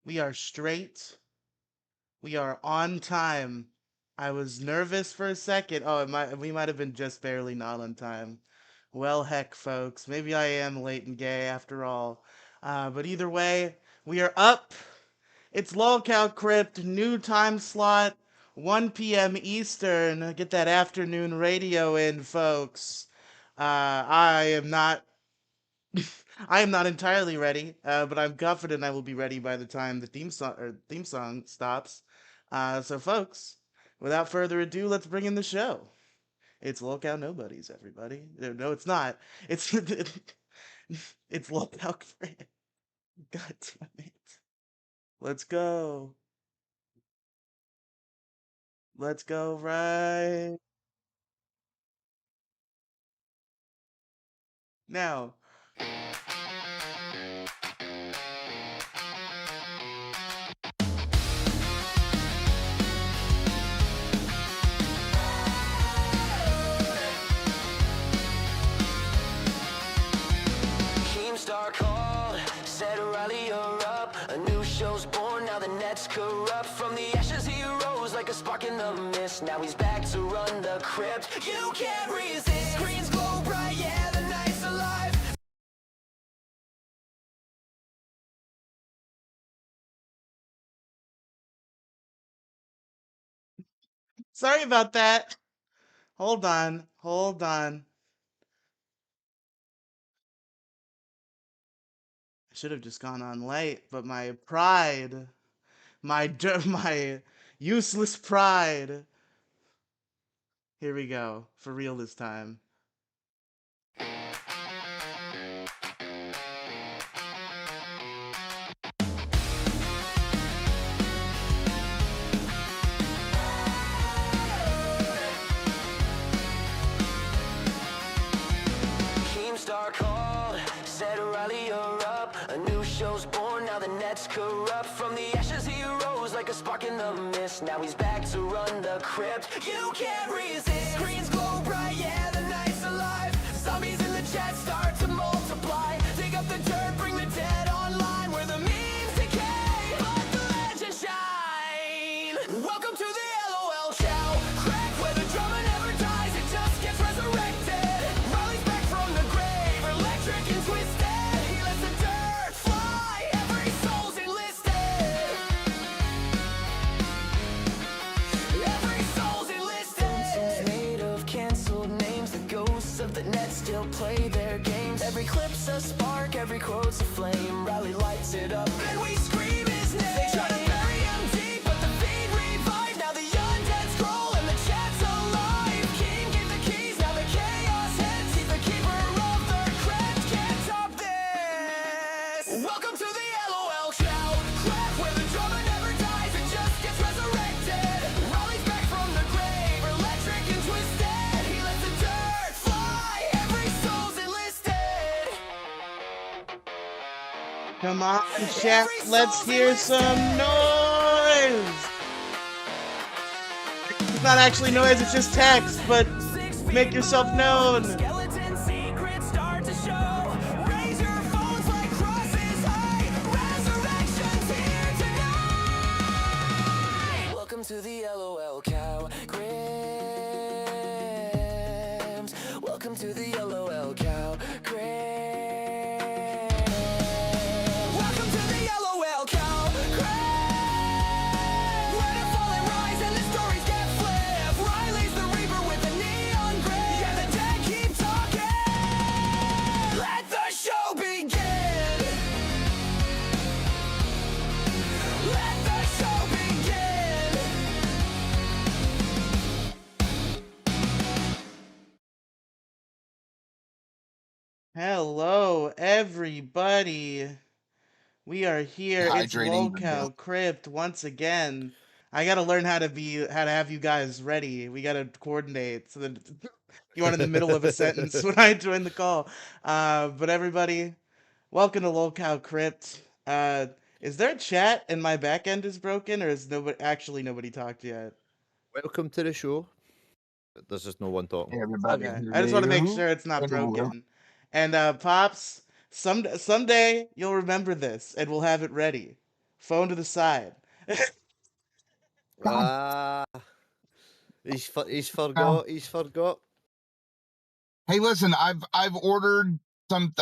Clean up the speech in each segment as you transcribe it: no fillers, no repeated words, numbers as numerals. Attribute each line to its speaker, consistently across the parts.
Speaker 1: We are straight. We are on time. I was nervous for a second. Oh, we might have been just barely not on time. Well, heck, folks. Maybe I am late and gay after all. But either way, we are up. It's Lolcow Crypt, new time slot, 1 p.m. Eastern. Get that afternoon radio in, folks. I am not I am not entirely ready, but I'm confident I will be ready by the time the theme song stops. So, folks, without further ado, let's bring in the show. It's Lolcow Nobodies, everybody. No, it's not. It's it's Lolcow Crit. God damn it. Let's go. Let's go right now.
Speaker 2: Keemstar called, said rally you're up. A new show's born, now the net's corrupt. From the ashes he rose like a spark in the mist. Now he's back to run the crypt. You can't resist. Screens glow bright, yeah, the night's alive.
Speaker 1: Sorry about that. Hold on. Hold on. I should have just gone on late, but my pride, my useless pride. Here we go, for real this time.
Speaker 2: Keemstar called, said rally you're up. A new show's born, now the net's corrupt. From the ashes he rose like a spark in the mist. Now he's back to run the crypt. You can't resist. Screens glow bright, yeah, the night's alive. Zombies in the chat start to multiply. Dig up the dirt, bring the dead online. Where the memes decay, but the legends shine. Welcome to the LOL show. Crack where the drama never dies, it just gets resurrected. Riley's back from the grave, electric and twisted. He lets the dirt fly, every soul's enlisted. Every soul's enlisted. Made of canceled names, the ghosts of the net still play their games. Every clip's a spark, every quote's a flame. Riley lights it up, and we scream his name. They try to bury him deep, but the feed revived. Now the undead scroll and the chat's alive. King gave the keys, now the chaos heads. He's the keeper of the crypt, can't stop this. Welcome to the LOL show. Crack where the drama never dies, it just gets resurrected. Riley's back from the grave, electric and twisted. He lets the dirt fly, every soul's enlisted.
Speaker 1: Come on, chat, let's hear some noise! It's not actually noise, it's just text, but make yourself known.
Speaker 2: Skeleton secrets start to show. Raise your phones like crosses high. Resurrection's here tonight. Welcome to the LOL cow Crims. Welcome to the LOL cow Crims. Welcome to the LOL cow Crims. Where to fall and rise and the stories get flipped. Riley's the reaper with the neon grip. Yeah, the dead keep talking. Let the show begin. Let the show begin.
Speaker 1: Hello, everybody. We are here. It's
Speaker 3: Hydrating the
Speaker 1: Lolcow Crypt once again. I gotta learn how to have you guys ready. We gotta coordinate so that you aren't in the middle of a sentence when I join the call. But everybody, welcome to Lolcow Crypt. Is there a chat and my back end is broken, or is nobody talked yet?
Speaker 4: Welcome to the show. There's just no one talking.
Speaker 3: Hey, everybody.
Speaker 1: Okay, I just want to make
Speaker 3: Hello.
Speaker 1: sure it's not
Speaker 3: Hello.
Speaker 1: broken. And Pops, someday you'll remember this, and we'll have it ready Phone to the side.
Speaker 3: God,
Speaker 4: Ah, he's
Speaker 3: no.
Speaker 4: forgot. He's forgot.
Speaker 3: Hey, listen, I've ordered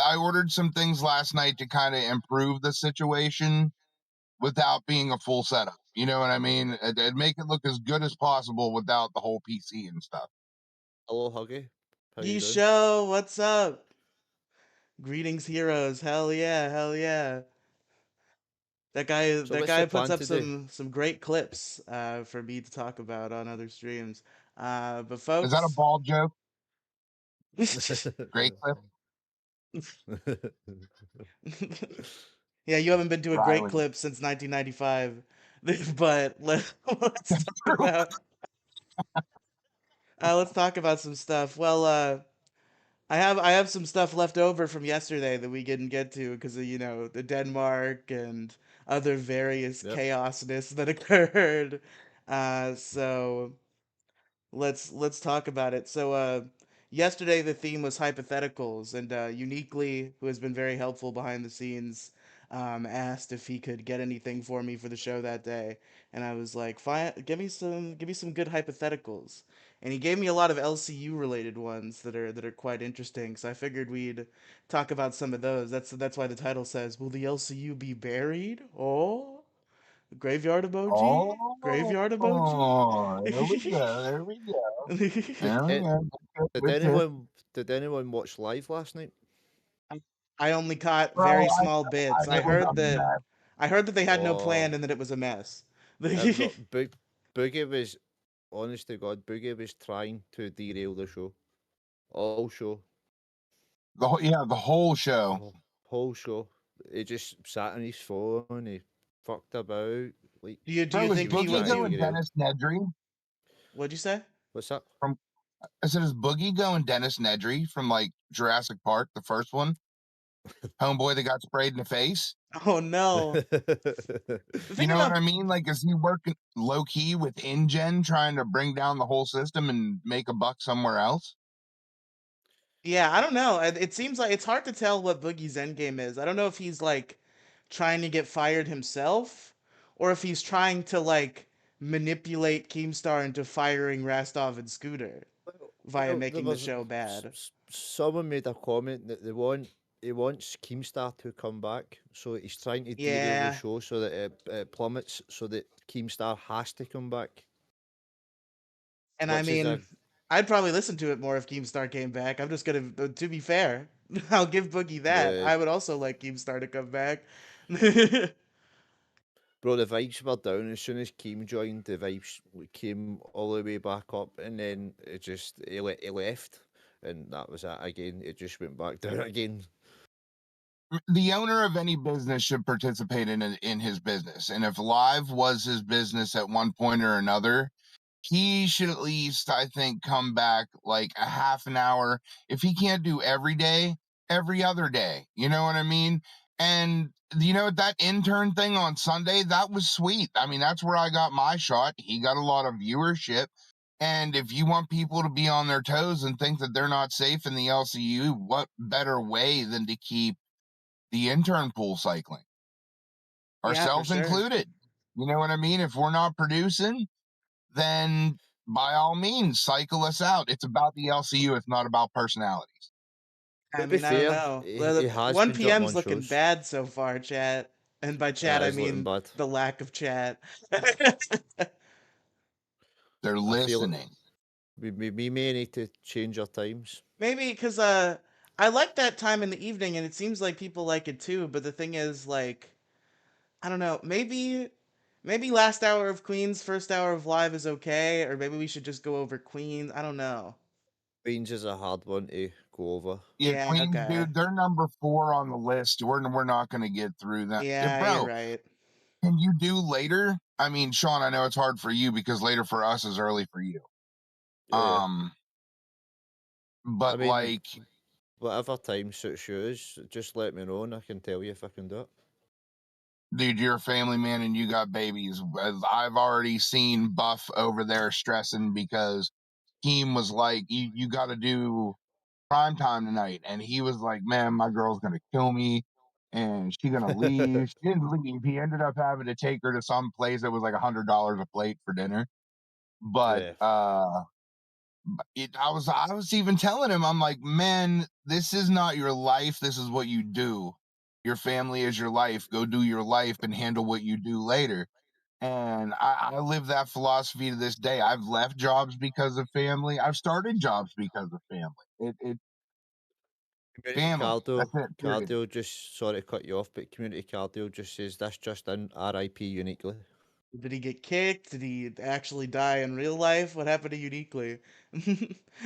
Speaker 3: I ordered some things last night to kind of improve the situation without being a full setup. You know what I mean? It'd make it look as good as possible without the whole PC and stuff.
Speaker 4: Hello, Huggy. How you
Speaker 1: Ye
Speaker 4: doing?
Speaker 1: show, what's up? Greetings, heroes. Hell yeah, hell yeah. That guy,
Speaker 4: So
Speaker 1: that
Speaker 4: what's the
Speaker 1: guy puts
Speaker 4: plan
Speaker 1: up
Speaker 4: today?
Speaker 1: some great clips for me to talk about on other streams. But
Speaker 3: Is that a
Speaker 1: folks,
Speaker 3: ball joke? Great clip,
Speaker 1: yeah, you haven't been to a great
Speaker 3: Riley.
Speaker 1: clip since 1995. But let's talk about let's talk about some stuff. Well, I have some stuff left over from yesterday that we didn't get to because of the Denmark and other various
Speaker 4: Yep.
Speaker 1: chaosness that occurred. So let's talk about it. So yesterday the theme was hypotheticals, and Uniquely, who has been very helpful behind the scenes, asked if he could get anything for me for the show that day, and I was like, "Fine, give me some good hypotheticals." And he gave me a lot of LCU related ones that are quite interesting. So I figured we'd talk about some of those. That's why the title says, "Will the LCU be buried?" Oh, graveyard emoji, graveyard emoji.
Speaker 3: There we go. There we go.
Speaker 4: Did
Speaker 3: There we
Speaker 4: it,
Speaker 3: go.
Speaker 4: did
Speaker 3: Good tip.
Speaker 4: anyone watch live last night?
Speaker 1: I only caught
Speaker 3: Bro,
Speaker 1: very small bits. I
Speaker 3: it was
Speaker 1: heard
Speaker 3: a
Speaker 1: that
Speaker 3: mess.
Speaker 1: I heard that they had no plan
Speaker 4: Oh,
Speaker 1: and that it was a mess.
Speaker 4: no, Boogie was, honest to God, Boogie was trying to derail the show. All show.
Speaker 3: The whole show.
Speaker 4: Whole show. He just sat on his phone, he fucked about. Like,
Speaker 1: Do you
Speaker 3: Bro, is
Speaker 1: think he
Speaker 3: Boogie
Speaker 4: trying to
Speaker 1: he
Speaker 3: going
Speaker 4: derail.
Speaker 3: Dennis Nedry
Speaker 1: what'd you say?
Speaker 4: What's that?
Speaker 3: from I said, is Boogie going Dennis Nedry from like Jurassic Park, the first one? Homeboy that got sprayed in the face.
Speaker 1: Oh no. The
Speaker 3: You
Speaker 1: thing
Speaker 3: know what
Speaker 1: about
Speaker 3: I mean? Like, is he working low key with InGen, trying to bring down the whole system and make a buck somewhere else?
Speaker 1: Yeah, I don't know. It seems like it's hard to tell what Boogie's endgame is. I don't know if he's like trying to get fired himself or if he's trying to like manipulate Keemstar into firing Rastov and Scooter via
Speaker 4: There
Speaker 1: making the
Speaker 4: was
Speaker 1: show bad.
Speaker 4: someone made a comment that he wants Keemstar to come back, so he's trying to derail the
Speaker 1: Yeah.
Speaker 4: show so that it plummets, so that Keemstar has to come back,
Speaker 1: And I
Speaker 4: which is a
Speaker 1: mean, I'd probably listen to it more if Keemstar came back. I'm just gonna, to be fair, I'll give Boogie that.
Speaker 4: the
Speaker 1: I would also like Keemstar to come back.
Speaker 4: bro. The vibes were down as soon as Keem joined. The vibes came all the way back up, and then it just he left, and that was it again. It just went back down again.
Speaker 3: The owner of any business should participate in his business, and if live was his business at one point or another, he should at least, I think, come back like a half an hour. If he can't do every day, every other day. You know what I mean? And that intern thing on Sunday, that was sweet. I mean, that's where I got my shot. He got a lot of viewership. And if you want people to be on their toes and think that they're not safe in the LCU, what better way than to keep the intern pool cycling,
Speaker 1: Yeah, for
Speaker 3: ourselves
Speaker 1: sure.
Speaker 3: included? You know what I mean? If we're not producing, then by all means, cycle us out. It's about the LCU. It's not about personalities.
Speaker 1: I
Speaker 4: To be
Speaker 1: mean, I don't
Speaker 4: fair,
Speaker 1: know.
Speaker 4: he has been jumping
Speaker 1: 1 PM's
Speaker 4: on
Speaker 1: looking
Speaker 4: shows.
Speaker 1: bad so far, chat. And by chat,
Speaker 4: It
Speaker 1: I
Speaker 4: is looking
Speaker 1: mean
Speaker 4: bad.
Speaker 1: the lack of chat.
Speaker 3: They're
Speaker 4: I feel
Speaker 3: listening.
Speaker 4: we may need to change our times.
Speaker 1: Maybe because I like that time in the evening, and it seems like people like it too. But the thing is, like, I don't know. Maybe last hour of Queens, first hour of Live is okay, or maybe we should just go over Queens. I don't know.
Speaker 4: Queens is a hard one to go over.
Speaker 3: Yeah,
Speaker 1: Yeah,
Speaker 3: Queens,
Speaker 1: okay.
Speaker 3: dude, they're number 4 on the list. We're not going to get through that.
Speaker 1: Yeah, you're
Speaker 3: Bro,
Speaker 1: right.
Speaker 3: can you do later? I mean, Sean, I know it's hard for you because later for us is early for you.
Speaker 4: Yeah, yeah. I
Speaker 3: But
Speaker 4: mean,
Speaker 3: like,
Speaker 4: whatever time suits you, just let me know and I can tell you if I can do it.
Speaker 3: dude, you're a family man and you got babies. I've already seen Buff over there stressing because Keem was like, you got to do prime time tonight. And he was like, man, my girl's going to kill me. and she gonna leave. She didn't leave. He ended up having to take her to some place that was like $100 a plate for dinner. But
Speaker 4: Yeah.
Speaker 3: I was even telling him, I'm like, man, this is not your life. This is what you do. Your family is your life. Go do your life and handle what you do later. And I live that philosophy to this day. I've left jobs because of family. I've started jobs because of family. It
Speaker 4: Community
Speaker 3: family.
Speaker 4: cardio,
Speaker 3: That's it. Period.
Speaker 4: cardio. Just sorry to cut you off, but community cardio just says that's just in RIP uniquely.
Speaker 1: Did he get kicked? Did he actually die in real life? What happened to Uniquely?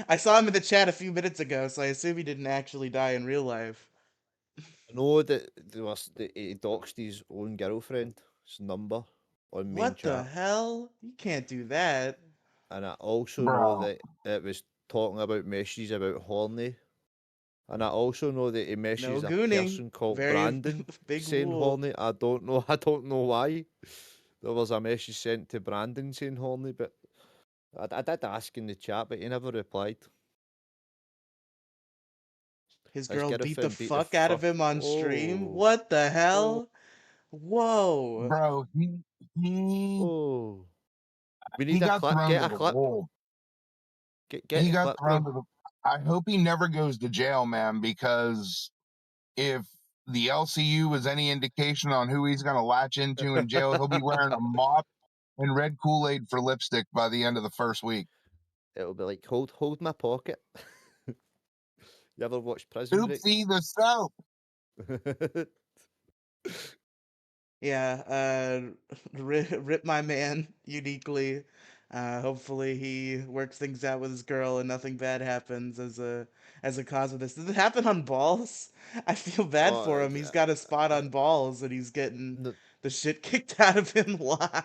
Speaker 1: I saw him in the chat a few minutes ago, so I assume he didn't actually die in real life.
Speaker 4: I know that he doxed his own girlfriend's number on main
Speaker 1: What the
Speaker 4: chat,
Speaker 1: hell? You can't do that.
Speaker 4: and I also know
Speaker 3: Bro,
Speaker 4: that it was talking about messages about horny, and I also know that he
Speaker 1: No
Speaker 4: messages a
Speaker 1: gooning.
Speaker 4: person called
Speaker 1: Very
Speaker 4: Brandon
Speaker 1: big
Speaker 4: saying
Speaker 1: rule.
Speaker 4: horny. I don't know. I don't know why. There was a message sent to Brandon saying horny, but I did ask in the chat, but he never replied.
Speaker 1: His
Speaker 4: His
Speaker 1: girl beat the
Speaker 4: girlfriend beat the
Speaker 1: fuck out of
Speaker 4: fuck.
Speaker 1: him on stream?
Speaker 4: Oh,
Speaker 1: What the
Speaker 4: oh,
Speaker 1: hell? Whoa.
Speaker 3: bro, he
Speaker 4: oh. We
Speaker 3: he
Speaker 4: need a
Speaker 3: got
Speaker 4: clip.
Speaker 3: thrown
Speaker 4: Get
Speaker 3: to
Speaker 4: a
Speaker 3: the
Speaker 4: clip.
Speaker 3: wolves.
Speaker 4: Get
Speaker 3: He
Speaker 4: the
Speaker 3: got
Speaker 4: clip,
Speaker 3: thrown
Speaker 4: bro.
Speaker 3: to the I hope he never goes to jail, man, because if the LCU is any indication on who he's gonna latch into in jail, he'll be wearing a mop and red Kool-Aid for lipstick by the end of the first week.
Speaker 4: It'll be like hold my pocket. You ever watch Prison Break?
Speaker 3: Oopsie the soap.
Speaker 1: Yeah, rip my man Uniquely. Hopefully he works things out with his girl and nothing bad happens as a cause of this. Did it happen on Balls? I feel bad
Speaker 4: Oh,
Speaker 1: for him. He's got a spot on Balls and he's getting
Speaker 4: no,
Speaker 1: the shit kicked out of him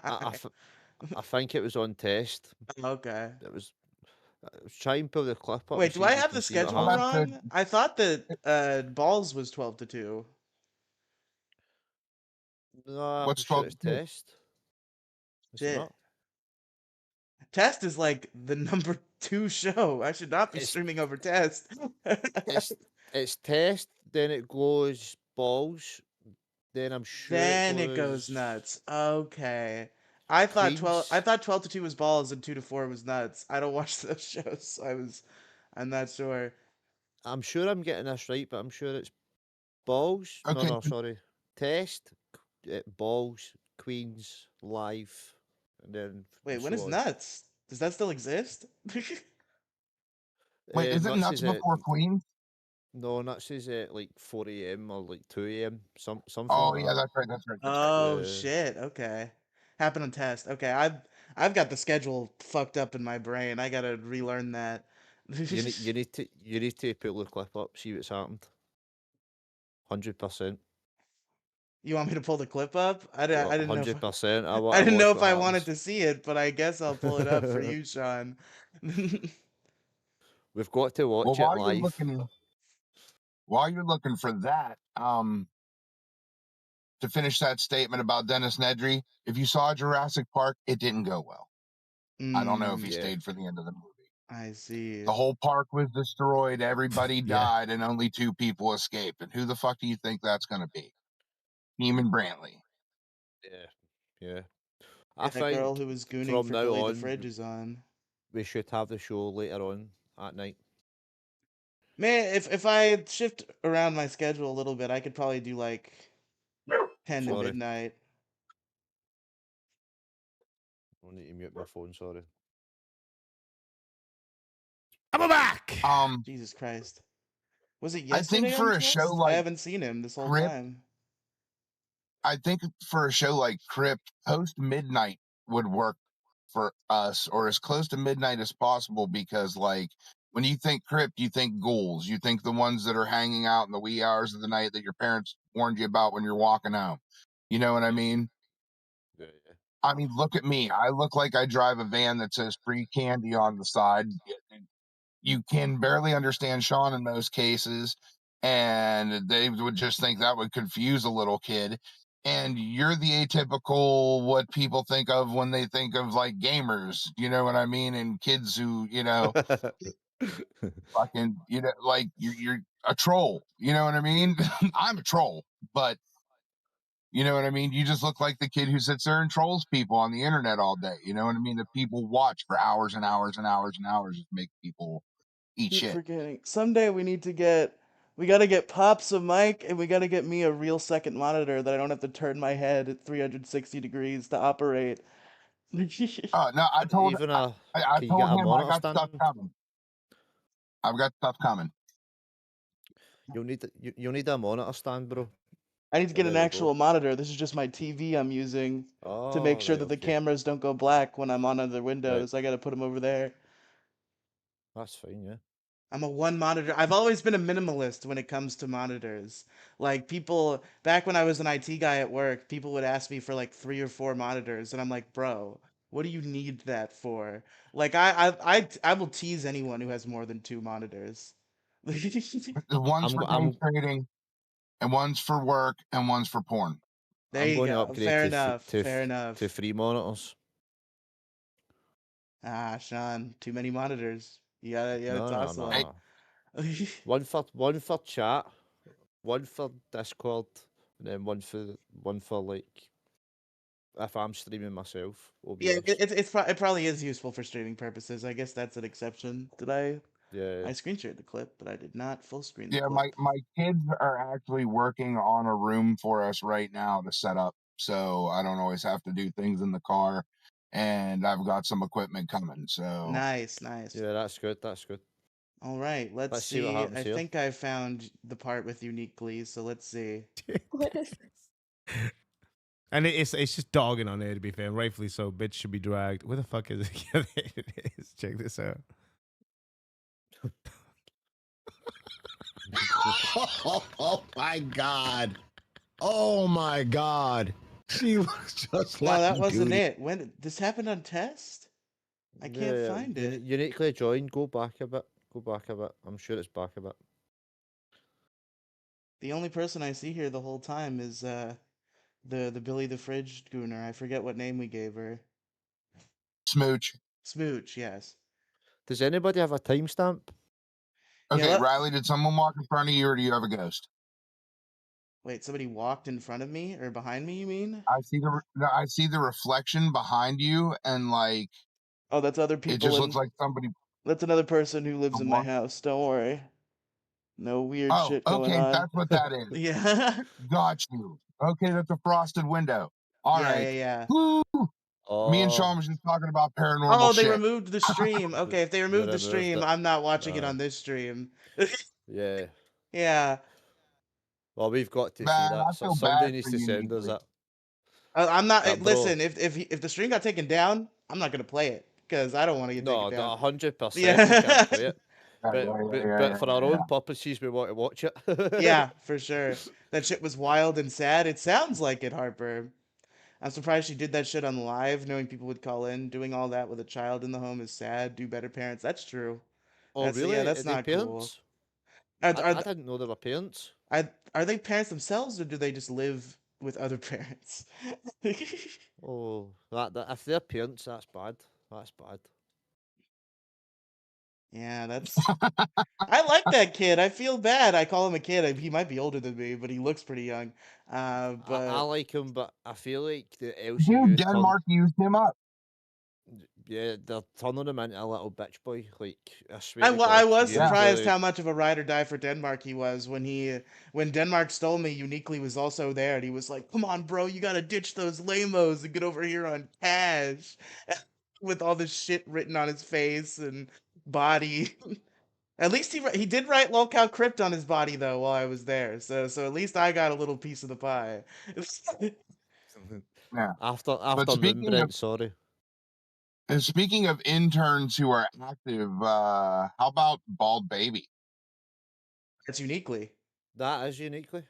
Speaker 4: I,
Speaker 1: live.
Speaker 4: f- I think it was on test.
Speaker 1: Okay.
Speaker 4: It was. Try and pull the clip up and
Speaker 1: Wait, do
Speaker 4: see
Speaker 1: I
Speaker 4: if you
Speaker 1: have
Speaker 4: can
Speaker 1: the
Speaker 4: see what
Speaker 3: Well,
Speaker 1: schedule
Speaker 3: that's
Speaker 4: happened.
Speaker 3: the
Speaker 1: wrong? I thought that Balls was 12 to 2.
Speaker 4: No, I'm
Speaker 3: what's
Speaker 4: sure
Speaker 3: 12
Speaker 4: it's
Speaker 3: to 2.
Speaker 4: test. Is it
Speaker 1: Shit.
Speaker 4: not?
Speaker 1: Test is like the number 2 show. I should not be
Speaker 4: It's
Speaker 1: streaming over Test.
Speaker 4: it's it's test. Then it goes balls. Then I'm sure it
Speaker 1: Then it goes
Speaker 4: goes
Speaker 1: nuts. Okay. I
Speaker 4: Queens.
Speaker 1: thought 12 to 2 was Balls and 2 to 4 was nuts. I don't watch those shows, so I'm not sure.
Speaker 4: I'm sure I'm getting this right, but I'm sure it's balls. No,
Speaker 3: Okay,
Speaker 4: no, sorry. Test. Balls. Queens. Live. And then
Speaker 1: Wait, when
Speaker 4: so
Speaker 1: is
Speaker 4: on.
Speaker 1: nuts? Does that still exist?
Speaker 3: wait, is it
Speaker 4: Nuts
Speaker 3: nuts
Speaker 4: is at
Speaker 3: before Queens?
Speaker 4: no, nuts is at like 4 a.m. or like 2 a.m. Something
Speaker 3: Oh
Speaker 4: like
Speaker 3: yeah,
Speaker 4: that.
Speaker 3: that's right. That's right. That's right.
Speaker 1: Oh
Speaker 4: Yeah.
Speaker 1: shit. Okay. Happened on Test. Okay, I've got the schedule fucked up in my brain. I gotta relearn that.
Speaker 4: You need to pull the clip up, see what's happened. 100%.
Speaker 1: You want me to pull the clip up? I didn't know if
Speaker 4: 100%. I
Speaker 1: I
Speaker 4: want to
Speaker 1: didn't know
Speaker 4: watch
Speaker 1: if
Speaker 4: what
Speaker 1: I wanted
Speaker 4: happens.
Speaker 1: to see it, but I guess I'll pull it up for you, Sean.
Speaker 4: We've got to
Speaker 3: Well,
Speaker 4: watch it live.
Speaker 3: while you're looking for that, to finish that statement about Dennis Nedry, if you saw Jurassic Park, it didn't go well. I don't know if he
Speaker 1: Mm,
Speaker 4: Yeah,
Speaker 3: stayed for the end of the movie.
Speaker 1: I see.
Speaker 3: The whole park was destroyed, everybody
Speaker 4: yeah,
Speaker 3: died, and only 2 people escaped. And who the fuck do you think that's gonna be? Eamon Brantley.
Speaker 4: yeah, yeah. I
Speaker 1: Yeah, that girl
Speaker 4: think
Speaker 1: who was gooning
Speaker 4: from
Speaker 1: for
Speaker 4: now
Speaker 1: Billy the
Speaker 4: on,
Speaker 1: Fridge is on.
Speaker 4: we should have the show later on at night.
Speaker 1: Man, if I shift around my schedule a little bit, I could probably do like 10 to
Speaker 4: Sorry,
Speaker 1: midnight.
Speaker 4: I need to mute my phone. Sorry.
Speaker 1: I'm back.
Speaker 3: Um,
Speaker 1: Jesus Christ. Was it
Speaker 3: I think
Speaker 1: yesterday on
Speaker 3: for a show
Speaker 1: Test? I
Speaker 3: like
Speaker 1: haven't seen him this whole
Speaker 3: Crypt,
Speaker 1: time.
Speaker 3: I think for a show like Crypt, post midnight would work for us, or as close to midnight as possible, because like when you think Crypt, you think ghouls, you think the ones that are hanging out in the wee hours of the night that your parents warned you about when you're walking home. You know what I
Speaker 4: Yeah,
Speaker 3: mean?
Speaker 4: yeah, yeah.
Speaker 3: I mean, look at me. I look like I drive a van that says free candy on the side. You can barely understand Sean in most cases, and they would just think that would confuse a little kid. And you're the atypical what people think of when they think of like gamers, you know what I mean? And kids who, fucking, like a troll. You know what I mean? I'm a troll, but you know what I mean? You just look like the kid who sits there and trolls people on the internet all day. You know what I mean? That people watch for hours and hours and hours and hours to make people eat
Speaker 1: Keep
Speaker 3: shit.
Speaker 1: forgetting. Someday we gotta get Pops a mic, and we gotta get me a real second monitor that I don't have to turn my head at 360 degrees to operate.
Speaker 3: No, I told
Speaker 4: Even
Speaker 3: I
Speaker 4: can you get
Speaker 3: told
Speaker 4: a
Speaker 3: him I
Speaker 4: monitor
Speaker 3: got stuff
Speaker 4: stand?
Speaker 3: coming. I've got stuff coming.
Speaker 4: You'll need a monitor stand, bro.
Speaker 1: I need to get an
Speaker 4: There we
Speaker 1: actual
Speaker 4: go.
Speaker 1: monitor. This is just my TV I'm using to make
Speaker 4: Oh,
Speaker 1: sure
Speaker 4: right,
Speaker 1: that the
Speaker 4: okay.
Speaker 1: cameras don't go black when I'm on other
Speaker 4: Right.
Speaker 1: windows. I gotta put them over there.
Speaker 4: That's fine, yeah.
Speaker 1: I'm a one monitor. I've always been a minimalist when it comes to monitors. Like people back when I was an IT guy at work, people would ask me for like 3 or 4 monitors, and I'm like, bro, what do you need that for? Like I will tease anyone who has more than 2 monitors.
Speaker 3: One's
Speaker 4: I'm
Speaker 3: for
Speaker 4: go-
Speaker 3: day
Speaker 4: I'm
Speaker 3: trading, and one's for work, and one's for porn.
Speaker 1: There
Speaker 4: I'm
Speaker 1: you
Speaker 4: going to
Speaker 1: go.
Speaker 4: upgrade
Speaker 1: Fair
Speaker 4: to
Speaker 1: enough. Fair enough.
Speaker 4: 3 monitors.
Speaker 1: Ah, Sean, too many monitors. You gotta
Speaker 4: No, no,
Speaker 1: toss
Speaker 4: no,
Speaker 3: Hey,
Speaker 1: one.
Speaker 4: no. One for chat, one for Discord, and then one for like if I'm streaming myself,
Speaker 1: Yeah,
Speaker 4: OBS.
Speaker 1: it probably is useful for streaming purposes. I guess that's an exception.
Speaker 4: Yeah.
Speaker 1: I screen shared the clip, but I did not full screen the
Speaker 3: yeah, my
Speaker 1: clip.
Speaker 3: my kids are actually working on a room for us right now to set up, so I don't always have to do things in the car, and I've got some equipment coming. So
Speaker 1: Nice, nice.
Speaker 4: Yeah, that's good. That's good.
Speaker 1: All right, let's
Speaker 4: Let's see what
Speaker 1: see.
Speaker 4: happens
Speaker 1: I
Speaker 4: here.
Speaker 1: think I found the part with uniquely, so let's see.
Speaker 5: What is this?
Speaker 6: And it's just dogging on there, to be fair. Rightfully so. Bitch should be dragged. Where the fuck is it? Yeah, there it is. Check this out.
Speaker 5: Oh my god. Oh my god. She looks just
Speaker 1: No,
Speaker 5: like
Speaker 1: that wasn't
Speaker 5: Duty.
Speaker 1: it. When this happened on test? I can't
Speaker 4: Yeah,
Speaker 1: find it.
Speaker 4: uniquely joined. Go back a bit. Go back a bit. I'm sure it's back a bit.
Speaker 1: The only person I see here the whole time is the Billy the Fridge Gooner. I forget what name we gave her.
Speaker 3: smooch.
Speaker 1: Smooch, yes.
Speaker 4: Does anybody have a timestamp?
Speaker 1: Yeah,
Speaker 3: Okay,
Speaker 1: let-
Speaker 3: Riley, did someone walk in front of you, or do you have a ghost?
Speaker 1: Wait, somebody walked in front of me or behind me, you mean?
Speaker 3: I see the reflection behind you, and like
Speaker 1: Oh, that's other
Speaker 3: it
Speaker 1: people
Speaker 3: just looks
Speaker 1: in
Speaker 3: like somebody
Speaker 1: that's another person who lives in my
Speaker 3: walked.
Speaker 1: house. Don't worry. No weird
Speaker 3: Oh,
Speaker 1: shit going
Speaker 3: okay,
Speaker 1: on.
Speaker 3: that's what that is.
Speaker 1: Yeah.
Speaker 3: Got you. Okay, that's a frosted window. All
Speaker 1: Yeah,
Speaker 3: right.
Speaker 1: yeah, yeah.
Speaker 3: Woo! Me and
Speaker 4: Oh,
Speaker 3: Sean was just talking about paranormal
Speaker 1: Oh, they
Speaker 3: shit.
Speaker 1: removed the stream. Okay, if they
Speaker 4: they
Speaker 1: removed the
Speaker 4: removed
Speaker 1: stream,
Speaker 4: it.
Speaker 1: I'm not watching it
Speaker 4: Uh,
Speaker 1: on this stream.
Speaker 4: yeah.
Speaker 1: Yeah.
Speaker 4: Well, we've got to see
Speaker 3: Man,
Speaker 4: that.
Speaker 3: I
Speaker 4: So
Speaker 3: feel
Speaker 4: somebody
Speaker 3: bad
Speaker 4: needs
Speaker 3: for
Speaker 4: to
Speaker 3: you,
Speaker 4: send us
Speaker 3: Neely.
Speaker 4: it.
Speaker 1: I'm not
Speaker 4: Bro.
Speaker 1: listen, if the stream got taken down, I'm not gonna play it because I don't want to get
Speaker 4: No,
Speaker 1: taken down.
Speaker 4: 100% we
Speaker 1: Yeah.
Speaker 4: can't play it.
Speaker 3: Yeah,
Speaker 4: But for our own purposes, we want to watch it.
Speaker 1: Yeah, for sure. That shit was wild and sad. It sounds like it, Harper. I'm surprised she did that shit on live, knowing people would call in. Doing all that with a child in the home is sad. Do better, parents. That's true.
Speaker 4: Oh,
Speaker 1: Yeah,
Speaker 4: really? Are
Speaker 1: that's
Speaker 4: they
Speaker 1: not cool.
Speaker 4: parents?
Speaker 1: Are
Speaker 4: I
Speaker 1: are
Speaker 4: didn't know they were parents.
Speaker 1: are they parents themselves, or do they just live with other parents?
Speaker 4: Oh, that if they're parents, that's bad. That's bad.
Speaker 1: Yeah, that's. I like that kid. I feel bad. I call him a kid. He might be older than me, but he looks pretty young.
Speaker 4: I
Speaker 1: But
Speaker 4: like him, but I feel like the
Speaker 3: Dude,
Speaker 4: LCU
Speaker 3: Denmark used him up.
Speaker 4: yeah, they're turning him into a little bitch boy. Like I swear to
Speaker 1: I
Speaker 4: God,
Speaker 1: was
Speaker 3: Yeah.
Speaker 1: surprised how much of a ride or die for Denmark he was when Denmark stole me. Uniquely was also there, and he was like, "Come on, bro, you gotta ditch those lamos and get over here on cash," with all this shit written on his face and body. At least he did write lolcow crypt on his body though while I was there, so at least I got a little piece of the pie.
Speaker 3: Yeah.
Speaker 4: After
Speaker 3: But
Speaker 4: Moonbrent, sorry.
Speaker 3: speaking of interns who are active, how about Bald Baby?
Speaker 1: That's uniquely.
Speaker 4: That is uniquely.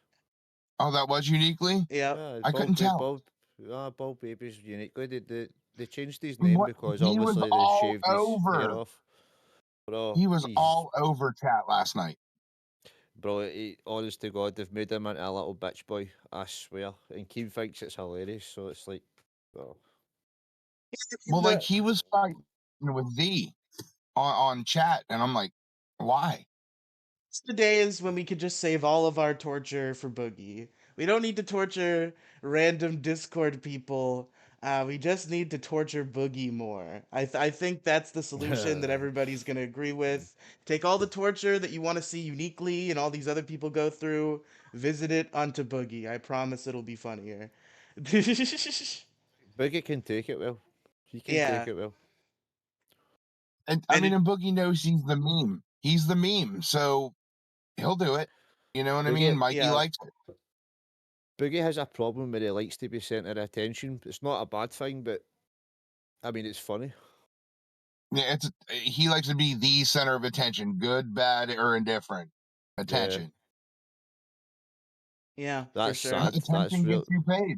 Speaker 3: Oh, that was uniquely?
Speaker 1: Yep.
Speaker 4: Yeah,
Speaker 3: I couldn't tell.
Speaker 4: Bald Baby's uniquely. They changed his name because
Speaker 3: He was
Speaker 4: obviously they
Speaker 3: all
Speaker 4: shaved his hair
Speaker 3: over.
Speaker 4: off. Bro,
Speaker 3: He was
Speaker 4: he's
Speaker 3: all over chat last night.
Speaker 4: bro. Honest to God, they've made him into a little bitch boy. I swear. And Keem thinks it's hilarious, so it's like, oh.
Speaker 3: Well, like he was fighting with Z on chat, and I'm like, why?
Speaker 1: It's the days when we could just save all of our torture for Boogie. We don't need to torture random Discord people. We just need to torture Boogie more. I think that's the solution that everybody's gonna agree with. Take all the torture that you want to see uniquely and all these other people go through, visit it onto Boogie. I promise it'll be funnier.
Speaker 4: Boogie can take it well. He can take
Speaker 1: Yeah,
Speaker 4: it well.
Speaker 3: And
Speaker 1: and
Speaker 3: and Boogie knows he's the meme. He's the meme, so he'll do it. You know what I mean?
Speaker 4: Boogie,
Speaker 3: Mikey
Speaker 1: yeah.
Speaker 3: likes it.
Speaker 4: Boogie has a problem where he likes to be centre of attention. It's not a bad thing, but I mean, it's funny.
Speaker 3: Yeah, he likes to be the center of attention, good, bad, or indifferent.
Speaker 4: Yeah,
Speaker 3: Attention.
Speaker 1: Yeah, for
Speaker 4: that's
Speaker 1: sure.
Speaker 4: sad. That's
Speaker 3: Attention
Speaker 4: real.
Speaker 3: gets you paid.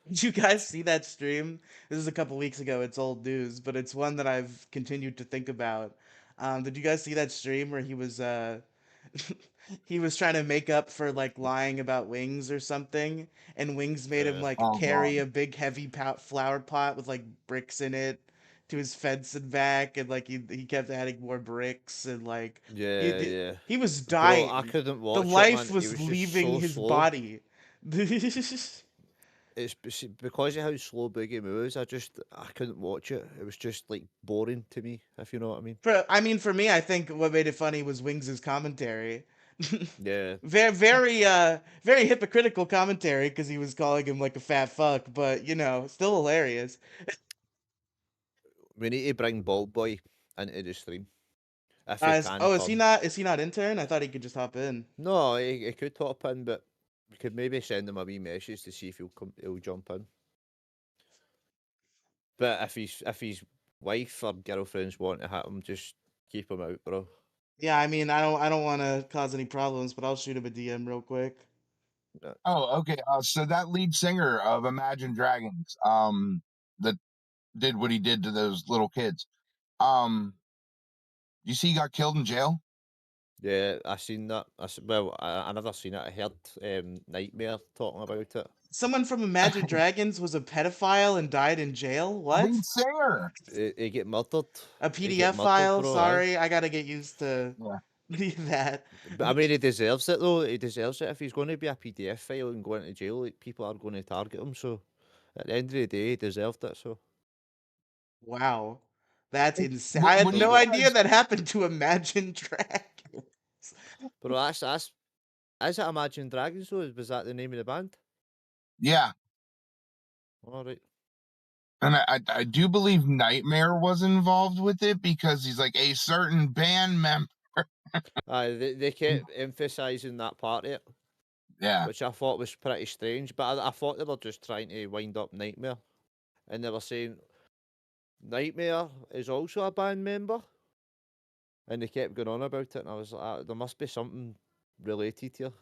Speaker 1: Did you guys see that stream? This is a couple weeks ago. It's old news, but it's one that I've continued to think about. Did you guys see that stream where he was he was trying to make up for like lying about Wings or something, and Wings made him like
Speaker 3: Oh
Speaker 1: carry
Speaker 3: god.
Speaker 1: a big heavy flower pot with like bricks in it to his fence and back, and like he kept adding more bricks and like
Speaker 4: Yeah, yeah.
Speaker 1: he was
Speaker 4: Bro, I
Speaker 1: dying.
Speaker 4: couldn't
Speaker 1: The
Speaker 4: watch it,
Speaker 1: life
Speaker 4: man. He
Speaker 1: was
Speaker 4: was just
Speaker 1: leaving
Speaker 4: so
Speaker 1: his
Speaker 4: slow.
Speaker 1: body.
Speaker 4: Because of how slow Boogie moves. I couldn't watch it. It was just like boring to me, if you know what I mean.
Speaker 1: I mean, for me, I think what made it funny was Wings' commentary.
Speaker 4: Yeah.
Speaker 1: Very hypocritical commentary because he was calling him like a fat fuck, but you know, still hilarious.
Speaker 4: We need to bring Bald Boy into the stream if he can
Speaker 1: Oh,
Speaker 4: come.
Speaker 1: is he not intern? I thought he could just hop in.
Speaker 4: No, he could hop in, but we could maybe send him a wee message to see if he'll jump in. But if his wife or girlfriends want to hit him, just keep him out, bro.
Speaker 1: Yeah, I mean, I don't want to cause any problems, but I'll shoot him a DM real quick.
Speaker 3: Oh, okay. So that lead singer of Imagine Dragons, that did what he did to those little kids. You see, he got killed in jail.
Speaker 4: Yeah, I seen that. I never seen it. I heard Nightmare talking about it.
Speaker 1: Someone from Imagine Dragons was a pedophile and died in jail. What?
Speaker 3: Lead singer.
Speaker 4: He get murdered.
Speaker 1: A
Speaker 4: He get
Speaker 1: PDF
Speaker 4: murdered,
Speaker 1: file?
Speaker 4: bro.
Speaker 1: Sorry, I gotta get used to
Speaker 3: Yeah.
Speaker 1: that.
Speaker 4: But I mean, he deserves it though. He deserves it. If he's going to be a PDF file and go into jail, like, people are going to target him. So at the end of the day, he deserved it. So
Speaker 1: Wow. That's
Speaker 3: It-
Speaker 1: insane. I had
Speaker 3: what he
Speaker 1: no idea
Speaker 3: does-
Speaker 1: that happened to Imagine Dragons.
Speaker 4: But that's is it Imagine Dragons though? Was that the name of the band?
Speaker 3: Yeah,
Speaker 4: All right.
Speaker 3: and I do believe Nightmare was involved with it because he's like a certain band member.
Speaker 4: They kept emphasising that part of it,
Speaker 3: Yeah.
Speaker 4: which I thought was pretty strange. But I thought they were just trying to wind up Nightmare, and they were saying Nightmare is also a band member, and they kept going on about it. And I was like, there must be something related here.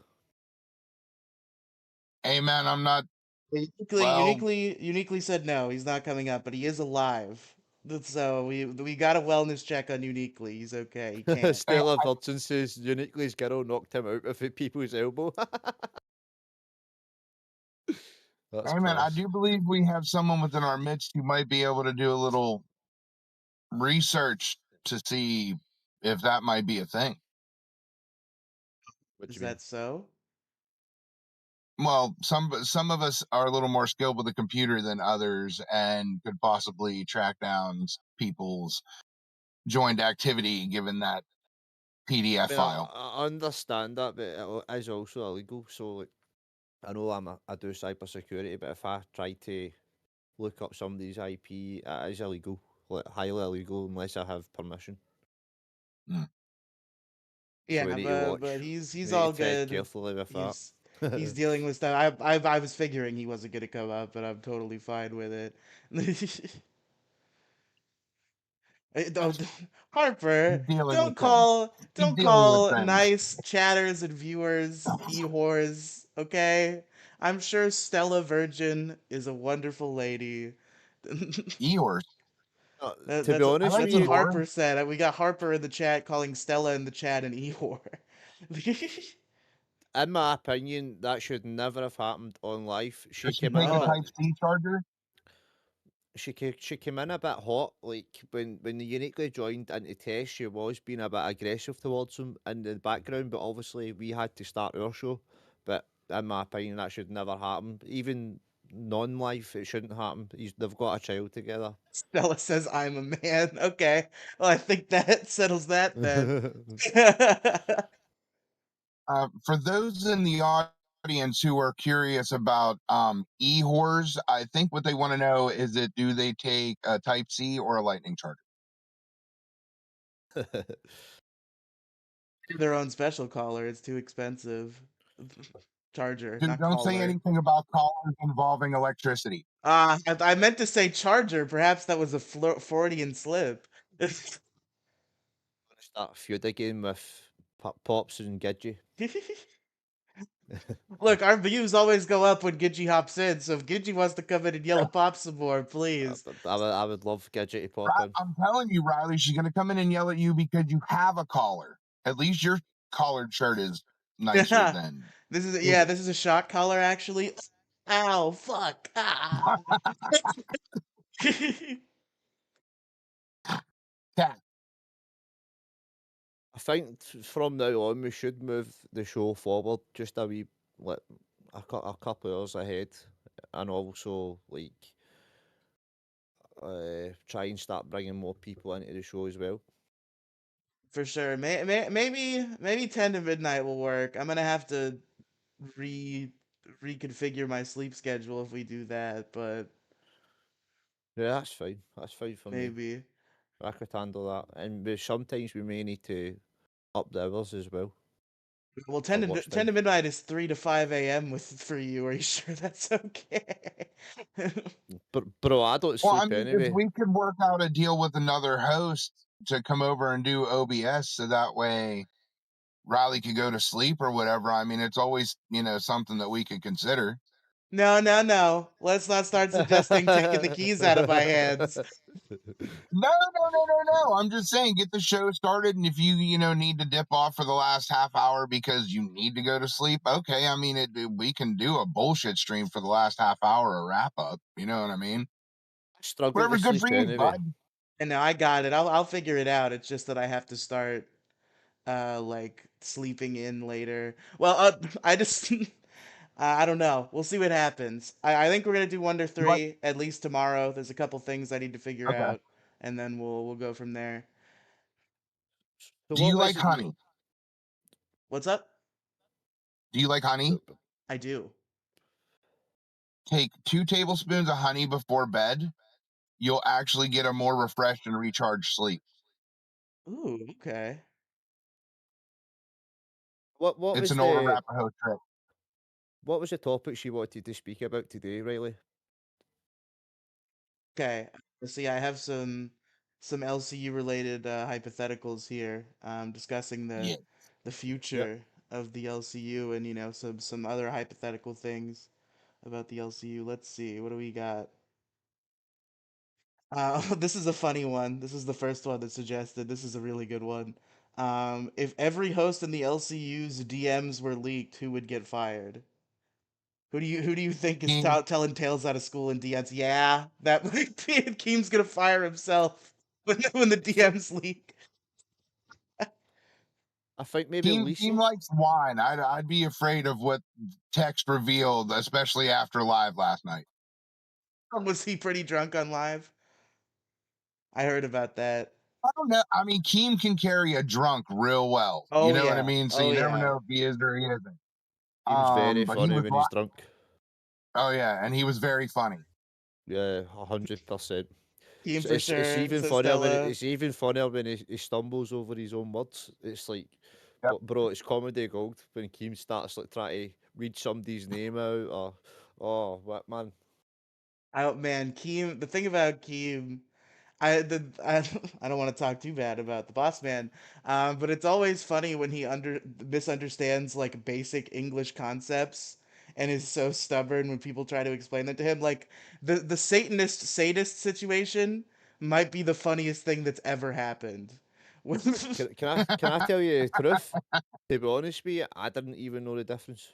Speaker 3: Hey man, I'm not.
Speaker 1: Uniquely said no, he's not coming up, but he is alive. So we got a wellness check on Uniquely. He's okay. He can't.
Speaker 4: Stella Virgin says Uniquely's girl knocked him out with people's elbow. That's
Speaker 3: Hey man, I
Speaker 4: class.
Speaker 3: do believe we have someone within our midst who might be able to do a little research to see if that might be a thing.
Speaker 4: What do
Speaker 1: Is
Speaker 4: you mean?
Speaker 1: that so?
Speaker 3: Well, some of us are a little more skilled with the computer than others, and could possibly track down people's joined activity given that PDF
Speaker 4: I mean,
Speaker 3: file.
Speaker 4: I understand that, but it is also illegal. So, like, I know I do cybersecurity, but if I try to look up somebody's IP, it is illegal, like highly illegal, unless I have permission.
Speaker 3: Hmm.
Speaker 1: Yeah,
Speaker 4: So we need to watch.
Speaker 1: but
Speaker 4: We
Speaker 1: he's
Speaker 4: need
Speaker 1: all
Speaker 4: to tread
Speaker 1: good.
Speaker 4: carefully with that.
Speaker 1: He's dealing with stuff. I was figuring he wasn't gonna come up, but I'm totally fine with it. Oh, Harper,
Speaker 3: He's dealing
Speaker 1: don't
Speaker 3: with them.
Speaker 1: don't
Speaker 3: dealing with
Speaker 1: call
Speaker 3: them.
Speaker 1: nice chatters and viewers e-whores, okay? I'm sure Stella Virgin is a wonderful lady.
Speaker 3: Eeyores.
Speaker 4: To be honest
Speaker 3: like
Speaker 4: with
Speaker 1: That's what
Speaker 4: you,
Speaker 3: Eeyore.
Speaker 1: Harper said. We got Harper in the chat calling Stella in the chat an e-whore.
Speaker 4: in my opinion, that should never have happened on live. She
Speaker 3: Does she
Speaker 4: came
Speaker 3: take
Speaker 4: in.
Speaker 3: a
Speaker 1: Oh.
Speaker 3: Type C charger?
Speaker 4: she came in a bit hot. Like when the Uniquely joined into Test, she was being a bit aggressive towards him in the background. But obviously, we had to start our show. But in my opinion, that should never happen. Even non-life, it shouldn't happen. They've got a child together.
Speaker 1: Stella says I'm a man. Okay. Well, I think that settles that then.
Speaker 3: For those in the audience who are curious about e-whores, I think what they want to know is that do they take a Type C or a Lightning charger?
Speaker 1: Their own special collar. It's too expensive. Charger,
Speaker 3: Dude,
Speaker 1: not
Speaker 3: don't say
Speaker 1: collar.
Speaker 3: anything about collars involving electricity.
Speaker 1: I meant to say charger. Perhaps that was a Freudian slip.
Speaker 4: Start a feud again with Pops and Gidgey.
Speaker 1: Look, our views always go up when Gidgey hops in, so if Gidgey wants to come in and yell at Pop some more, please.
Speaker 4: I would love Gidgey to pop in.
Speaker 3: I'm telling you, Riley, she's gonna come in and yell at you because you have a collar. At least your collared shirt is nicer than.
Speaker 1: This is a shock collar actually. Ow, fuck. Ah.
Speaker 3: Cat.
Speaker 4: I think from now on we should move the show forward just a wee, like a couple of hours ahead, and also like try and start bringing more people into the show as well.
Speaker 1: For sure. Maybe 10 to midnight will work. I'm gonna have to reconfigure my sleep schedule if we do that, but
Speaker 4: Yeah, that's fine. That's fine for me.
Speaker 1: maybe.
Speaker 4: I could handle that, and sometimes we may need to up the hours as well.
Speaker 1: Well, 10
Speaker 4: watch
Speaker 1: to
Speaker 4: time.
Speaker 1: midnight is 3 to 5 a.m. for you. Are you sure that's okay?
Speaker 4: But bro, I don't sleep
Speaker 3: Well, I mean,
Speaker 4: anyway.
Speaker 3: if we could work out a deal with another host to come over and do OBS, so that way Riley could go to sleep or whatever. I mean, it's always something that we could consider.
Speaker 1: No. Let's not start suggesting taking the keys out of my hands.
Speaker 3: No. I'm just saying, get the show started, and if you need to dip off for the last half hour because you need to go to sleep, okay. I mean, we can do a bullshit stream for the last half hour, a wrap up. You know what I mean?
Speaker 4: I struggle
Speaker 3: Whatever,
Speaker 4: to
Speaker 3: good
Speaker 4: sleep
Speaker 3: for you,
Speaker 4: anyway.
Speaker 3: bud.
Speaker 1: And now I got it. I'll figure it out. It's just that I have to start like sleeping in later. Well, I just I don't know. We'll see what happens. I think we're gonna do Wonder
Speaker 3: You like-
Speaker 1: 3 at least tomorrow. There's a couple things I need to figure
Speaker 3: Okay.
Speaker 1: out, and then we'll go from there.
Speaker 4: So
Speaker 3: Do you
Speaker 4: what
Speaker 3: like
Speaker 4: was it
Speaker 3: honey?
Speaker 1: What's up?
Speaker 3: Do you like honey?
Speaker 1: I do.
Speaker 3: Take 2 tablespoons of honey before bed. You'll actually get a more refreshed and recharged sleep.
Speaker 1: Ooh, okay.
Speaker 4: What
Speaker 3: It's
Speaker 4: was
Speaker 3: an old
Speaker 4: the
Speaker 3: Arapaho trick.
Speaker 4: what was the topics you wanted to speak about today, Riley?
Speaker 1: Okay. Let's see. I have some LCU related hypotheticals here, discussing
Speaker 3: Yeah.
Speaker 1: the future of the LCU and some other hypothetical things about the LCU. Let's see. What do we got? This is a funny one. This is the first one that's suggested. This is a really good one. If every host in the LCU's DMs were leaked, who would get fired? Who do you think is
Speaker 3: Keem.
Speaker 1: telling tales out of school in DMs? Yeah, that Keem's gonna fire himself when the DMs leak.
Speaker 4: I think maybe
Speaker 3: Team
Speaker 4: Lisa.
Speaker 3: likes wine. I'd be afraid of what text revealed, especially after live last night.
Speaker 1: Was he pretty drunk on live? I heard about that.
Speaker 3: I don't know. I mean, Keem can carry a drunk real well.
Speaker 1: Oh,
Speaker 3: You know what I
Speaker 1: yeah.
Speaker 3: mean? So
Speaker 1: Oh,
Speaker 3: you never
Speaker 1: yeah.
Speaker 3: know if he is or he isn't.
Speaker 4: He's very
Speaker 3: But he
Speaker 4: funny
Speaker 3: was
Speaker 4: when he's drunk.
Speaker 3: Oh yeah, and he was very funny.
Speaker 4: Yeah, 100%.
Speaker 1: Keem for sure.
Speaker 4: It's even
Speaker 1: says
Speaker 4: funnier when
Speaker 1: Stella.
Speaker 4: it's even funnier when he stumbles over his own words. It's like,
Speaker 3: Yep.
Speaker 4: bro, it's comedy gold when Keem starts like trying to read somebody's name out or, oh, what man?
Speaker 1: Oh man, Keem. The thing about Keem, I I don't want to talk too bad about the boss man, but it's always funny when he misunderstands like basic English concepts and is so stubborn when people try to explain that to him. Like the Satanist sadist situation might be the funniest thing that's ever happened.
Speaker 4: Can I tell you the truth? To be honest with you, I didn't even know the difference.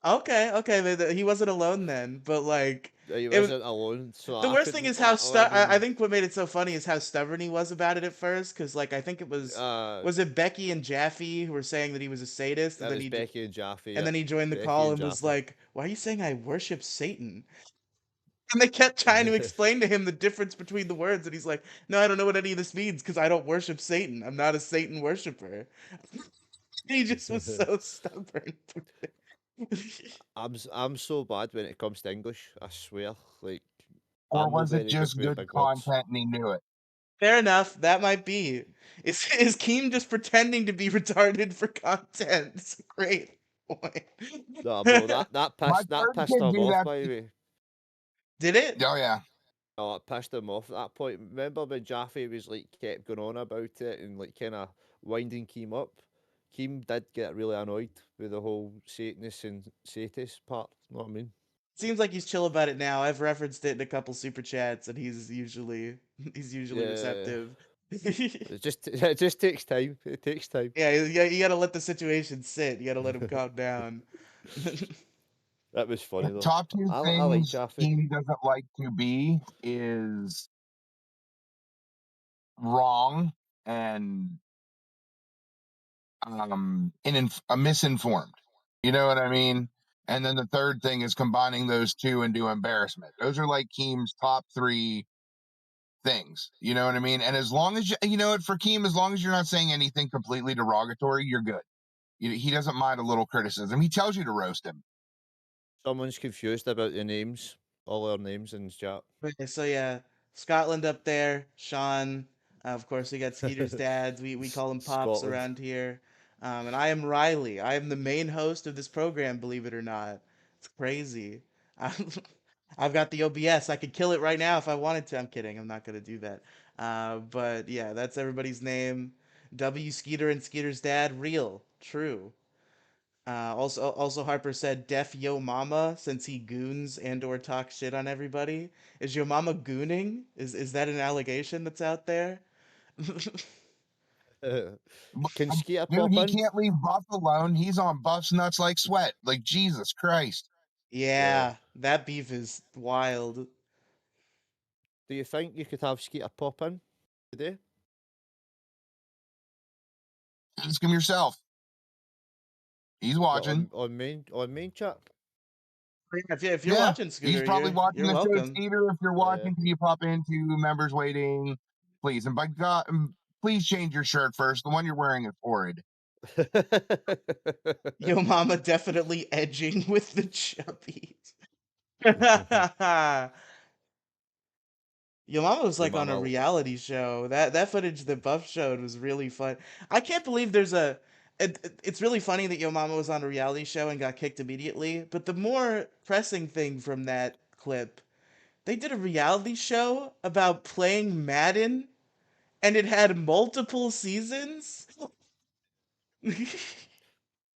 Speaker 1: Okay, okay, he wasn't alone then, but like
Speaker 4: He
Speaker 1: it was.
Speaker 4: wasn't alone, so
Speaker 1: The
Speaker 4: I
Speaker 1: worst thing
Speaker 4: couldn't.
Speaker 1: is how
Speaker 4: I
Speaker 1: I
Speaker 4: mean,
Speaker 1: think what made it so funny is how stubborn he was about it at first. Because like I think it
Speaker 4: uh,
Speaker 1: was it Becky and Jaffe who were saying that he was a sadist, and
Speaker 4: that
Speaker 1: then
Speaker 4: was Becky and Jaffe.
Speaker 1: and
Speaker 4: Yep,
Speaker 1: then he joined the
Speaker 4: Becky
Speaker 1: call
Speaker 4: and
Speaker 1: and was
Speaker 4: Jaffe.
Speaker 1: like, "Why are you saying I worship Satan?" And they kept trying to explain to him the difference between the words, and he's like, "No, I don't know what any of this means because I don't worship Satan. I'm not a Satan worshiper." He just was so stubborn.
Speaker 4: I'm so bad when it comes to English. I swear, like
Speaker 3: Or
Speaker 4: I'm not
Speaker 3: was it
Speaker 4: very good
Speaker 3: just
Speaker 4: with
Speaker 3: good
Speaker 4: big words.
Speaker 3: content and he knew it?
Speaker 1: Fair enough. That might be. Is Keem just pretending to be retarded for content? It's a great point.
Speaker 4: No, bro,
Speaker 3: My
Speaker 4: that
Speaker 3: third
Speaker 4: pissed
Speaker 3: kid
Speaker 4: him
Speaker 3: do
Speaker 4: off.
Speaker 3: that.
Speaker 4: By the way,
Speaker 1: Did it?
Speaker 3: Oh yeah.
Speaker 4: oh, it pissed him off at that point. Remember when Jaffe was like kept going on about it and like kind of winding Keem up. Keem did get really annoyed with the whole Satanist and Satist part. Know what I mean?
Speaker 1: Seems like he's chill about it now. I've referenced it in a couple super chats, and he's usually
Speaker 4: Yeah,
Speaker 1: receptive.
Speaker 4: it just takes time. It takes time.
Speaker 1: Yeah, you gotta let the situation sit. You gotta let him calm down.
Speaker 4: That was funny though.
Speaker 3: Top two
Speaker 4: I like
Speaker 3: things
Speaker 4: Jaffe.
Speaker 3: he doesn't like to be is wrong and misinformed. You know what I mean? And then the third thing is combining those two into embarrassment. Those are like Keem's top three things. You know what I mean? And as long as you know it for Keem, as long as you're not saying anything completely derogatory, you're good. He doesn't mind a little criticism. He tells you to roast him.
Speaker 4: Someone's confused about the names, all our names in chat.
Speaker 1: Okay, so yeah, Scotland up there, Sean. Of course, we got Skeeter's dad. We call him Pops
Speaker 4: Scotland.
Speaker 1: around here. And I am Riley. I am the main host of this program, believe it or not. It's crazy. I've got the OBS. I could kill it right now if I wanted to. I'm kidding. I'm not gonna do that. But yeah, that's everybody's name. W Skeeter and Skeeter's dad. Real. True. Also Harper said "Def Yo Mama" since he goons and or talks shit on everybody. Is your mama gooning? Is that an allegation that's out there?
Speaker 4: Can Skeeter
Speaker 3: Dude,
Speaker 4: pop
Speaker 3: he
Speaker 4: in?
Speaker 3: can't leave Buff alone. He's on Buff's nuts like sweat. Like Jesus Christ.
Speaker 4: Yeah.
Speaker 1: Yeah, that beef is wild.
Speaker 4: Do you think you could have Skeeter pop in today?
Speaker 3: Ask him yourself. He's
Speaker 4: But
Speaker 3: watching.
Speaker 4: on main chat?
Speaker 1: If you're
Speaker 3: Yeah,
Speaker 1: watching,
Speaker 3: he's
Speaker 1: Scooter,
Speaker 3: probably watching
Speaker 1: you're
Speaker 3: the show.
Speaker 1: welcome.
Speaker 3: Skeeter, if you're
Speaker 4: Yeah.
Speaker 3: watching, can you pop into members waiting, please? And by God, please change your shirt first. The one you're wearing is horrid.
Speaker 1: Yo mama definitely edging with the chubbies. Yo mama was
Speaker 4: Your
Speaker 1: like on a
Speaker 4: mama.
Speaker 1: reality show. That footage that Buff showed was really fun. I can't believe it's really funny that Yo mama was on a reality show and got kicked immediately, but the more pressing thing from that clip, they did a reality show about playing Madden and it had multiple seasons.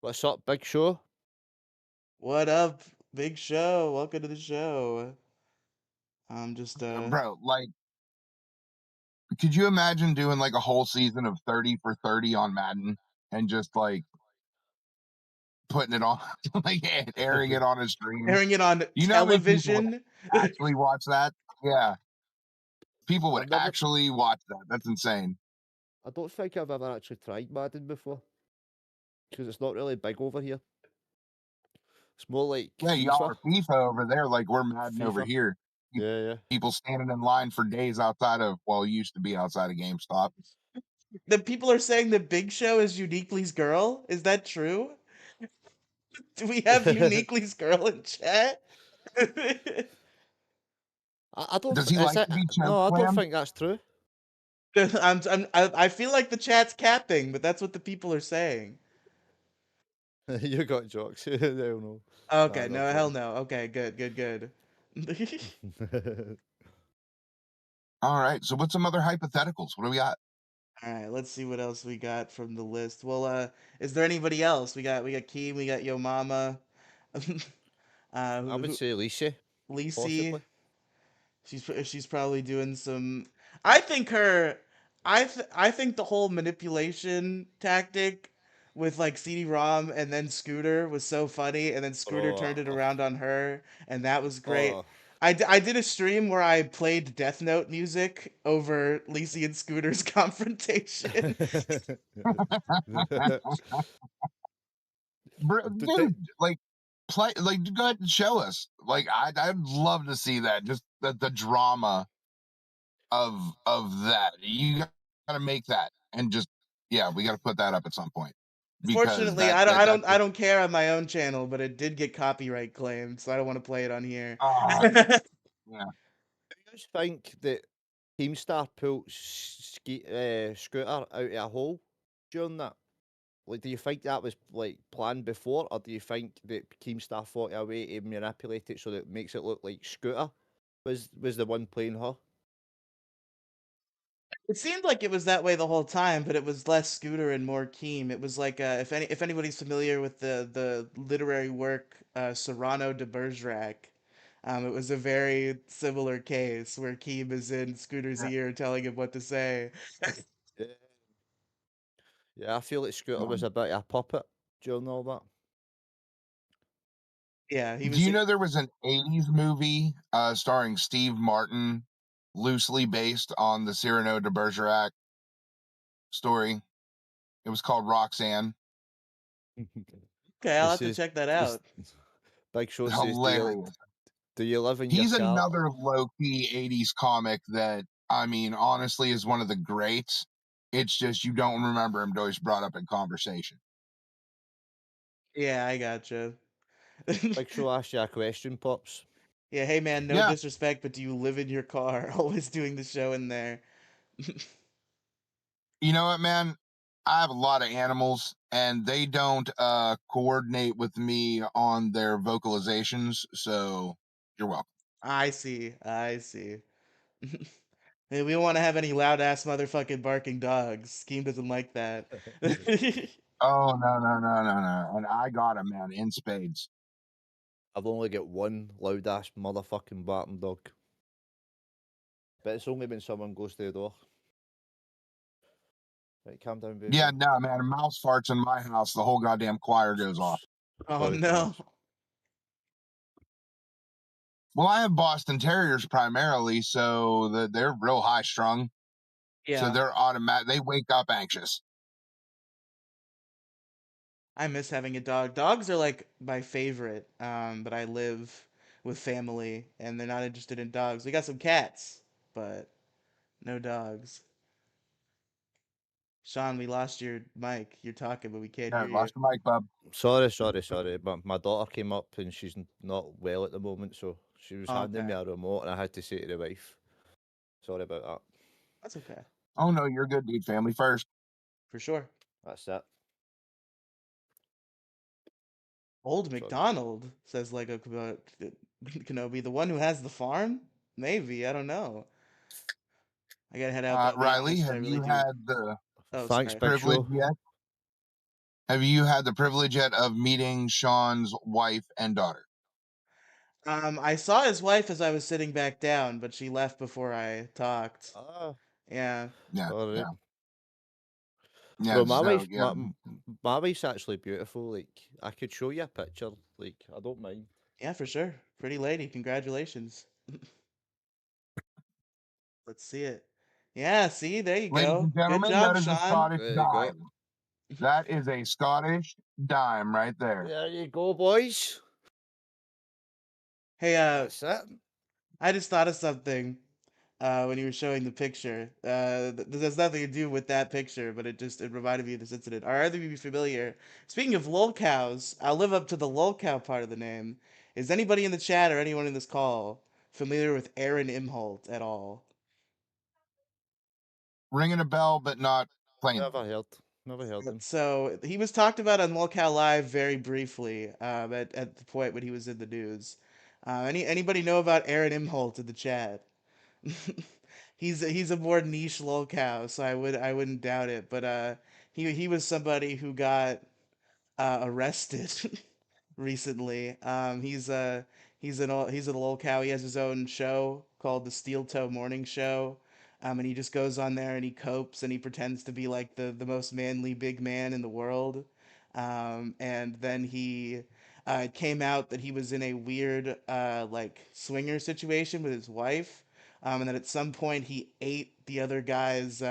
Speaker 4: What's up, Big Show?
Speaker 1: What up, Big Show? Welcome to the show. I'm just
Speaker 3: Bro, like, could you imagine doing like a whole season of 30 for 30 on Madden and just like putting it on, like airing it on a stream?
Speaker 1: airing it on
Speaker 3: You know how many people would
Speaker 1: television.
Speaker 3: actually watch that? Yeah, people would
Speaker 4: I've never.
Speaker 3: actually watch that. That's insane.
Speaker 4: I don't think I've ever actually tried Madden before because it's not really big over here. It's more like
Speaker 3: Yeah, y'all
Speaker 4: FIFA.
Speaker 3: are FIFA over there, like we're Madden over
Speaker 4: FIFA.
Speaker 3: here.
Speaker 4: Yeah.
Speaker 3: People standing in line for days outside of, well, used to be outside of GameStop.
Speaker 1: The people are saying that Big Show is Uniquely's girl. Is that true? Do we have Uniquely's girl in chat?
Speaker 4: I don't.
Speaker 3: Does he
Speaker 4: Is
Speaker 3: like
Speaker 4: it?
Speaker 3: to be
Speaker 4: No, I don't
Speaker 3: chokeslammed?
Speaker 4: think that's true.
Speaker 1: I feel like the chat's capping, but that's what the people are saying.
Speaker 4: You got jokes. I don't know.
Speaker 1: Okay,
Speaker 4: Not
Speaker 1: no, hell
Speaker 4: really.
Speaker 1: no. Okay, good.
Speaker 3: All right. So what's some other hypotheticals? What do we got?
Speaker 1: All right, let's see what else we got from the list. Well, is there anybody else? We got Keem, we got Yo Mama,
Speaker 4: I would say Lisi,
Speaker 1: Lisi.
Speaker 4: possibly.
Speaker 1: She's probably doing some. I think her. I think the whole manipulation tactic with like CD-ROM, and then Scooter was so funny, and then Scooter turned it
Speaker 4: Oh,
Speaker 1: around on her, and that was great.
Speaker 4: oh.
Speaker 1: I did a stream where I played Death Note music over Lacey and Scooter's confrontation.
Speaker 4: Did they-
Speaker 3: Dude, like play, like go ahead and show us. Like I'd love to see that. Just the drama of that. You got to make that, and just yeah, we got to put that up at some point because
Speaker 1: Fortunately,
Speaker 3: that that that
Speaker 1: I don't care on my own channel, but it did get copyright claimed, so I don't want to play it on here.
Speaker 3: uh, yeah.
Speaker 4: do you guys think that Keemstar pulled Scooter out of a hole during that? Like, do you think that was like planned before, or do you think that Keemstar thought a way to manipulate it so that it makes it look like Scooter was the one playing her?
Speaker 1: It seemed like it was that way the whole time, but it was less Scooter and more Keem. It was like if anybody's familiar with the literary work Cyrano de Bergerac, it was a very similar case where Keem is in Scooter's ear telling him what to say.
Speaker 4: Yeah, yeah. I feel like Scooter was
Speaker 3: Um,
Speaker 4: a bit of a puppet during all that.
Speaker 1: Yeah, he
Speaker 3: do
Speaker 1: was.
Speaker 3: you know there was an '80s movie starring Steve Martin, loosely based on the Cyrano de Bergerac story? It was called Roxanne.
Speaker 1: Okay, I'll
Speaker 4: It
Speaker 1: have to
Speaker 4: says,
Speaker 1: check that
Speaker 4: this
Speaker 1: out.
Speaker 4: Big Show says,
Speaker 3: Hilarious.
Speaker 4: do you live in your
Speaker 3: He's
Speaker 4: car?
Speaker 3: another low key '80s comic that I mean, honestly, is one of the greats. It's just you don't remember him till he's brought up in conversation.
Speaker 1: Yeah, I gotcha.
Speaker 4: Big Show asked you a question, Pops.
Speaker 1: Yeah, hey man, no
Speaker 3: Yeah,
Speaker 1: disrespect, but do you live in your car? Always doing the show in there.
Speaker 3: you know what, man? I have a lot of animals, and they don't coordinate with me on their vocalizations. So you're welcome.
Speaker 1: I see, I see. Hey, we don't want to have any loud ass motherfucking barking dogs. Scheme doesn't like that.
Speaker 3: Oh no! And I got him, man, in spades.
Speaker 4: I've only got one loud ass motherfucking barking dog. But it's only when someone goes to the door. Right, calm down, baby.
Speaker 3: Yeah, no, man. A mouse farts in my house, the whole goddamn choir goes off.
Speaker 1: Oh
Speaker 4: Sorry,
Speaker 1: no.
Speaker 4: Thomas.
Speaker 3: Well, I have Boston Terriers primarily, so they're real high strung. So
Speaker 1: Yeah,
Speaker 3: they're automatic. They wake up anxious.
Speaker 1: I miss having a dog. Dogs are like my favorite. But I live with family and they're not interested in dogs. We got some cats, but no dogs. Sean, we lost your mic. You're talking, but we can't
Speaker 3: Yeah,
Speaker 1: hear you.
Speaker 3: lost the mic, bub.
Speaker 4: Sorry. But my daughter came up and she's not well at the moment, so she was handing me
Speaker 1: Okay,
Speaker 4: a remote and I had to say to the wife, sorry about that.
Speaker 1: that's okay.
Speaker 3: Oh no, you're good, dude. Family first.
Speaker 1: For sure.
Speaker 4: That's it.
Speaker 1: Old
Speaker 4: Sorry.
Speaker 1: McDonald says Lego Kenobi, the one who has the farm? Maybe, I don't know. I gotta head out though, be
Speaker 3: Riley,
Speaker 1: honest, I
Speaker 3: have
Speaker 1: really
Speaker 3: you
Speaker 1: do.
Speaker 3: had the
Speaker 1: Oh,
Speaker 4: Thanks,
Speaker 1: sorry.
Speaker 4: Big
Speaker 3: privilege
Speaker 4: Show.
Speaker 3: yet? Have you had the privilege yet of meeting Sean's wife and daughter?
Speaker 1: I saw his wife as I was sitting back down, but she left before I talked.
Speaker 4: Ah,
Speaker 1: Yeah.
Speaker 3: Yeah,
Speaker 4: all right.
Speaker 3: yeah.
Speaker 4: Bro, my
Speaker 3: So
Speaker 4: wife,
Speaker 3: yeah,
Speaker 4: my wife's actually beautiful. Like, I could show you a picture. Like, I don't mind.
Speaker 1: Yeah, for sure. Pretty lady, congratulations. Let's see it. Yeah, see, there you
Speaker 3: ladies
Speaker 1: go.
Speaker 3: and
Speaker 1: Good
Speaker 3: gentlemen,
Speaker 1: job,
Speaker 3: that is a
Speaker 1: Sean.
Speaker 3: Scottish
Speaker 4: There you go.
Speaker 3: dime. That is a Scottish dime right there.
Speaker 4: There you go, boys.
Speaker 1: Hey,
Speaker 4: That's it.
Speaker 1: I just thought of something when you were showing the picture. There's nothing to do with that picture, but it reminded me of this incident. Are either of you familiar? Speaking of lol cows, I'll live up to the lol cow part of the name. Is anybody in the chat or anyone in this call familiar with Aaron Imholt at all?
Speaker 3: Ringing a bell, but not playing.
Speaker 4: Never heard him.
Speaker 1: So he was talked about on Lolcow Live very briefly at the point when he was in the news. Anybody know about Aaron Imholt in the chat? He's a more niche lolcow, so I wouldn't doubt it. But he was somebody who got arrested recently. He's a lolcow. He has his own show called the Steel Toe Morning Show. And he just goes on there and he copes and he pretends to be like the most manly big man in the world. And then he it came out that he was in a weird like swinger situation with his wife, and then at some point he ate the other guy's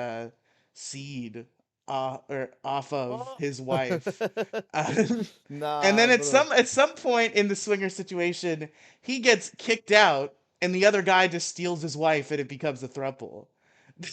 Speaker 1: seed or off of
Speaker 4: What?
Speaker 1: his wife. Uh, and
Speaker 4: Nah,
Speaker 1: then
Speaker 4: bro.
Speaker 1: at some point in the swinger situation, he gets kicked out, and the other guy just steals his wife, and it becomes a throuple.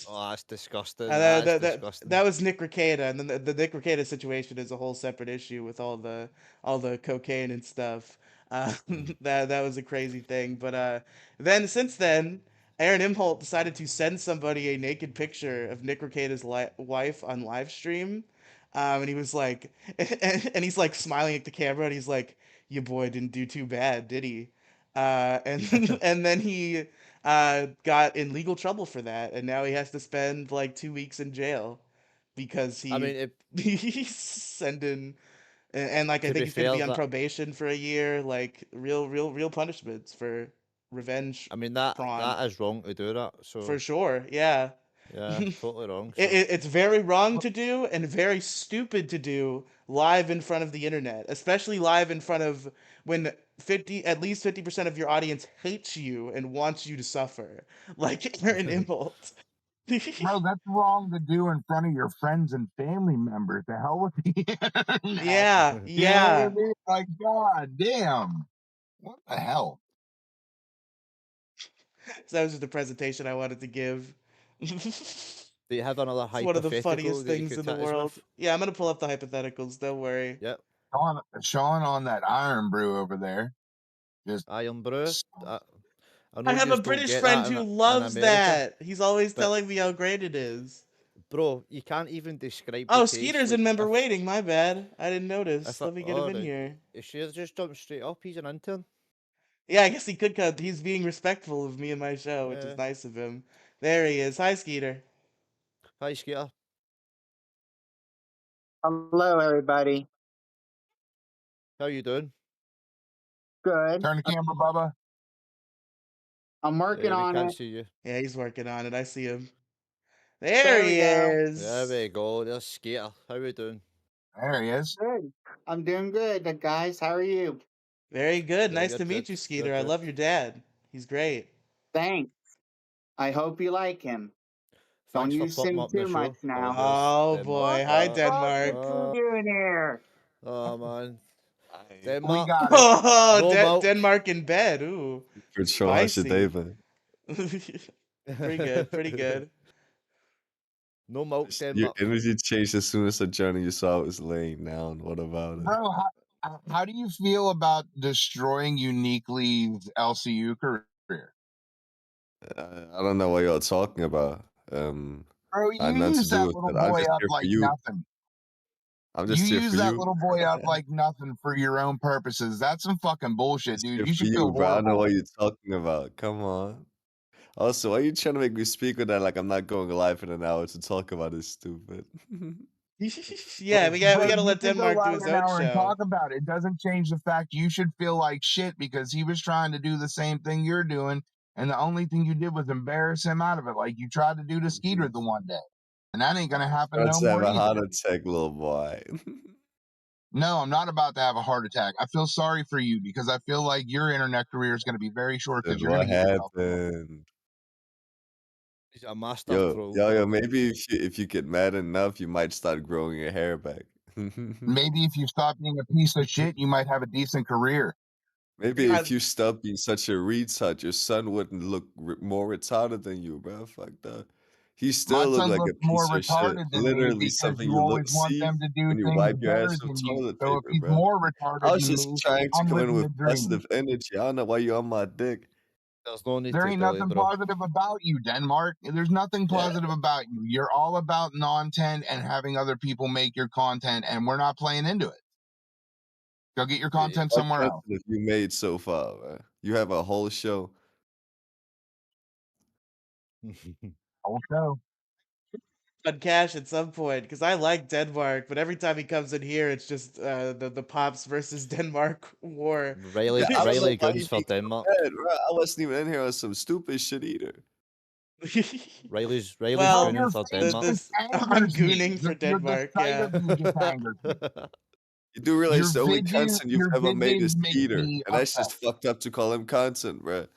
Speaker 4: Oh, that's disgusting.
Speaker 1: Uh,
Speaker 4: That is
Speaker 1: that
Speaker 4: disgusting.
Speaker 1: was Nick Rekieta, and then the Nick Rekieta situation is a whole separate issue with all the cocaine and stuff. That was a crazy thing. But then since then, Aaron Imholt decided to send somebody a naked picture of Nick Rekieta's wife on live stream, and he was like, and he's like smiling at the camera, and he's like, "Your boy didn't do too bad, did he?" And and then he got in legal trouble for that, and now he has to spend like 2 weeks in jail because
Speaker 4: I mean,
Speaker 1: he's sending and like I
Speaker 4: to
Speaker 1: think
Speaker 4: be
Speaker 1: he's gonna
Speaker 4: fair,
Speaker 1: be on
Speaker 4: that
Speaker 1: probation for a year, like real punishments for revenge
Speaker 4: I mean that
Speaker 1: prawn
Speaker 4: that is wrong to do that.
Speaker 1: for
Speaker 4: So
Speaker 1: sure. Yeah.
Speaker 4: yeah, totally wrong.
Speaker 1: It,
Speaker 4: So
Speaker 1: it's very wrong to do and very stupid to do live in front of the internet, especially live in front of when 50 at least 50% of your audience hates you and wants you to suffer. Like Aaron Imholt.
Speaker 3: Bro, that's wrong to do in front of your friends and family members. The hell with the internet.
Speaker 1: Yeah,
Speaker 3: You know what I
Speaker 1: yeah.
Speaker 3: mean? Like, god damn. What the hell?
Speaker 1: So that was just the presentation I wanted to give.
Speaker 4: do you have another
Speaker 1: It's one of the
Speaker 4: hypothetical
Speaker 1: funniest
Speaker 4: that you
Speaker 1: things
Speaker 4: could
Speaker 1: in the
Speaker 4: hit us
Speaker 1: world.
Speaker 4: with?
Speaker 1: Yeah, I'm gonna pull up the hypotheticals, don't worry.
Speaker 4: Yep.
Speaker 3: Sean on that iron brew over there. Just
Speaker 4: Iron Brew. I
Speaker 1: I
Speaker 4: know
Speaker 1: have a
Speaker 4: you don't
Speaker 1: British
Speaker 4: get
Speaker 1: friend
Speaker 4: that
Speaker 1: who
Speaker 4: in
Speaker 1: loves
Speaker 4: America,
Speaker 1: that. He's always
Speaker 4: but
Speaker 1: telling me how great it is.
Speaker 4: bro, you can't even describe the
Speaker 1: Oh,
Speaker 4: taste.
Speaker 1: Skeeter's
Speaker 4: Like
Speaker 1: in member waiting. My bad. I didn't notice.
Speaker 4: if
Speaker 1: Let me get him
Speaker 4: all
Speaker 1: in
Speaker 4: right,
Speaker 1: here.
Speaker 4: you should just jump straight up. He's an intern.
Speaker 1: Yeah, I guess he could come. He's being respectful of me and my show, which is
Speaker 4: Yeah.
Speaker 1: nice of him. There he is. Hi, Skeeter.
Speaker 4: Hi, Skeeter.
Speaker 7: Hello, everybody.
Speaker 4: How you doing?
Speaker 7: Good.
Speaker 3: turn the camera, Bubba.
Speaker 7: I'm working
Speaker 4: We
Speaker 7: on
Speaker 4: can't
Speaker 7: it.
Speaker 4: see you.
Speaker 1: Yeah, he's working on it. I see him. There
Speaker 7: There
Speaker 1: he
Speaker 7: we go.
Speaker 4: There
Speaker 1: is.
Speaker 4: we go. There's Skeeter. How we doing?
Speaker 3: There he is.
Speaker 7: Good. I'm doing good, guys. How are you?
Speaker 1: Very good.
Speaker 4: Yeah,
Speaker 1: Nice
Speaker 4: you're
Speaker 1: to meet
Speaker 4: good.
Speaker 1: you,
Speaker 4: You're
Speaker 1: Skeeter. I
Speaker 4: good.
Speaker 1: love your dad. He's great.
Speaker 7: Thanks. I hope you like him. Don't
Speaker 4: Thanks for
Speaker 7: you
Speaker 4: putting
Speaker 7: sing
Speaker 4: up my
Speaker 7: too much
Speaker 4: show. Oh,
Speaker 7: now.
Speaker 4: there's
Speaker 1: Oh
Speaker 4: Denmark.
Speaker 1: boy. Hi,
Speaker 7: What are
Speaker 1: Denmark.
Speaker 7: you doing here?
Speaker 4: Oh man.
Speaker 3: We
Speaker 4: Denmark.
Speaker 3: got it.
Speaker 1: Oh,
Speaker 4: No milk.
Speaker 1: Denmark in bed. Ooh,
Speaker 8: Good show. How's your day,
Speaker 1: spicy.
Speaker 8: man?
Speaker 1: Pretty good. Pretty good.
Speaker 4: No milk,
Speaker 8: Your
Speaker 4: Denmark.
Speaker 8: energy changed as soon as the journey you saw was laying down. What about it?
Speaker 3: Bro, how do you feel about destroying Uniquely's LCU career?
Speaker 8: I don't know what you're talking about.
Speaker 3: Bro,
Speaker 8: I had
Speaker 3: you
Speaker 8: nothing to
Speaker 3: use
Speaker 8: do
Speaker 3: that
Speaker 8: with
Speaker 3: little
Speaker 8: it. I'm
Speaker 3: boy
Speaker 8: just
Speaker 3: up
Speaker 8: here for
Speaker 3: like
Speaker 8: you.
Speaker 3: nothing.
Speaker 8: I'm
Speaker 3: You
Speaker 8: just here
Speaker 3: use
Speaker 8: for
Speaker 3: that
Speaker 8: you.
Speaker 3: little boy up like nothing for your own purposes. That's some fucking bullshit,
Speaker 8: Just
Speaker 3: dude.
Speaker 8: here
Speaker 3: You
Speaker 8: for
Speaker 3: should feel
Speaker 8: you, bro. I know
Speaker 3: horrible.
Speaker 8: what you're talking about. Come on. Also, why are you trying to make me speak with that like I'm not going live in an hour to talk about this stupid?
Speaker 1: Yeah, we gotta
Speaker 3: You
Speaker 1: let
Speaker 3: can go
Speaker 1: Denmark do
Speaker 3: live
Speaker 1: his
Speaker 3: an
Speaker 1: own
Speaker 3: hour and
Speaker 1: show.
Speaker 3: talk about it. It doesn't change the fact you should feel like shit because he was trying to do the same thing you're doing, and the only thing you did was embarrass him out of it, like you tried to do to Skeeter the one day. And that ain't gonna happen
Speaker 8: Trying
Speaker 3: no
Speaker 8: to have
Speaker 3: more
Speaker 8: a
Speaker 3: either.
Speaker 8: heart attack, little boy.
Speaker 3: No, I'm not about to have a heart attack. I feel sorry for you because I feel like your internet career is gonna be very short because
Speaker 8: Then
Speaker 3: you're gonna
Speaker 8: what
Speaker 3: get yourself killed.
Speaker 8: happened?
Speaker 4: He's a master
Speaker 8: Yo,
Speaker 4: troll.
Speaker 8: yo, maybe if you get mad enough, you might start growing your hair back.
Speaker 3: Maybe if you stop being a piece of shit, you might have a decent career.
Speaker 8: Maybe if
Speaker 1: God,
Speaker 8: you stop being such a retard, your son wouldn't look more retarded than you, bro. Fuck that. He
Speaker 3: My
Speaker 8: still look
Speaker 3: son
Speaker 8: like a
Speaker 3: looks more
Speaker 8: piece of shit.
Speaker 3: retarded than me
Speaker 8: Literally
Speaker 3: because
Speaker 8: something
Speaker 3: you
Speaker 8: you
Speaker 3: always want
Speaker 8: see
Speaker 3: them to do
Speaker 8: when you
Speaker 3: things
Speaker 8: wipe your
Speaker 3: better
Speaker 8: ass with
Speaker 3: than you.
Speaker 8: toilet
Speaker 3: So if
Speaker 8: paper,
Speaker 3: he's
Speaker 8: bro.
Speaker 3: more
Speaker 8: I
Speaker 3: retarded
Speaker 8: was
Speaker 3: than
Speaker 8: just
Speaker 3: me,
Speaker 8: trying to
Speaker 3: I'm
Speaker 8: go in
Speaker 3: living the
Speaker 8: with
Speaker 3: dream.
Speaker 8: positive energy. I don't know why you on my dick.
Speaker 4: There's no need
Speaker 3: There
Speaker 4: to,
Speaker 3: ain't
Speaker 4: Billy,
Speaker 3: nothing
Speaker 4: bro.
Speaker 3: positive about you, Denmark. There's nothing
Speaker 8: Yeah,
Speaker 3: positive about you. You're all about content and having other people make your content, and we're not playing into it. Go get your content
Speaker 8: what
Speaker 3: somewhere
Speaker 8: content
Speaker 3: else.
Speaker 8: have you made so far, man? You have a whole show.
Speaker 3: Whole show.
Speaker 1: on cash at some point because I like Denmark, but every time he comes in here, it's just the Pops versus Denmark war.
Speaker 4: Riley,
Speaker 8: Yeah, I don't know
Speaker 4: Riley
Speaker 8: why
Speaker 4: Guns
Speaker 8: you
Speaker 4: for
Speaker 8: being so
Speaker 4: Denmark.
Speaker 8: mad, bro. I wasn't even in here on some stupid shit either.
Speaker 4: Riley's
Speaker 1: Well,
Speaker 4: gunning
Speaker 3: Your
Speaker 4: for
Speaker 3: face
Speaker 4: Denmark.
Speaker 3: just
Speaker 1: I'm
Speaker 3: angers me.
Speaker 1: gooning for
Speaker 3: The
Speaker 1: Denmark.
Speaker 3: sight
Speaker 1: Yeah.
Speaker 3: of you just angers me.
Speaker 8: You do realize the only
Speaker 3: vidges,
Speaker 8: content you've
Speaker 3: your
Speaker 8: ever made is
Speaker 3: vidges make
Speaker 8: Skeeter,
Speaker 3: me
Speaker 8: and that's
Speaker 3: upset.
Speaker 8: just fucked up to call him content, bruh.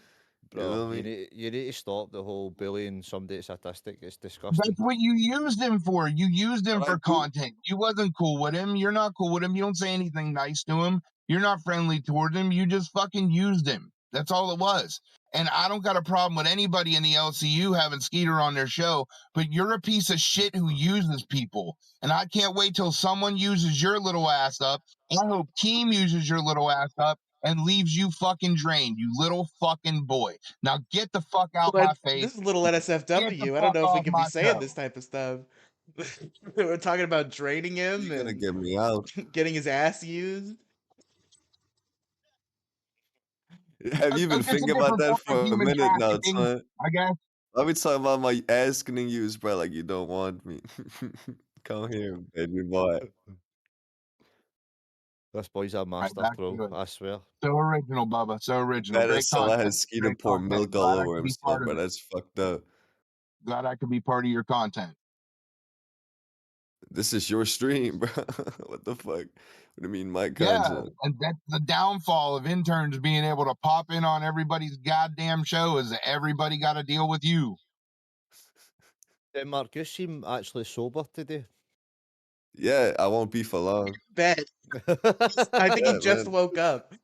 Speaker 8: You
Speaker 4: Bro,
Speaker 8: know what I
Speaker 4: you
Speaker 8: mean?
Speaker 4: need to stop the whole bullying somebody statistic. It's
Speaker 3: That's
Speaker 4: disgusting.
Speaker 3: what you used him for. You used him
Speaker 8: But I
Speaker 3: for
Speaker 8: do.
Speaker 3: content. You wasn't cool with him. You're not cool with him. You don't say anything nice to him. You're not friendly towards him. You just fucking used him. That's all it was. And I don't got a problem with anybody in the LCU having Skeeter on their show, but you're a piece of shit who uses people. And I can't wait till someone uses your little ass up. I hope Team uses your little ass up and leaves you fucking drained, you little fucking boy. Now get the fuck out my face.
Speaker 1: This is a little
Speaker 3: Get the
Speaker 1: NSFW. I don't
Speaker 3: fuck
Speaker 1: know if we
Speaker 3: off
Speaker 1: can be
Speaker 3: my
Speaker 1: saying
Speaker 3: show.
Speaker 1: this type of stuff. We're talking about draining him
Speaker 8: You're gonna
Speaker 1: and
Speaker 8: get me out.
Speaker 1: getting his ass used.
Speaker 8: Have you been
Speaker 3: It's a
Speaker 8: thinking about
Speaker 3: different
Speaker 8: that
Speaker 3: form of
Speaker 8: for a
Speaker 3: human
Speaker 8: minute now,
Speaker 3: trafficking,
Speaker 8: son?
Speaker 3: I guess.
Speaker 8: I've been talking about my ass getting used, bro, like you don't want me. Come here, baby boy.
Speaker 4: This boy's a
Speaker 3: Right
Speaker 4: master
Speaker 3: back
Speaker 4: pro,
Speaker 3: to it.
Speaker 4: I swear.
Speaker 3: So original, Bubba. So original.
Speaker 8: Better
Speaker 3: Great
Speaker 8: Salah
Speaker 3: content.
Speaker 8: has Skeeter
Speaker 3: Great
Speaker 8: pour
Speaker 3: content.
Speaker 8: milk all
Speaker 3: Glad I
Speaker 8: over
Speaker 3: could be
Speaker 8: himself,
Speaker 3: part of
Speaker 8: bro.
Speaker 3: it.
Speaker 8: That's fucked up.
Speaker 3: Glad I could be part of your content.
Speaker 8: This is your stream, bro. What the fuck? What do you mean, my
Speaker 3: Yeah,
Speaker 8: content?
Speaker 3: and that's the downfall of interns being able to pop in on everybody's goddamn show is that everybody got to deal with you.
Speaker 4: Mark, you seem actually sober today.
Speaker 8: Yeah, I won't be for long.
Speaker 1: Bet. I think he
Speaker 8: Yeah,
Speaker 1: just
Speaker 8: man.
Speaker 1: woke up.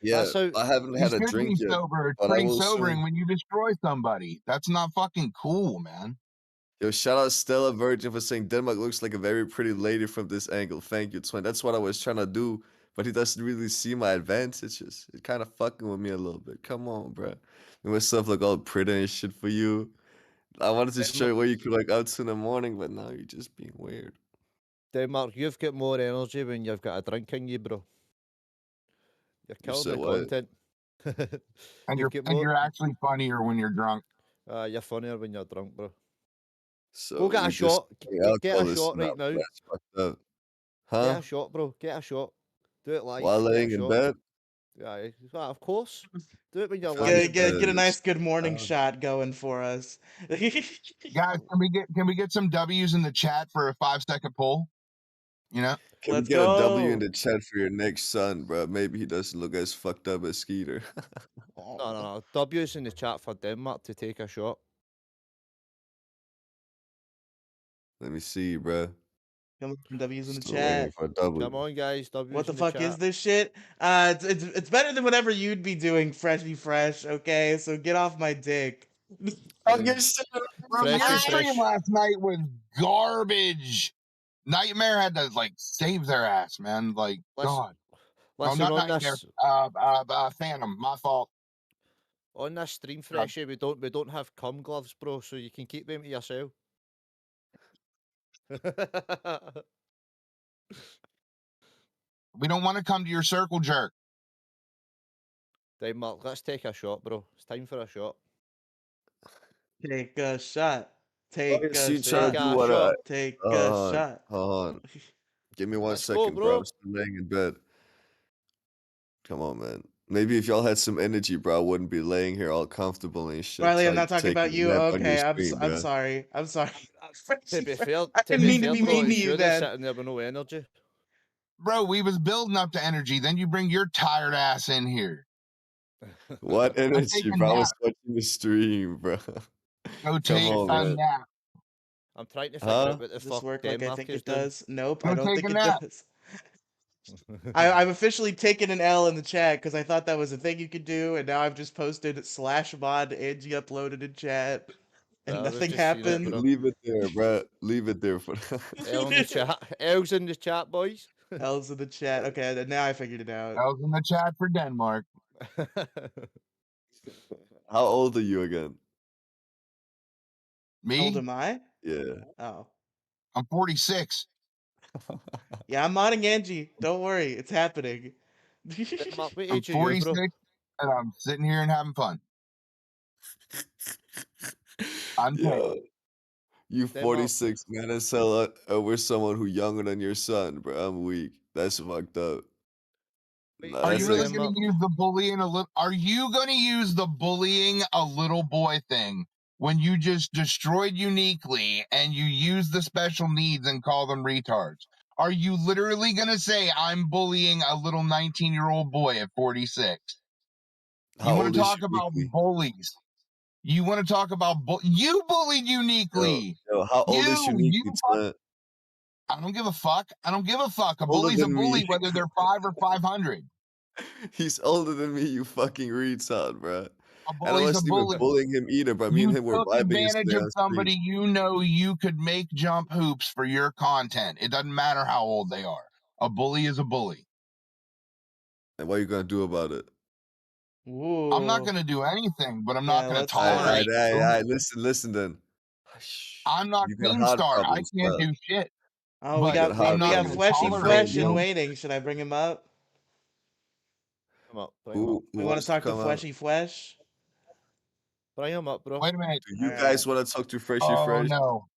Speaker 8: Yeah,
Speaker 4: That's how
Speaker 8: I haven't
Speaker 3: You
Speaker 8: had a
Speaker 3: should
Speaker 8: drink
Speaker 3: be
Speaker 8: yet,
Speaker 3: sober. It's
Speaker 8: but I
Speaker 3: pretty
Speaker 8: will
Speaker 3: sobering
Speaker 8: soon.
Speaker 3: when you destroy somebody. That's not fucking cool, man.
Speaker 8: Yo, shout out Stella Virgin for saying Denmark looks like a very pretty lady from this angle. Thank you, twin. That's what I was trying to do, but he doesn't really see my advantages. It's kind of fucking with me a little bit. Come on, bro. Make myself look all pretty and shit for you. I wanted to show you what you could like out to in the morning, but now you're just being weird.
Speaker 4: Denmark, you've got more energy when you've got a drink in you, bro. You're
Speaker 8: You
Speaker 4: killing
Speaker 8: said
Speaker 4: the
Speaker 8: what?
Speaker 4: content.
Speaker 3: And
Speaker 4: You've got
Speaker 3: and
Speaker 4: more.
Speaker 3: you're actually funnier when you're drunk.
Speaker 4: You're funnier when you're drunk, bro.
Speaker 8: So
Speaker 4: Go get a
Speaker 8: we just
Speaker 4: shot. Get a
Speaker 8: alcohol is
Speaker 4: shot right
Speaker 8: not
Speaker 4: now.
Speaker 8: that's fucked up.
Speaker 4: Get
Speaker 8: Huh?
Speaker 4: a shot, bro. Get a shot. Do it live.
Speaker 8: While
Speaker 4: Get a
Speaker 8: laying in
Speaker 4: shot.
Speaker 8: bed?
Speaker 4: Yeah, of course. Do it when you're
Speaker 8: Feel
Speaker 4: lying
Speaker 8: me?
Speaker 4: in bed.
Speaker 1: Get a nice
Speaker 8: Because
Speaker 1: good morning
Speaker 8: um,
Speaker 1: shot going for us.
Speaker 3: Guys, can we get some W's in the chat for a 5-second poll? You know?
Speaker 8: can we
Speaker 1: Let's
Speaker 8: get a W in
Speaker 1: go.
Speaker 8: the chat for your next son, bro? Maybe he doesn't look as fucked up as Skeeter.
Speaker 4: No. W's in the chat for Denmark to take a shot.
Speaker 8: Let me see, bro.
Speaker 1: Come on, W's in the
Speaker 8: Still waiting
Speaker 1: chat.
Speaker 8: for a W.
Speaker 4: Come on, guys. W's
Speaker 1: What the
Speaker 4: in the
Speaker 1: fuck
Speaker 4: chat.
Speaker 1: is this shit? It's better than whatever you'd be doing, Freshy Fresh. Okay, so get off my dick.
Speaker 3: Bro,
Speaker 4: Fresh
Speaker 3: your
Speaker 4: is
Speaker 3: stream
Speaker 4: fresh.
Speaker 3: last night was garbage. Nightmare had to like save their ass, man. Like,
Speaker 4: Listen,
Speaker 3: God. No,
Speaker 4: listen
Speaker 3: not
Speaker 4: on
Speaker 3: Nightmare.
Speaker 4: this
Speaker 3: Phantom. My fault.
Speaker 4: on this stream,
Speaker 3: God.
Speaker 4: Freshy. We don't have cum gloves, bro. So you can keep them to yourself.
Speaker 3: We don't want to come to your circle jerk.
Speaker 4: Denmark, let's take a shot, bro. It's time for a shot.
Speaker 1: Take a shot. Take
Speaker 8: Okay, so
Speaker 1: a
Speaker 8: you trying
Speaker 1: shot.
Speaker 8: to do
Speaker 4: a
Speaker 8: what
Speaker 4: shot.
Speaker 1: Take
Speaker 8: hold
Speaker 1: a
Speaker 8: on,
Speaker 1: shot.
Speaker 8: hold on. Give me 1
Speaker 4: Let's go,
Speaker 8: second, bro.
Speaker 4: bro.
Speaker 8: I'm still laying in bed. Come on, man. Maybe if y'all had some energy, bro, I wouldn't be laying here all comfortable and shit.
Speaker 1: Riley, I'm
Speaker 8: like
Speaker 1: not talking
Speaker 8: taking
Speaker 1: about
Speaker 8: a
Speaker 1: you.
Speaker 8: nap on your
Speaker 1: Okay,
Speaker 8: stream,
Speaker 1: I'm
Speaker 8: bro.
Speaker 1: sorry. I'm sorry.
Speaker 4: To be fair,
Speaker 1: I didn't mean to be
Speaker 4: bro,
Speaker 1: mean to
Speaker 4: it's
Speaker 1: you,
Speaker 4: you that's
Speaker 1: man.
Speaker 4: sitting there with no energy.
Speaker 3: Bro, we was building up to energy. Then you bring your tired ass in here.
Speaker 8: What
Speaker 3: Go
Speaker 8: energy,
Speaker 3: take a
Speaker 8: bro? I
Speaker 3: nap.
Speaker 8: was watching the stream, bro.
Speaker 3: Go
Speaker 8: Come
Speaker 3: take
Speaker 8: on,
Speaker 3: a
Speaker 8: man.
Speaker 3: nap.
Speaker 4: I'm trying to figure
Speaker 8: Huh?
Speaker 4: out what the
Speaker 1: Does this
Speaker 4: fuck
Speaker 1: work like I
Speaker 4: Denmark
Speaker 1: think
Speaker 4: is
Speaker 1: it
Speaker 4: doing.
Speaker 1: does? Nope,
Speaker 3: Go
Speaker 1: I don't
Speaker 3: take
Speaker 1: think
Speaker 3: a
Speaker 1: it
Speaker 3: nap.
Speaker 1: does. I've officially taken an L in the chat because I thought that was a thing you could do, and now I've just posted /mod Angie uploaded in chat, and
Speaker 4: We've
Speaker 1: nothing
Speaker 4: just seen it,
Speaker 1: happened.
Speaker 4: bro.
Speaker 8: Leave it there, bro. Leave it there for
Speaker 4: L in the chat. L's in the chat, boys.
Speaker 1: L's in the chat. Okay, now I figured it out.
Speaker 3: I was in the chat for Denmark.
Speaker 8: How old are you again?
Speaker 1: How old
Speaker 3: Me?
Speaker 1: am I?
Speaker 8: Yeah.
Speaker 1: Oh.
Speaker 3: I'm 46.
Speaker 1: Yeah, I'm modding Angie. Don't worry, it's happening.
Speaker 4: Denmark, what
Speaker 3: I'm
Speaker 4: age are you,
Speaker 3: 46
Speaker 4: bro?
Speaker 3: and I'm sitting here and having fun. Unpaid.
Speaker 8: Yo, you
Speaker 4: Denmark.
Speaker 8: 46, man. That's hell over someone who younger than your son, bro. I'm weak. That's fucked up.
Speaker 4: Wait,
Speaker 8: Nah,
Speaker 3: Are
Speaker 8: that's
Speaker 3: you really
Speaker 8: like,
Speaker 3: going to use the bullying a little? Are you going to use the bullying a little boy thing when you just destroyed Uniquely and you use the special needs and call them retards? Are you literally gonna say I'm bullying a little 19-year-old boy at 46?
Speaker 8: How
Speaker 3: You want
Speaker 8: old
Speaker 3: to
Speaker 8: is
Speaker 3: talk about
Speaker 8: Uniquely?
Speaker 3: bullies? You want to talk about you bullied
Speaker 8: Yo,
Speaker 3: uniquely?
Speaker 8: yo, how old is
Speaker 3: You
Speaker 8: Uniquely,
Speaker 3: fuck.
Speaker 8: Twin?
Speaker 3: I don't give a fuck. I don't give a fuck. A
Speaker 8: Older
Speaker 3: bully's a
Speaker 8: than me.
Speaker 3: bully, whether they're 5 or 500.
Speaker 8: He's older than me, you fucking retard, bro.
Speaker 3: A
Speaker 8: And I
Speaker 3: bully's a
Speaker 8: wasn't even
Speaker 3: bully.
Speaker 8: bullying him either, bro. Me and
Speaker 3: You
Speaker 8: him were
Speaker 3: took
Speaker 8: vibing
Speaker 3: advantage
Speaker 8: yesterday
Speaker 3: of
Speaker 8: on
Speaker 3: somebody
Speaker 8: stream.
Speaker 3: you know you could make jump hoops for your content. It doesn't matter how old they are. A bully is a bully.
Speaker 8: And what are you gonna do about it?
Speaker 3: I'm not
Speaker 1: Ooh.
Speaker 3: going to do anything, but I'm
Speaker 1: Yeah,
Speaker 3: not going to
Speaker 1: let's
Speaker 3: tolerate.
Speaker 8: Listen then.
Speaker 3: I'm not
Speaker 8: You got
Speaker 3: Keemstar.
Speaker 8: hard
Speaker 3: I
Speaker 8: problems,
Speaker 3: can't
Speaker 8: bro.
Speaker 3: do shit.
Speaker 1: Oh, we
Speaker 3: But
Speaker 1: got
Speaker 3: I'm
Speaker 1: we
Speaker 3: not
Speaker 1: got
Speaker 3: going to
Speaker 1: Fleshy
Speaker 3: tolerate
Speaker 1: Flesh in
Speaker 3: you.
Speaker 1: waiting. Should I bring him up?
Speaker 4: Come up, bring him up.
Speaker 8: Who
Speaker 1: We want
Speaker 8: wants
Speaker 1: to talk to
Speaker 8: come out?
Speaker 1: Fleshy Flesh.
Speaker 4: Bring him up, bro.
Speaker 3: Wait a minute.
Speaker 8: Do you
Speaker 1: All
Speaker 8: guys
Speaker 1: right.
Speaker 8: want to talk to Freshy
Speaker 3: Oh,
Speaker 8: Fresh?
Speaker 3: no.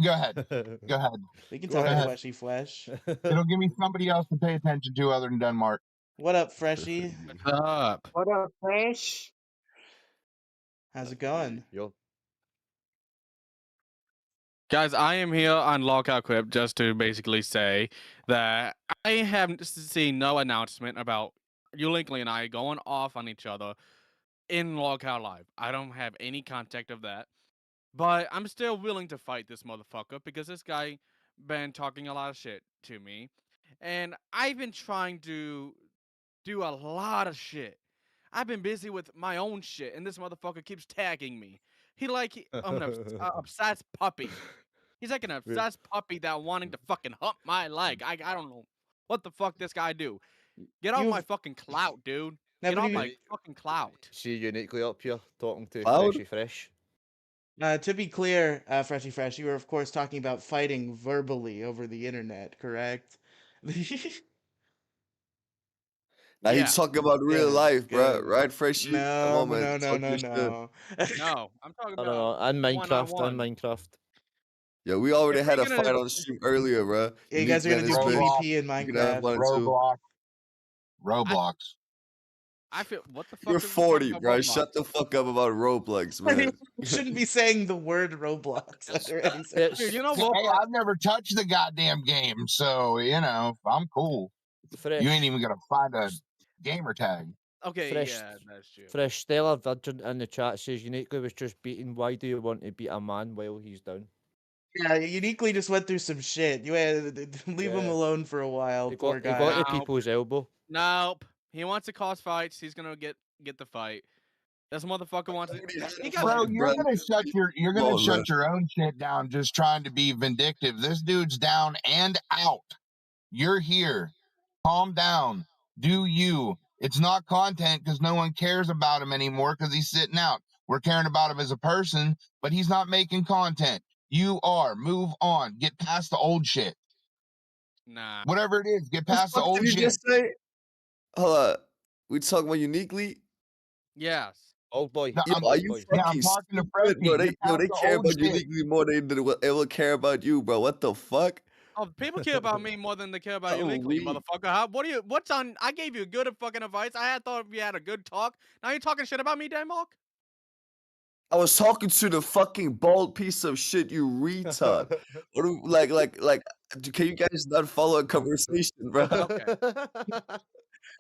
Speaker 3: Go ahead. Go ahead.
Speaker 1: We can
Speaker 4: Go
Speaker 1: talk to
Speaker 3: ahead.
Speaker 1: Fleshy Flesh.
Speaker 3: It'll give me somebody else to pay attention to other than Denmark.
Speaker 1: What up, Freshy?
Speaker 9: What's up?
Speaker 7: What up, Fresh?
Speaker 1: How's it going?
Speaker 4: Yo.
Speaker 9: Guys, I am here on Lockout Clip just to basically say that I have seen no announcement about Uniquely and I going off on each other in Lockout Live. I don't have any contact of that. But I'm still willing to fight this motherfucker because this guy been talking a lot of shit to me. And I've been trying to do a lot of shit. I've been busy with my own shit, and this motherfucker keeps tagging me. I'm an obsessed puppy. He's like an obsessed puppy that wanting to fucking hump my leg. I don't know what the fuck this guy do. Get off my fucking clout, dude. Get off my fucking clout.
Speaker 4: See Uniquely up here talking to
Speaker 8: Cloud?
Speaker 4: Freshy Fresh.
Speaker 1: To be clear, Freshy Fresh, you were of course talking about fighting verbally over the internet, correct?
Speaker 8: Now
Speaker 9: Yeah.
Speaker 8: he's talking about real
Speaker 1: Good,
Speaker 8: life, bro.
Speaker 1: good.
Speaker 8: Right, Freshy? Come
Speaker 1: No,
Speaker 8: on, man.
Speaker 1: no,
Speaker 8: Talk
Speaker 1: no,
Speaker 8: your shit.
Speaker 1: no.
Speaker 9: No, I'm talking
Speaker 4: No,
Speaker 9: about
Speaker 4: no, no. And Minecraft.
Speaker 9: one-on-one.
Speaker 4: And Minecraft.
Speaker 8: Yo, we already
Speaker 9: If
Speaker 8: had
Speaker 9: we're
Speaker 8: a
Speaker 9: gonna-
Speaker 8: fight on stream earlier, bro.
Speaker 1: Yeah, you guys are gonna do
Speaker 3: Roblox.
Speaker 1: PvP in
Speaker 8: You can have
Speaker 1: Minecraft.
Speaker 8: one too.
Speaker 3: Roblox. Roblox.
Speaker 9: I feel what the fuck.
Speaker 8: You're
Speaker 9: is he talking
Speaker 8: 40,
Speaker 9: about
Speaker 8: bro.
Speaker 9: Roblox?
Speaker 8: Shut the fuck up about Roblox, man.
Speaker 1: You shouldn't be saying the word Roblox under any
Speaker 4: It's,
Speaker 9: Dude, you know
Speaker 3: Hey,
Speaker 9: what?
Speaker 3: I've never touched the goddamn game, so, you know, I'm cool.
Speaker 4: Fresh.
Speaker 3: You ain't even going to find a gamer tag.
Speaker 9: Okay,
Speaker 4: Fresh-
Speaker 9: yeah, that's true.
Speaker 4: Fresh Stellar Virgin in the chat says Uniquely was just beaten. Why do you want to beat a man while he's down?
Speaker 1: Yeah, Uniquely just went through some shit. You had leave him
Speaker 4: Yeah.
Speaker 1: alone for a while,
Speaker 4: He
Speaker 1: poor
Speaker 4: got, he
Speaker 1: guy.
Speaker 4: got
Speaker 9: Nah.
Speaker 4: to people's elbow.
Speaker 9: Nope. He wants to cause fights. He's gonna get the fight. This motherfucker wants to. He got
Speaker 3: Bro,
Speaker 8: Bro,
Speaker 3: you're gonna shut
Speaker 8: Come on, man.
Speaker 3: your own shit down just trying to be vindictive. This dude's down and out. You're here. Calm down. Do you. It's not content because no one cares about him anymore because he's sitting out. We're caring about him as a person, but he's not making content. You are. Move on. Get past the old shit.
Speaker 9: Nah.
Speaker 3: Whatever it is, get
Speaker 8: What the
Speaker 3: past the
Speaker 8: fuck
Speaker 3: old
Speaker 8: did you
Speaker 3: shit.
Speaker 8: just say? Hold up. We talking about Uniquely?
Speaker 9: Yes.
Speaker 4: Old boy.
Speaker 3: No,
Speaker 8: Yo,
Speaker 3: I'm-
Speaker 8: are you
Speaker 3: Yeah, I'm
Speaker 8: fucking
Speaker 3: talking to
Speaker 8: stupid,
Speaker 3: Freshy.
Speaker 8: bro? They
Speaker 3: Get past the
Speaker 8: care
Speaker 3: old
Speaker 8: about
Speaker 3: shit.
Speaker 8: Uniquely more than they will ever care about you, bro. What the fuck?
Speaker 9: Oh, people care about me more than they care about you,
Speaker 8: Holy.
Speaker 9: motherfucker. What's on? I gave you good fucking advice. I had thought we had a good talk. Now you're talking shit about me, Denmark?
Speaker 8: I was talking to the fucking bald piece of shit, you retard. What do, can you guys not follow a conversation, bro?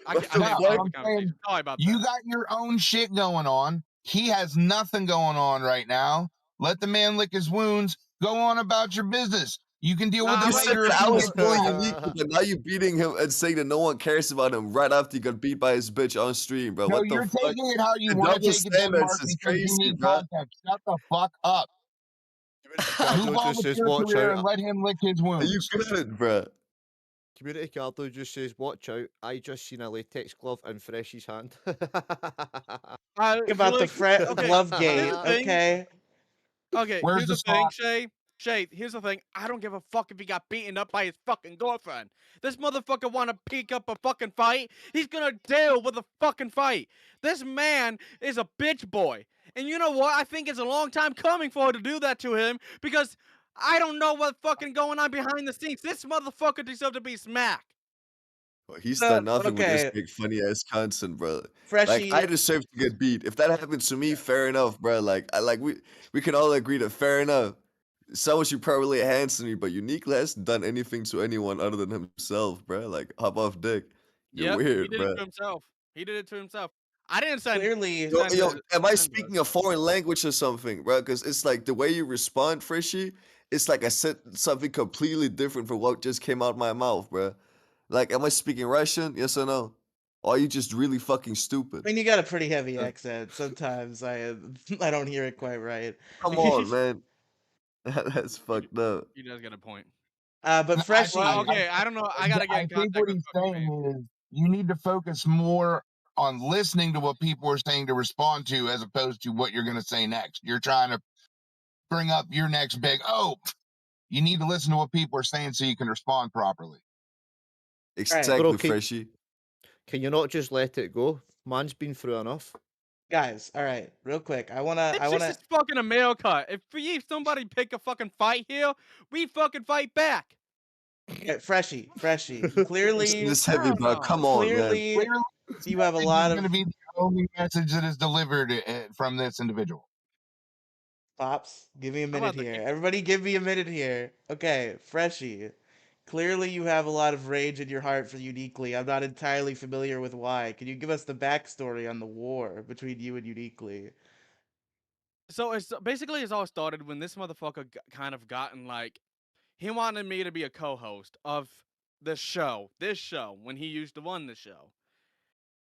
Speaker 9: I
Speaker 8: What
Speaker 9: can
Speaker 8: the
Speaker 9: have
Speaker 8: fuck?
Speaker 9: a
Speaker 3: I'm
Speaker 9: conversation.
Speaker 3: saying
Speaker 9: Sorry about
Speaker 3: You
Speaker 9: that.
Speaker 3: got your own shit going on. He has nothing going on right now. Let the man lick his wounds. Go on about your business. You can deal with
Speaker 9: Nah,
Speaker 3: it
Speaker 8: You
Speaker 9: wait,
Speaker 8: said
Speaker 3: later
Speaker 8: that
Speaker 3: if
Speaker 8: I
Speaker 3: you
Speaker 8: was
Speaker 3: get
Speaker 8: bullying
Speaker 3: caught.
Speaker 8: Uniquely, but now you beating him and saying that no one cares about him right after he got beat by his bitch on stream, bro.
Speaker 3: No,
Speaker 8: What the
Speaker 3: you're
Speaker 8: fuck?
Speaker 3: taking it how you
Speaker 8: The
Speaker 3: want to
Speaker 8: double
Speaker 3: take it,
Speaker 8: standards
Speaker 3: Denmark,
Speaker 8: is
Speaker 3: because you
Speaker 8: crazy,
Speaker 3: need
Speaker 8: bro.
Speaker 3: context. Shut the fuck up.
Speaker 4: Cardo
Speaker 3: Move on
Speaker 4: just
Speaker 3: with
Speaker 4: says,
Speaker 3: your
Speaker 4: watch
Speaker 3: career
Speaker 4: out.
Speaker 3: and let him lick his
Speaker 8: Are you
Speaker 3: wounds.
Speaker 8: good, bro?
Speaker 4: Community Cardo just says, watch out. I just seen a latex glove in Fresh's hand.
Speaker 1: Think about the glove gate,
Speaker 9: here's the thing.
Speaker 1: okay?
Speaker 9: Okay,
Speaker 3: Where's
Speaker 9: here's
Speaker 3: the
Speaker 9: the thing,
Speaker 3: spot?
Speaker 9: Shay, here's the thing. I don't give a fuck if he got beaten up by his fucking girlfriend. This motherfucker wanna pick up a fucking fight. He's gonna deal with a fucking fight. This man is a bitch boy. And you know what? I think it's a long time coming for her to do that to him because I don't know what's fucking going on behind the scenes. This motherfucker deserves to be smacked.
Speaker 8: Well, he's done nothing with
Speaker 1: okay.
Speaker 8: this big funny ass content, bro.
Speaker 1: Freshy,
Speaker 8: Like I deserve to get beat. If that happened to me, fair enough, bro. We can all agree that fair enough. someone should probably answer me, but Uniquely hasn't done anything to anyone other than himself, bro. Like, hop off dick. You're
Speaker 9: Yep, he
Speaker 8: weird,
Speaker 9: did it
Speaker 8: bro.
Speaker 9: to himself. He did it to himself. I didn't
Speaker 1: Clearly,
Speaker 9: send
Speaker 8: Yo,
Speaker 9: the
Speaker 8: am I
Speaker 9: send the
Speaker 8: speaking a
Speaker 9: stuff.
Speaker 8: foreign language or something, bro? Because it's like the way you respond, Frishy, it's like I said something completely different from what just came out my mouth, bro. Like, am I speaking Russian? Yes or no? Or are you just really fucking stupid?
Speaker 1: I mean, you got a pretty heavy
Speaker 8: Uh,
Speaker 1: accent. Sometimes I don't hear it quite right.
Speaker 8: Come on, man. That's fucked up.
Speaker 9: He does get a point.
Speaker 1: But
Speaker 3: I
Speaker 1: Freshy,
Speaker 9: Well,
Speaker 3: think
Speaker 9: okay, I don't know. I gotta get in
Speaker 3: what
Speaker 9: contact with
Speaker 3: he's
Speaker 9: fucking Faith.
Speaker 3: saying is you need to focus more on listening to what people are saying to respond to as opposed to what you're going to say next. You're trying to bring up your next big, oh, you need to listen to what people are saying so you can respond properly.
Speaker 1: all right,
Speaker 8: Exactly,
Speaker 4: Bro, can
Speaker 8: Freshy.
Speaker 4: you not just let it go? Man's been through enough.
Speaker 1: guys, all right, real quick. I
Speaker 9: It's just this fucking a mail cut. If somebody pick a fucking fight here, we fucking fight back.
Speaker 1: Freshy.
Speaker 8: Listen
Speaker 1: Clearly,
Speaker 8: this heavy,
Speaker 9: Hell
Speaker 8: bro.
Speaker 9: no.
Speaker 8: Come on, man.
Speaker 1: clearly,
Speaker 3: Clearly,
Speaker 1: you have a
Speaker 3: this
Speaker 1: lot
Speaker 3: is going to
Speaker 1: of
Speaker 3: be the only message that is delivered from this individual.
Speaker 1: pops. Give me a
Speaker 9: I'm
Speaker 1: minute
Speaker 9: about to
Speaker 1: here.
Speaker 9: get-
Speaker 1: Everybody, give me a minute here. Okay, Freshy. Clearly, you have a lot of rage in your heart for Uniquely. I'm not entirely familiar with why. Can you give us the backstory on the war between you and Uniquely?
Speaker 9: So it's basically it's all started when this motherfucker kind of gotten like he wanted me to be a co-host of this show when he used to run the show.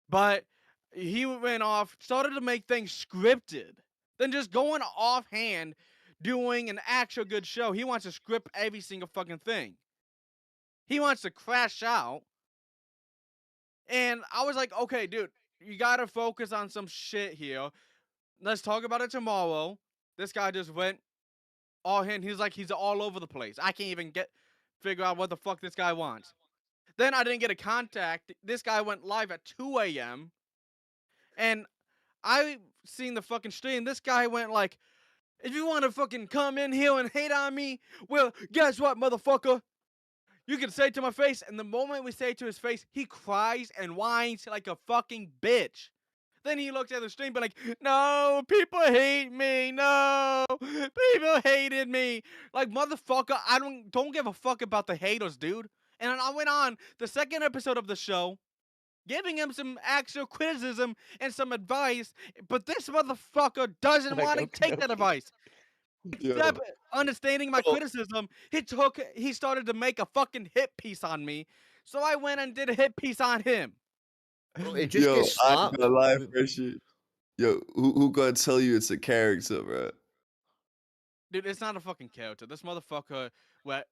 Speaker 9: But he went off, started to make things scripted, then just going offhand, doing an actual good show. He wants to script every single fucking thing. He wants to crash out. And I was like, okay, dude, you gotta focus on some shit here. Let's talk about it tomorrow. This guy just went all in. He's like, he's all over the place. I can't even figure out what the fuck this guy wants. Then I didn't get a contact. This guy went live at 2 a.m. And I seen the fucking stream. This guy went like, if you want to fucking come in here and hate on me, well, guess what, motherfucker? You can say it to my face. And the moment we say it to his face, he cries and whines like a fucking bitch. Then he looks at the stream, but like, no, people hate me. No, people hated me. Like, motherfucker, I don't give a fuck about the haters, dude. And I went on the second episode of the show, giving him some actual criticism and some advice, but this motherfucker doesn't
Speaker 1: Like,
Speaker 9: want to take that
Speaker 1: okey-dokey.
Speaker 9: advice.
Speaker 8: Yo.
Speaker 9: Instead of understanding my
Speaker 8: Well-
Speaker 9: criticism, he started to make a fucking hit piece on me. So I went and did a hit piece on him.
Speaker 4: Bro, it just
Speaker 8: Yo,
Speaker 4: gets
Speaker 8: I'm
Speaker 4: slapped.
Speaker 8: gonna lie, Freshy. Yo, who gonna tell you it's a character, bro?
Speaker 9: Dude, it's not a fucking character. This motherfucker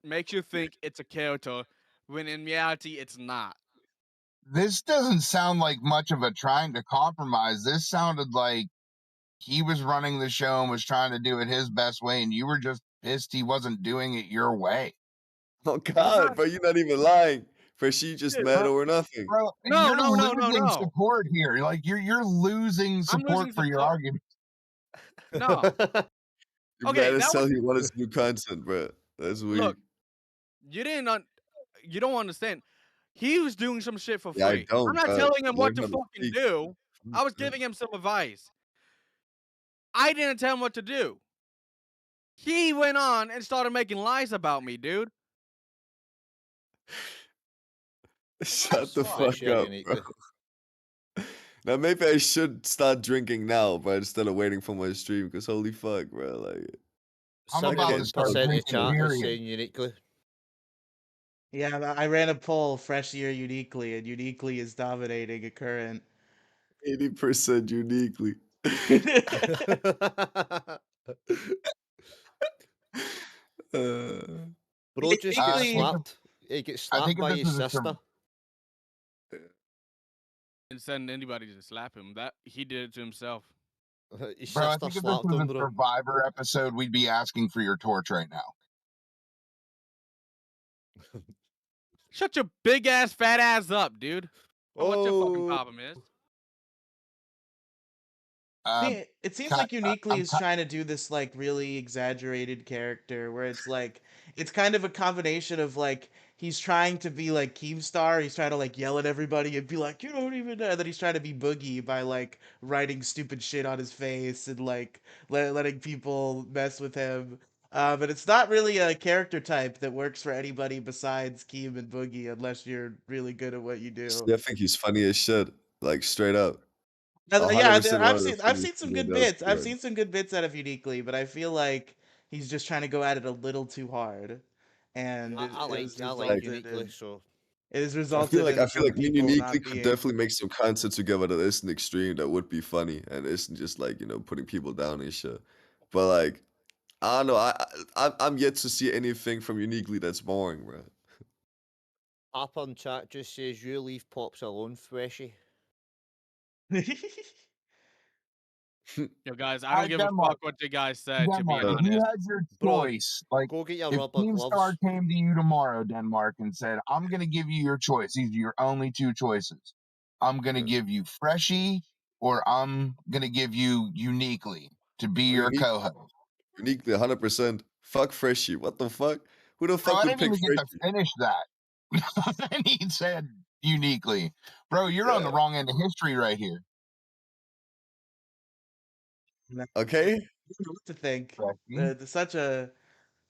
Speaker 9: makes you think it's a character when in reality it's not.
Speaker 3: This doesn't sound like much of a trying to compromise. This sounded like he was running the show and was trying to do it his best way, and you were just pissed he wasn't doing it your way.
Speaker 8: Oh God, bro, you're not even lying. Freshy just
Speaker 9: Shit,
Speaker 8: mad
Speaker 3: bro.
Speaker 8: over nothing.
Speaker 3: Bro,
Speaker 9: No,
Speaker 3: you're
Speaker 9: no, no, no,
Speaker 3: losing
Speaker 9: no.
Speaker 3: support here. Like you're losing support
Speaker 9: losing
Speaker 3: for your
Speaker 9: support.
Speaker 3: argument.
Speaker 9: No.
Speaker 8: You're
Speaker 9: Okay,
Speaker 8: mad as
Speaker 9: that
Speaker 8: hell
Speaker 9: was-
Speaker 8: he wanted to do content, bro. That's weak.
Speaker 9: Look, you don't understand. He was doing some shit for
Speaker 8: Yeah, I
Speaker 9: free.
Speaker 8: don't,
Speaker 9: I'm not
Speaker 8: bro.
Speaker 9: telling him what
Speaker 8: Learn
Speaker 9: to
Speaker 8: how to
Speaker 9: fucking
Speaker 8: speak.
Speaker 9: do. I was giving him some advice. I didn't tell him what to do. He went on and started making lies about me, dude.
Speaker 8: Shut the
Speaker 4: Flash,
Speaker 8: fuck
Speaker 4: yeah,
Speaker 8: up,
Speaker 4: Uniquely.
Speaker 8: bro. Now maybe I should start drinking now, but instead of waiting for my stream, because holy fuck, bro, like
Speaker 3: I'm about to start
Speaker 4: 71% of
Speaker 3: drinking
Speaker 4: chat
Speaker 3: beer
Speaker 4: is
Speaker 3: again.
Speaker 4: saying Uniquely.
Speaker 1: Yeah, I ran a poll, Freshy or Uniquely, and Uniquely is dominating a current.
Speaker 8: 80% uniquely.
Speaker 4: Bro just gets
Speaker 1: Basically-
Speaker 4: slapped. He gets
Speaker 3: I
Speaker 4: slapped
Speaker 3: think if
Speaker 4: by
Speaker 3: this
Speaker 4: his
Speaker 3: was a
Speaker 4: sister.
Speaker 9: And send anybody to slap him. That he did it to himself.
Speaker 4: His
Speaker 3: Bro, I
Speaker 4: sister
Speaker 3: think if this
Speaker 4: slapped
Speaker 3: was
Speaker 4: him,
Speaker 3: a
Speaker 4: bro.
Speaker 3: Survivor episode, we'd be asking for your torch right now.
Speaker 9: Shut your big ass fat ass up, dude. Oh, what your fucking
Speaker 4: Oh.
Speaker 9: problem is?
Speaker 1: It seems
Speaker 3: ki-
Speaker 1: like Uniquely
Speaker 3: I'm
Speaker 1: is
Speaker 3: ki-
Speaker 1: trying to do this like really exaggerated character where it's like it's kind of a combination of like he's trying to be like Keemstar, he's trying to like yell at everybody and be like, you don't even know, and then he's trying to be Boogie by like writing stupid shit on his face and like letting people mess with him. But it's not really a character type that works for anybody besides Keem and Boogie, unless you're really good at what you do.
Speaker 8: See, I think he's funny as shit. Like straight up.
Speaker 1: Yeah,
Speaker 8: 100% one
Speaker 1: I've
Speaker 8: of the
Speaker 1: seen
Speaker 8: funniest
Speaker 1: some good
Speaker 8: comedians
Speaker 1: bits. I've seen some good bits out of Uniquely, but I feel like he's just trying to go at it a little too hard, and
Speaker 4: I like
Speaker 1: has
Speaker 4: Uniquely,
Speaker 1: resulted
Speaker 4: so
Speaker 1: it has
Speaker 8: I
Speaker 1: resulted in
Speaker 8: feel
Speaker 1: some
Speaker 8: like me and
Speaker 1: people
Speaker 8: Uniquely
Speaker 1: not
Speaker 8: could
Speaker 1: being.
Speaker 8: definitely make some content together that isn't extreme, that would be funny, and isn't just like, putting people down and shit. But like, I don't know. I'm yet to see anything from Uniquely that's boring, bro.
Speaker 4: Up on chat just says you leave Pops alone, Freshie.
Speaker 9: Yo, guys, I don't give a
Speaker 3: Denmark,
Speaker 9: fuck what you guys said. To be
Speaker 3: Denmark, if you
Speaker 9: honest,
Speaker 3: had your
Speaker 4: Bro,
Speaker 3: choice, like
Speaker 4: go get your
Speaker 3: if
Speaker 4: rubber
Speaker 3: Keemstar
Speaker 4: gloves.
Speaker 3: came to you tomorrow, Denmark, and said, "I'm gonna give you your choice. These are your only two choices. I'm gonna give you Freshie, or I'm gonna give you Uniquely to be your co-host."
Speaker 8: Uniquely, 100%. Fuck Freshie. What the fuck? Who the
Speaker 3: Bro,
Speaker 8: fuck
Speaker 3: I
Speaker 8: would
Speaker 3: didn't
Speaker 8: pick
Speaker 3: even get to
Speaker 8: Freshie?
Speaker 3: finish that. And he said Uniquely. Bro, you're on the
Speaker 8: Yeah.
Speaker 3: wrong end of history right here.
Speaker 8: Okay.
Speaker 1: I don't know what to think.
Speaker 3: Freshie,
Speaker 1: There's such a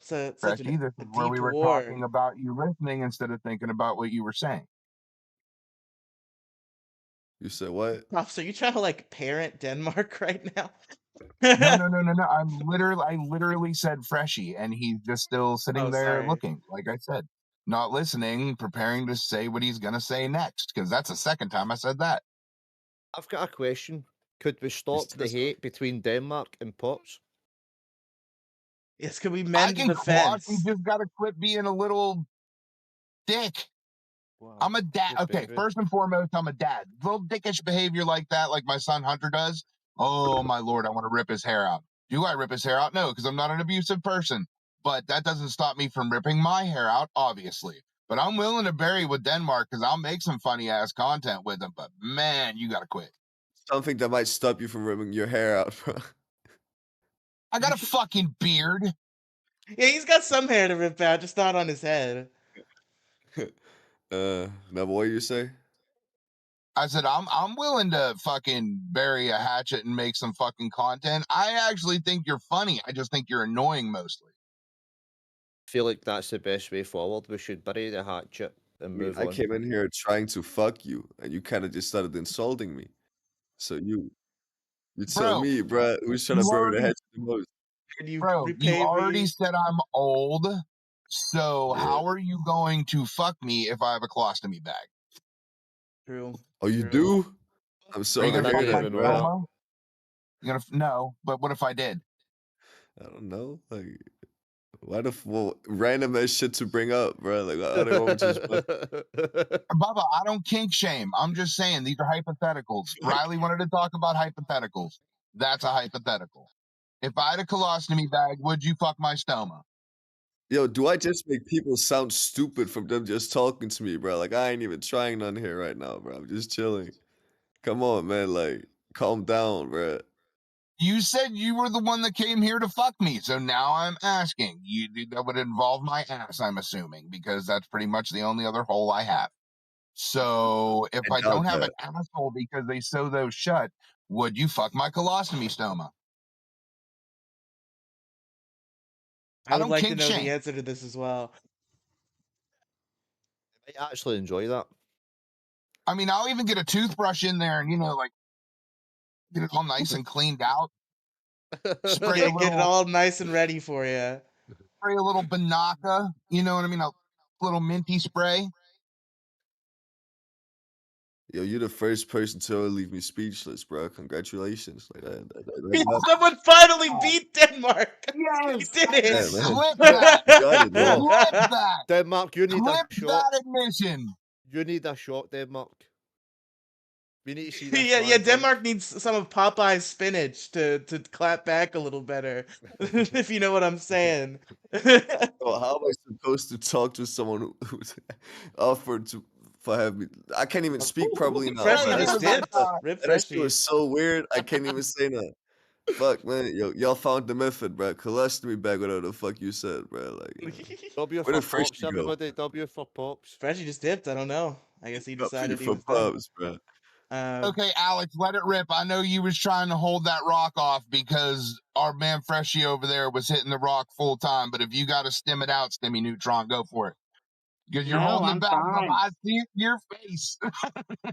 Speaker 1: such
Speaker 3: Freshie, this
Speaker 1: a
Speaker 3: is where
Speaker 1: deep
Speaker 3: we were
Speaker 1: war.
Speaker 3: talking about you listening instead of thinking about what you were saying.
Speaker 8: You said what?
Speaker 1: Pops, are you trying to like parent Denmark right now?
Speaker 3: No. I literally said Freshie, and he's just still sitting
Speaker 1: Oh,
Speaker 3: there
Speaker 1: sorry.
Speaker 3: looking, like I said, not listening, preparing to say what he's gonna say next, because that's the second time I said that.
Speaker 4: I've got a question. Could we stop the hate between Denmark and Pops?
Speaker 1: Yes, can we
Speaker 3: I
Speaker 1: mend
Speaker 3: can
Speaker 1: the
Speaker 3: quash. We
Speaker 1: fence?
Speaker 3: just gotta quit being a little dick. I'm a dad. Okay, first and foremost, I'm a dad. Little dickish behavior like that, like my son Hunter does. Oh my lord, I want to rip his hair out. Do I rip his hair out? No, because I'm not an abusive person. But that doesn't stop me from ripping my hair out, obviously. But I'm willing to bury with Denmark because I'll make some funny ass content with him. But man, you gotta quit.
Speaker 8: Something that might stop you from ripping your hair out, bro.
Speaker 3: I got a fucking beard.
Speaker 1: Yeah, he's got some hair to rip out, just not on his head.
Speaker 8: Now what you say?
Speaker 3: I said I'm willing to fucking bury a hatchet and make some fucking content. I actually think you're funny. I just think you're annoying mostly.
Speaker 4: I feel like that's the best way forward. We should bury the hatchet and move
Speaker 8: I
Speaker 4: on.
Speaker 8: came in here trying to fuck you, and you kind of just started insulting me. So you tell
Speaker 3: Bro,
Speaker 8: me, bro, who's trying to
Speaker 3: you
Speaker 8: bury the
Speaker 3: already,
Speaker 8: hatchet the most?
Speaker 1: Can you
Speaker 3: bro, you
Speaker 1: repay
Speaker 3: already
Speaker 1: me?
Speaker 3: said I'm old. So
Speaker 8: Yeah.
Speaker 3: how are you going to fuck me if I have a colostomy bag?
Speaker 1: True.
Speaker 8: Oh, you
Speaker 1: True.
Speaker 8: do? I'm
Speaker 3: Are
Speaker 8: sorry
Speaker 3: you
Speaker 8: to
Speaker 3: gonna
Speaker 8: hear
Speaker 3: fuck my
Speaker 8: that, bro.
Speaker 3: stoma? You're gonna no, but what if I did?
Speaker 8: I don't know. Like, why the random ass shit to bring up, bro? Like, I don't want to just
Speaker 3: Bubba, I don't kink shame. I'm just saying these are hypotheticals. Riley wanted to talk about hypotheticals. That's a hypothetical. If I had a colostomy bag, would you fuck my stoma?
Speaker 8: Yo, do I just make people sound stupid from them just talking to me, bro? Like, I ain't even trying none here right now, bro. I'm just chilling. Come on, man. Like, calm down, bro.
Speaker 3: You said you were the one that came here to fuck me, so now I'm asking. That would involve my ass, I'm assuming, because that's pretty much the only other hole I have. So if I
Speaker 8: doubt
Speaker 3: don't have an
Speaker 8: that.
Speaker 3: asshole because they sew those shut, would you fuck my colostomy stoma?
Speaker 1: I would
Speaker 3: don't
Speaker 1: like to
Speaker 3: kink
Speaker 1: know
Speaker 3: shame.
Speaker 1: the answer to this as well.
Speaker 4: I actually enjoy that.
Speaker 3: I mean, I'll even get a toothbrush in there and, like, get it all nice and cleaned out. Spray a
Speaker 1: Get it
Speaker 3: little,
Speaker 1: all nice and ready for you.
Speaker 3: spray a little Banaka, you know what I mean? A little minty spray.
Speaker 8: Yo, you're the first person to ever leave me speechless, bro. Congratulations. Like that
Speaker 1: Someone finally beat Denmark.
Speaker 3: Yes,
Speaker 1: He did
Speaker 8: yeah,
Speaker 1: it.
Speaker 8: man.
Speaker 3: clip that.
Speaker 8: Got it, man.
Speaker 3: Clip that.
Speaker 4: Denmark, you need
Speaker 3: Clip
Speaker 4: a shot.
Speaker 3: that admission.
Speaker 4: You need a shot, Denmark. We need to see this.
Speaker 1: Yeah,
Speaker 4: man punch.
Speaker 1: Denmark needs some of Popeye's spinach to clap back a little better, if you know what I'm saying.
Speaker 8: Oh, how am I supposed to talk to someone who's offered for having me? I can't even speak properly now,
Speaker 1: Freshie
Speaker 8: bro.
Speaker 1: just
Speaker 8: That
Speaker 1: dipped. Rip
Speaker 8: shit
Speaker 1: Freshie.
Speaker 8: was so weird. I can't even say that. Fuck, man. Yo, y'all found the method, bro. Colostomy bag, whatever the fuck you said, bro. Like,
Speaker 4: W
Speaker 8: where
Speaker 4: for
Speaker 8: did Freshie
Speaker 4: Pops,
Speaker 8: go?
Speaker 4: everybody. W for Pops.
Speaker 1: Freshie just dipped. I don't know. I guess he
Speaker 8: W
Speaker 1: decided he
Speaker 8: for
Speaker 1: was done.
Speaker 8: Pubs, bro.
Speaker 3: Okay, Alex, let it rip. I know you was trying to hold that rock off because our man Freshie over there was hitting the rock full time. But if you got to stem it out, Stemmy Neutron, go for it. Because you're
Speaker 7: No,
Speaker 3: holding
Speaker 7: I'm
Speaker 3: it back. Bubba.
Speaker 7: fine.
Speaker 3: I see it in your face.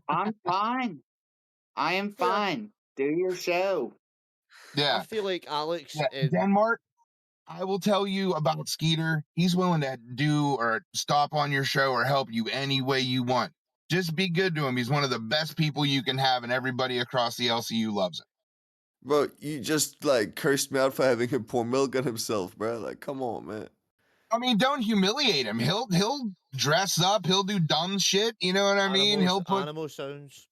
Speaker 7: I'm fine. I am
Speaker 4: Yeah.
Speaker 7: fine. Do your show.
Speaker 4: I
Speaker 3: Yeah,
Speaker 4: feel like Alex.
Speaker 3: yeah. Denmark, I will tell you about Skeeter. He's willing to do or stop on your show or help you any way you want. Just be good to him. He's one of the best people you can have, and everybody across the LCU loves him.
Speaker 8: Bro, you just like cursed me out for having him pour milk on himself, bro. Like, come on, man.
Speaker 3: I mean, don't humiliate him. He'll dress up. He'll do dumb shit. You know what I mean? He'll put
Speaker 4: animal sounds.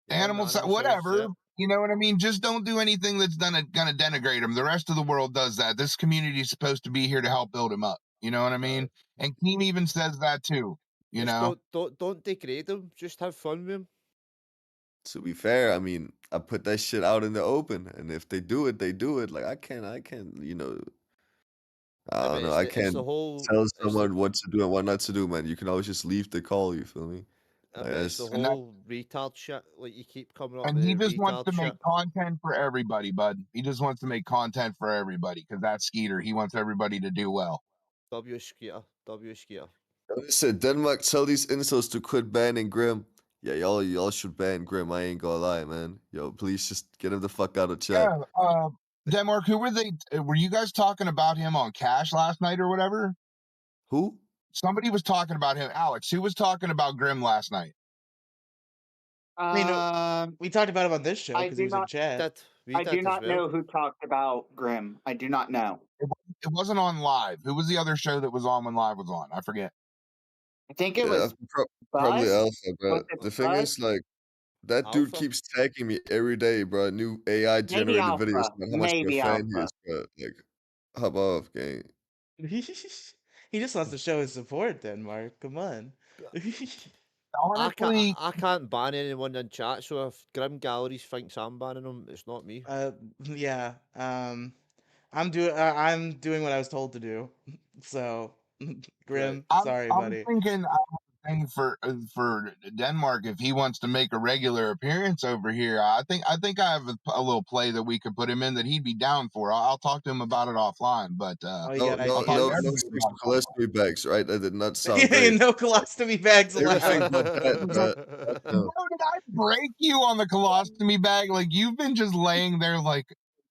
Speaker 3: animals, whatever. You know what I mean? Just don't do anything that's gonna denigrate him. The rest of the world does that. This community is supposed to be here to help build him up. You know what I mean? And Keem even says that too. You
Speaker 4: Just
Speaker 3: know?
Speaker 4: don't degrade him. Just have fun with him.
Speaker 8: To be fair, I mean, I put that shit out in the open, and if they do it, they do it. Like, I can't, you know, I don't know. I can't tell someone what to do and what not to do, man. You can always just leave the call. You feel me? Like,
Speaker 4: It's the
Speaker 8: that's-
Speaker 4: whole retard shit. Like you keep coming up
Speaker 3: And
Speaker 4: with
Speaker 3: he just wants
Speaker 4: retard
Speaker 3: to
Speaker 4: shit.
Speaker 3: make content for everybody, bud. He just wants to make content for everybody because that's Skeeter. He wants everybody to do well.
Speaker 4: W Skeeter. W Skeeter.
Speaker 8: Listen, Denmark, tell these insults to quit banning Grim. Yeah, y'all should ban Grim. I ain't gonna lie, man. Yo, please just get him the fuck out of chat.
Speaker 3: Yeah, Denmark, who were they? Were you guys talking about him on Cash last night or whatever?
Speaker 8: Who?
Speaker 3: Somebody was talking about him. Alex, who was talking about Grim last night?
Speaker 1: I mean, we talked about him on this show
Speaker 7: I
Speaker 1: because
Speaker 7: do
Speaker 1: he was in
Speaker 7: not-
Speaker 1: chat.
Speaker 7: I do not know who talked about Grim. I do not know.
Speaker 3: It wasn't on Live. Who was the other show that was on when Live was on? I forget.
Speaker 7: I think it was
Speaker 8: probably
Speaker 7: Buzz?
Speaker 8: Alpha, bro.
Speaker 7: Was it
Speaker 8: The thing
Speaker 7: Buzz?
Speaker 8: is, like, that dude
Speaker 7: Alpha?
Speaker 8: keeps tagging me every day, bro. New AI generated
Speaker 7: Alpha.
Speaker 8: videos about how much of a
Speaker 7: Maybe
Speaker 8: fan he
Speaker 7: Alpha.
Speaker 8: is, bro. Like, hop off, gang.
Speaker 1: He just wants to show his support, Denmark. Come on.
Speaker 4: I can't ban anyone in chat, so if Grim Galleries thinks I'm banning them, it's not me.
Speaker 1: Yeah. I'm doing what I was told to do. So, Grim, sorry, buddy.
Speaker 3: I'm thinking for Denmark, if he wants to make a regular appearance over here, I think I have a little play that we could put him in that he'd be down for. I'll talk to him about it offline. But
Speaker 8: No colostomy bags, right? That did not sound great.
Speaker 1: No colostomy bags
Speaker 8: Everything
Speaker 1: allowed.
Speaker 8: but that,
Speaker 3: Bro, did I break you on the colostomy bag? Like you've been just laying there, like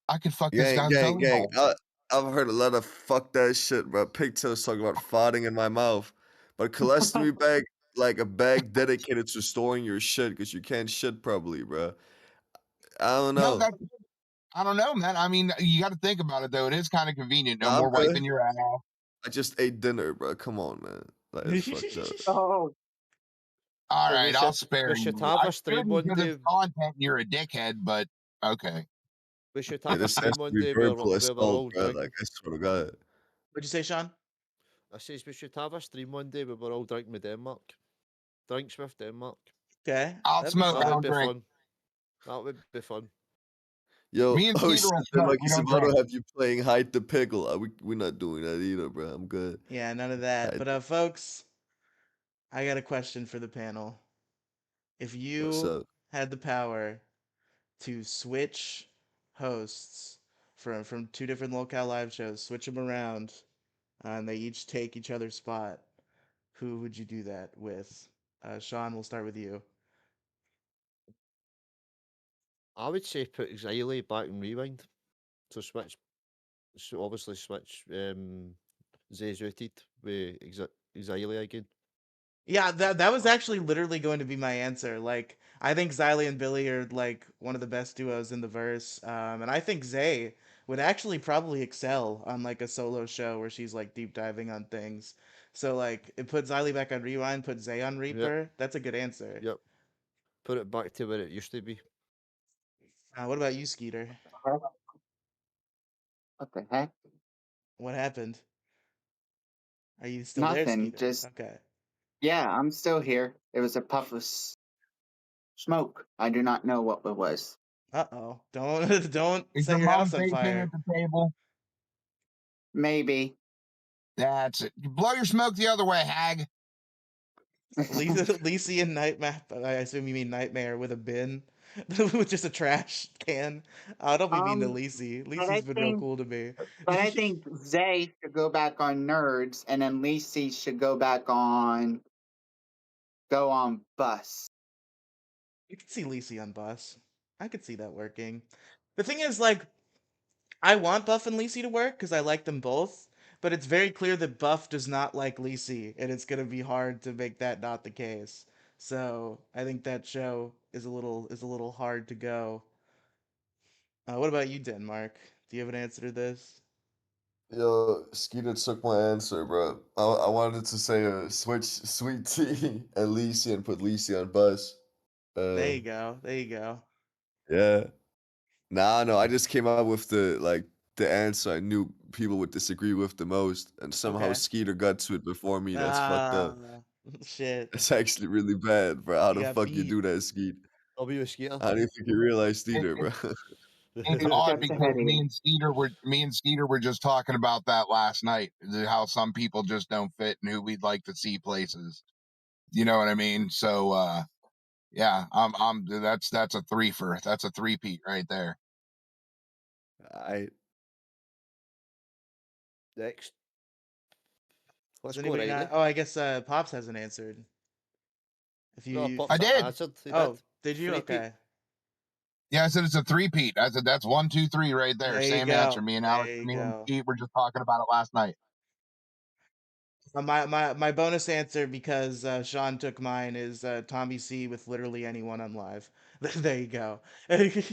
Speaker 3: I could fuck this guy's belly
Speaker 8: gang.
Speaker 3: button.
Speaker 8: I've heard a lot of fuck that shit, bro. Pigtails talking about farting in my mouth, but colostomy bag, like a bag dedicated to storing your shit because you can't shit properly, bro. I don't know.
Speaker 3: I don't know, man. I mean, you got to think about it though. It is kind of convenient. No more
Speaker 8: bro.
Speaker 3: wiping your ass.
Speaker 8: I just ate dinner, bro. Come on, man. Like, it's fucked up.
Speaker 7: Oh.
Speaker 3: All
Speaker 4: Well,
Speaker 3: right, I'll spare
Speaker 4: we
Speaker 3: you.
Speaker 4: should have
Speaker 3: I
Speaker 4: a stream
Speaker 3: shouldn't
Speaker 4: one
Speaker 3: because
Speaker 4: day.
Speaker 3: it's content. You're a dickhead, but okay.
Speaker 4: We should
Speaker 8: Yeah,
Speaker 4: have a
Speaker 8: this
Speaker 4: stream
Speaker 8: has to
Speaker 4: one
Speaker 8: be
Speaker 4: day where
Speaker 8: verbal
Speaker 4: we're all
Speaker 8: assault, bro.
Speaker 4: drinking.
Speaker 8: Like, I swear to God.
Speaker 1: What'd you say, Sean?
Speaker 4: I says we should have a stream one day where we're all drinking with Denmark. Drinks with Denmark.
Speaker 1: Okay.
Speaker 3: I'll smoke. I
Speaker 4: That
Speaker 3: don't
Speaker 4: would be
Speaker 3: drink.
Speaker 4: fun. That would be fun.
Speaker 8: Yo,
Speaker 3: Me and
Speaker 8: oh
Speaker 3: Skeeter
Speaker 8: shit,
Speaker 3: will
Speaker 8: then,
Speaker 3: smoke.
Speaker 8: like,
Speaker 3: We don't
Speaker 8: Isamoto
Speaker 3: drink.
Speaker 8: have you playing Hide the Pickle. We're not doing that either, bro. I'm good.
Speaker 1: Yeah, none of that. But folks, I got a question for the panel. If
Speaker 8: What's
Speaker 1: you
Speaker 8: up?
Speaker 1: had the power to switch hosts from two different locale live shows, switch them around, and they each take each other's spot, who would you do that with? Sean, we'll start with you.
Speaker 4: I would say put Xylee back in Rewind. To switch, so obviously switch Zayzooted with Xylee again.
Speaker 1: Yeah, that was actually literally going to be my answer. Like, I think Xylee and Billy are like one of the best duos in the verse, and I think Zay would actually probably excel on like a solo show where she's like deep diving on things. So like, it put Xylee back on Rewind, put Zay on Reaper. That's a good answer.
Speaker 4: Yep. Put it back to where it used to be.
Speaker 1: What about you, Skeeter?
Speaker 7: What the heck?
Speaker 1: What happened? Are you still
Speaker 7: Nothing.
Speaker 1: there, Skeeter?
Speaker 7: Just
Speaker 1: Okay.
Speaker 7: Yeah, I'm still here. It was a puff of smoke. I do not know what it was.
Speaker 1: Uh-oh. Don't
Speaker 3: Is
Speaker 1: set
Speaker 3: your
Speaker 1: your
Speaker 3: mom
Speaker 1: house on
Speaker 3: vaping
Speaker 1: fire.
Speaker 3: at the table?
Speaker 7: Maybe.
Speaker 3: That's it. You blow your smoke the other way, hag.
Speaker 1: Lisi and Nightmare. I assume you mean Nightmare with a bin, with just a trash can. Don't be mean to Lisi.
Speaker 7: but I
Speaker 1: Lisi's been real
Speaker 7: think,
Speaker 1: cool to me.
Speaker 7: but I think Zay should go back on Nerds, and then Lisi should go on Bus.
Speaker 1: You could see Lisi on Bus. I could see that working. The thing is, like, I want Buff and Lisi to work because I like them both, but it's very clear that Buff does not like Lisi, and it's gonna be hard to make that not the case. So I think that show is a little hard to go. What about you, Denmark? Do you have an answer to this?
Speaker 8: Yo, Skeeter took my answer, bro. I wanted to say switch Sweet Tea and Lisi and put Lisi on Bus.
Speaker 1: There you go. There you go.
Speaker 8: Yeah. Nah, no, I just came up with the answer I knew people would disagree with the most, and somehow
Speaker 1: Okay.
Speaker 8: Skeeter got to it before me. That's fucked up.
Speaker 1: Shit.
Speaker 8: That's actually really bad, bro. How
Speaker 1: You
Speaker 8: the
Speaker 1: got
Speaker 8: fuck you
Speaker 1: beat.
Speaker 8: do that, Skeet?
Speaker 4: I'll be a Skeeter.
Speaker 8: I didn't think you realized either, bro.
Speaker 3: It's
Speaker 7: Who
Speaker 3: odd
Speaker 7: gets
Speaker 3: because
Speaker 7: ahead of
Speaker 3: me
Speaker 7: you?
Speaker 3: and Skeeter were just talking about that last night. How some people just don't fit and who we'd like to see places. You know what I mean? So yeah, that's a threefer. That's a three-peat right there.
Speaker 4: Next. Let's
Speaker 1: Does
Speaker 4: go
Speaker 1: anybody
Speaker 4: Riley.
Speaker 1: not? Oh, I guess Pops hasn't answered. If
Speaker 4: No,
Speaker 1: you,
Speaker 4: Pops
Speaker 3: I did.
Speaker 4: answered. He
Speaker 1: oh,
Speaker 4: did.
Speaker 1: did you?
Speaker 4: Three-peat.
Speaker 1: Okay.
Speaker 3: Yeah, I said it's a three-peat. I said that's 1, 2, 3 right there.
Speaker 1: There you
Speaker 3: Same answer.
Speaker 1: go.
Speaker 3: Me and
Speaker 1: There
Speaker 3: Alex,
Speaker 1: you
Speaker 3: me and
Speaker 1: go.
Speaker 3: Pete were just talking about it last night.
Speaker 1: My bonus answer, because Sean took mine, is Tommy C with literally anyone on live. There you go.
Speaker 4: Do you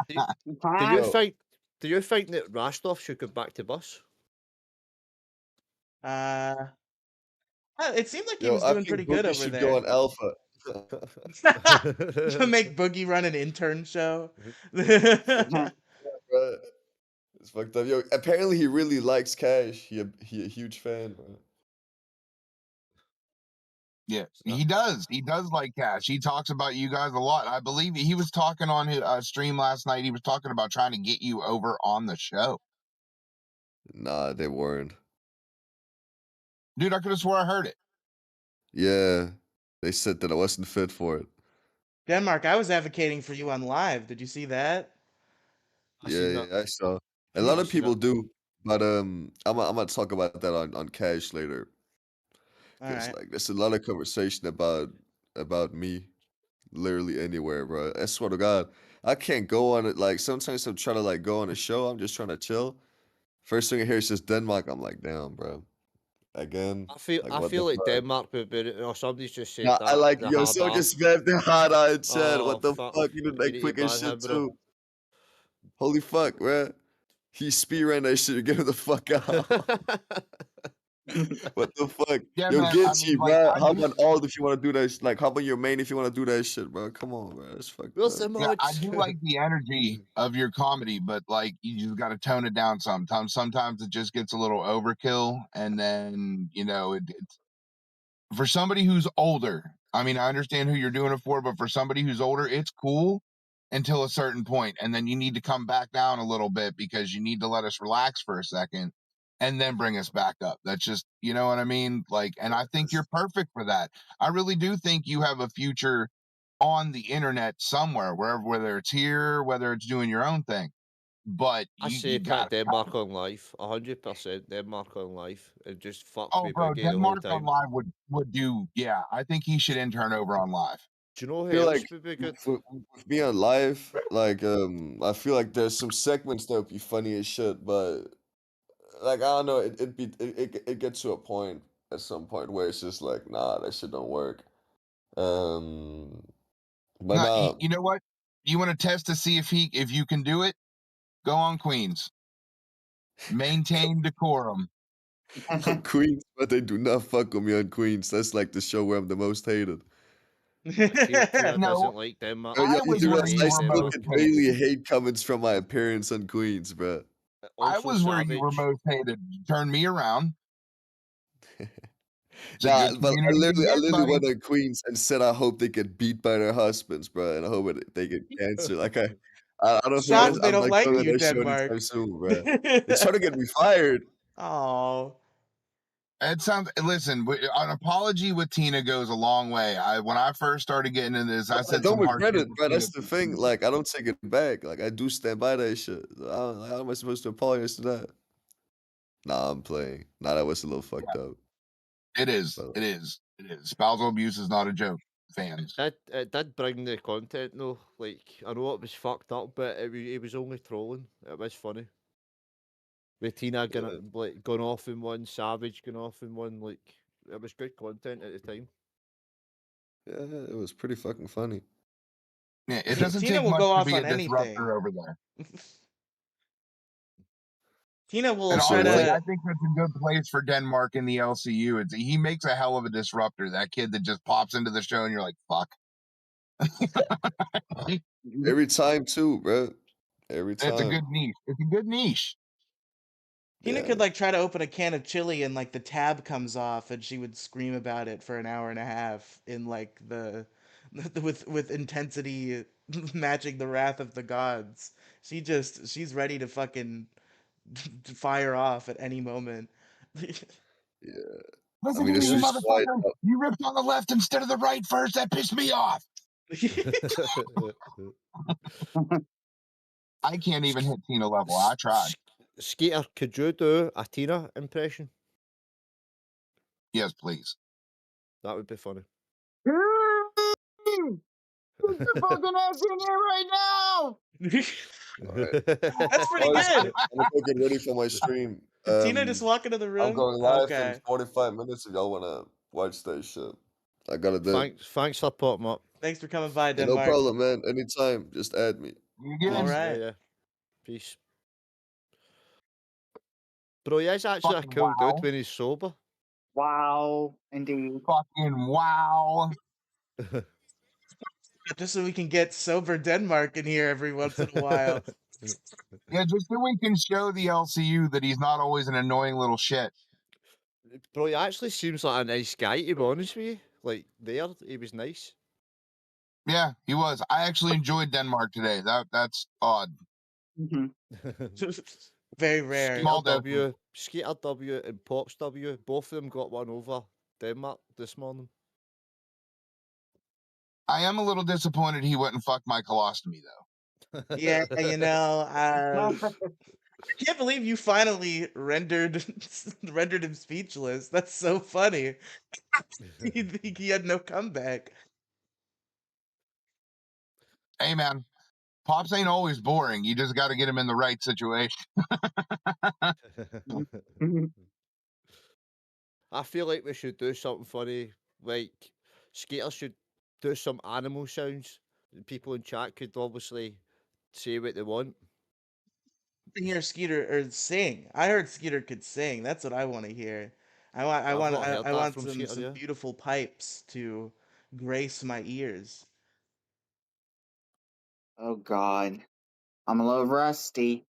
Speaker 8: Yo.
Speaker 4: think? Do you think that Rastov should go back to Bus?
Speaker 1: It seemed like he
Speaker 8: Yo,
Speaker 1: was
Speaker 8: I
Speaker 1: think
Speaker 8: think
Speaker 1: pretty good
Speaker 8: Boogie
Speaker 1: over
Speaker 8: should
Speaker 1: there.
Speaker 8: go on Alpha.
Speaker 1: Make Boogie run an intern show.
Speaker 8: Bruh. It's fucked up. Yo, apparently he really likes Cash. He a huge fan, bro.
Speaker 3: Yeah, he does. He does like Cash. He talks about you guys a lot. I believe he was talking on his stream last night. He was talking about trying to get you over on the show.
Speaker 8: Nah, they weren't.
Speaker 3: Dude, I could have swore I heard it.
Speaker 8: Yeah, they said that I wasn't fit for it.
Speaker 1: Denmark, I was advocating for you on live. Did you see that?
Speaker 8: Yeah, I saw. A
Speaker 4: Yeah,
Speaker 8: lot
Speaker 4: I
Speaker 8: of
Speaker 4: seen
Speaker 8: people
Speaker 4: it.
Speaker 8: do, but I'm gonna talk about that on Cash later.
Speaker 1: All
Speaker 8: Cause
Speaker 1: right.
Speaker 8: like there's a lot of conversation about me, literally anywhere, bro. I swear to God, I can't go on it. Like sometimes I'm trying to like go on a show. I'm just trying to chill. First thing I hear is just Denmark. I'm like, damn, bro. Again.
Speaker 4: I feel
Speaker 8: what the
Speaker 4: like
Speaker 8: fuck?
Speaker 4: Denmark would be. Or somebody's just said
Speaker 8: Nah,
Speaker 4: that.
Speaker 8: I like
Speaker 4: the
Speaker 8: yo.
Speaker 4: hard
Speaker 8: So
Speaker 4: R.
Speaker 8: just spam the hard eye in chat.
Speaker 4: Oh,
Speaker 8: What the
Speaker 4: fuck.
Speaker 8: fuck? You did
Speaker 4: You
Speaker 8: that
Speaker 4: need to
Speaker 8: quick as
Speaker 4: ban him,
Speaker 8: shit
Speaker 4: bro.
Speaker 8: too. Holy fuck, bro. He speed ran that shit. Get him the fuck out. What the fuck?
Speaker 3: Yeah,
Speaker 8: Yo,
Speaker 3: man.
Speaker 8: get
Speaker 3: I
Speaker 8: you,
Speaker 3: mean, like,
Speaker 8: bro.
Speaker 3: I
Speaker 8: How
Speaker 3: do,
Speaker 8: about alt if you want to do that? Like, how about your main if you want to do that shit, bro? Come on, bro. That's fucked
Speaker 4: Where's
Speaker 8: up.
Speaker 4: the
Speaker 3: yeah, I
Speaker 4: mods?
Speaker 3: do like the energy of your comedy, but like you just got to tone it down sometimes. Sometimes it just gets a little overkill, and then it's for somebody who's older. I mean, I understand who you're doing it for, but for somebody who's older, it's cool until a certain point, and then you need to come back down a little bit because you need to let us relax for a second and then bring us back up. That's just, you know what I mean? Like, and I think you're perfect for that. I really do think you have a future on the internet somewhere, whether it's here, whether it's doing your own thing. But
Speaker 4: I
Speaker 3: you
Speaker 4: say
Speaker 3: got
Speaker 4: put Denmark on live. 100% Denmark on live. And just fuck
Speaker 3: oh,
Speaker 4: me
Speaker 3: bro,
Speaker 4: Boogie the whole
Speaker 3: Denmark on
Speaker 4: time.
Speaker 3: live would do. Yeah, I think he should intern over on live.
Speaker 4: Do you know
Speaker 8: I
Speaker 4: who
Speaker 8: feel
Speaker 4: else
Speaker 8: like
Speaker 4: would be good?
Speaker 8: with me on live, like I feel like there's some segments that would be funny as shit, but like I don't know, it gets to a point at some point where it's just like, nah, that shit don't work. But
Speaker 3: Now,
Speaker 8: nah,
Speaker 3: you know what? You want to test to see if you can do it? Go on Queens. Maintain decorum.
Speaker 8: on Queens, but they do not fuck with me on Queens. That's like the show where I'm the most hated.
Speaker 4: Tina
Speaker 3: No,
Speaker 4: doesn't like Denmark.
Speaker 8: Yo,
Speaker 3: I
Speaker 8: yo,
Speaker 3: was
Speaker 8: dude,
Speaker 3: where
Speaker 8: I
Speaker 3: you were
Speaker 8: still
Speaker 3: most
Speaker 8: get
Speaker 3: hated.
Speaker 8: daily hate comments from my appearance on Queens, bro.
Speaker 3: I
Speaker 4: Also
Speaker 3: was where you were
Speaker 4: Savage.
Speaker 3: most hated. Turn me around. It's a
Speaker 8: Nah,
Speaker 3: good
Speaker 8: but
Speaker 3: community to
Speaker 8: I
Speaker 3: get,
Speaker 8: literally
Speaker 3: buddy.
Speaker 8: went on Queens and said I hope they get beat by their husbands, bro, and I hope they get cancer. Like I don't think
Speaker 1: Sean, they
Speaker 8: I'm
Speaker 1: don't
Speaker 8: like
Speaker 1: like
Speaker 8: going on
Speaker 1: you,
Speaker 8: that show
Speaker 1: Denmark.
Speaker 8: anytime soon, bro. They're trying to get me fired.
Speaker 1: Oh.
Speaker 3: It sounds. Listen, an apology with Tina goes a long way. When I first started getting into this, I
Speaker 8: I
Speaker 3: said
Speaker 8: don't
Speaker 3: some harsh
Speaker 8: regret
Speaker 3: shit
Speaker 8: it,
Speaker 3: to
Speaker 8: bro.
Speaker 3: Tina
Speaker 8: That's the
Speaker 3: for
Speaker 8: thing.
Speaker 3: years.
Speaker 8: Like, I don't take it back. Like, I do stand by that shit. How am I supposed to apologize to that? Nah, I'm playing. Nah, that was a little fucked up.
Speaker 3: It is.
Speaker 8: But
Speaker 3: It is. It is. Spousal abuse is not a joke, fans.
Speaker 4: It did bring the content though. Like I know it was fucked up, but it was only trolling. It was funny. With Tina going off in one, Savage going off in one, like it was good content at the time.
Speaker 8: yeah, it was pretty fucking funny.
Speaker 3: Yeah, it doesn't
Speaker 1: Tina
Speaker 3: take
Speaker 1: will
Speaker 3: much
Speaker 1: go
Speaker 3: to
Speaker 1: off
Speaker 3: be a
Speaker 1: on anything.
Speaker 3: disruptor over there.
Speaker 1: Tina will
Speaker 3: And
Speaker 1: try
Speaker 3: honestly,
Speaker 1: to.
Speaker 3: I think that's a good place for Denmark in the LCU. He makes a hell of a disruptor. That kid that just pops into the show and you're like, fuck.
Speaker 8: Every time too, bro. Every time.
Speaker 3: It's a good niche. It's a good niche.
Speaker 1: Tina
Speaker 8: Yeah.
Speaker 1: could like try to open a can of chili and like the tab comes off and she would scream about it for an hour and a half in like the with intensity matching the wrath of the gods. She's ready to fucking fire off at any moment.
Speaker 8: Yeah.
Speaker 3: Listen
Speaker 8: mean,
Speaker 3: to
Speaker 8: it's
Speaker 3: me,
Speaker 8: just quiet
Speaker 3: motherfucker.
Speaker 8: up.
Speaker 3: You ripped on the left instead of the right first. That pissed me off. I can't even hit Tina level. I tried.
Speaker 4: Skater, could you do a Tina impression?
Speaker 3: Yes, please.
Speaker 4: That would be funny.
Speaker 7: Put your fucking ass in here right now!
Speaker 8: Alright.
Speaker 1: That's pretty
Speaker 8: Boys,
Speaker 1: good.
Speaker 8: I'm gonna go get ready for my stream.
Speaker 1: Did Tina just walk into the room?
Speaker 8: I'm going live in
Speaker 1: Okay.
Speaker 8: 45 minutes if y'all wanna watch that shit. I gotta do.
Speaker 4: Thanks for popping up.
Speaker 1: Thanks for coming by,
Speaker 8: Yeah, no
Speaker 1: Denmark.
Speaker 8: problem, man. Anytime, just add me.
Speaker 3: You get
Speaker 1: All
Speaker 3: it?
Speaker 1: right.
Speaker 4: Yeah. Peace. Bro, he is actually a
Speaker 3: Fucking
Speaker 4: cool
Speaker 3: wow.
Speaker 4: dude when he's sober.
Speaker 7: Wow, indeed.
Speaker 3: Fucking wow.
Speaker 1: Just so we can get sober Denmark in here every once in a while.
Speaker 3: Yeah, just so we can show the LCU that he's not always an annoying little shit.
Speaker 4: Bro, he actually seems like a nice guy, to be honest with you. Like, there, he was nice.
Speaker 3: Yeah, he was. I actually enjoyed Denmark today. That's odd.
Speaker 7: Mm-hmm.
Speaker 1: Very rare.
Speaker 3: Small
Speaker 4: Skater W and Pops W, both of them got one over Denmark this morning.
Speaker 3: I am a little disappointed he wouldn't fuck my colostomy though.
Speaker 1: Yeah, you know, I can't believe you finally rendered him speechless. That's so funny. he had no comeback.
Speaker 3: Hey man, Pops ain't always boring. You just got to get him in the right situation.
Speaker 4: I feel like we should do something funny. Like, Skater should do some animal sounds. People in chat could obviously say what they want.
Speaker 1: To hear Skeeter or sing. I heard Skeeter could sing. That's what I want to hear. I
Speaker 4: I've
Speaker 1: want
Speaker 4: not heard
Speaker 1: I
Speaker 4: that
Speaker 1: want
Speaker 4: from
Speaker 1: some
Speaker 4: Skeeter, yeah.
Speaker 1: beautiful pipes to grace my ears.
Speaker 7: Oh God, I'm a little rusty.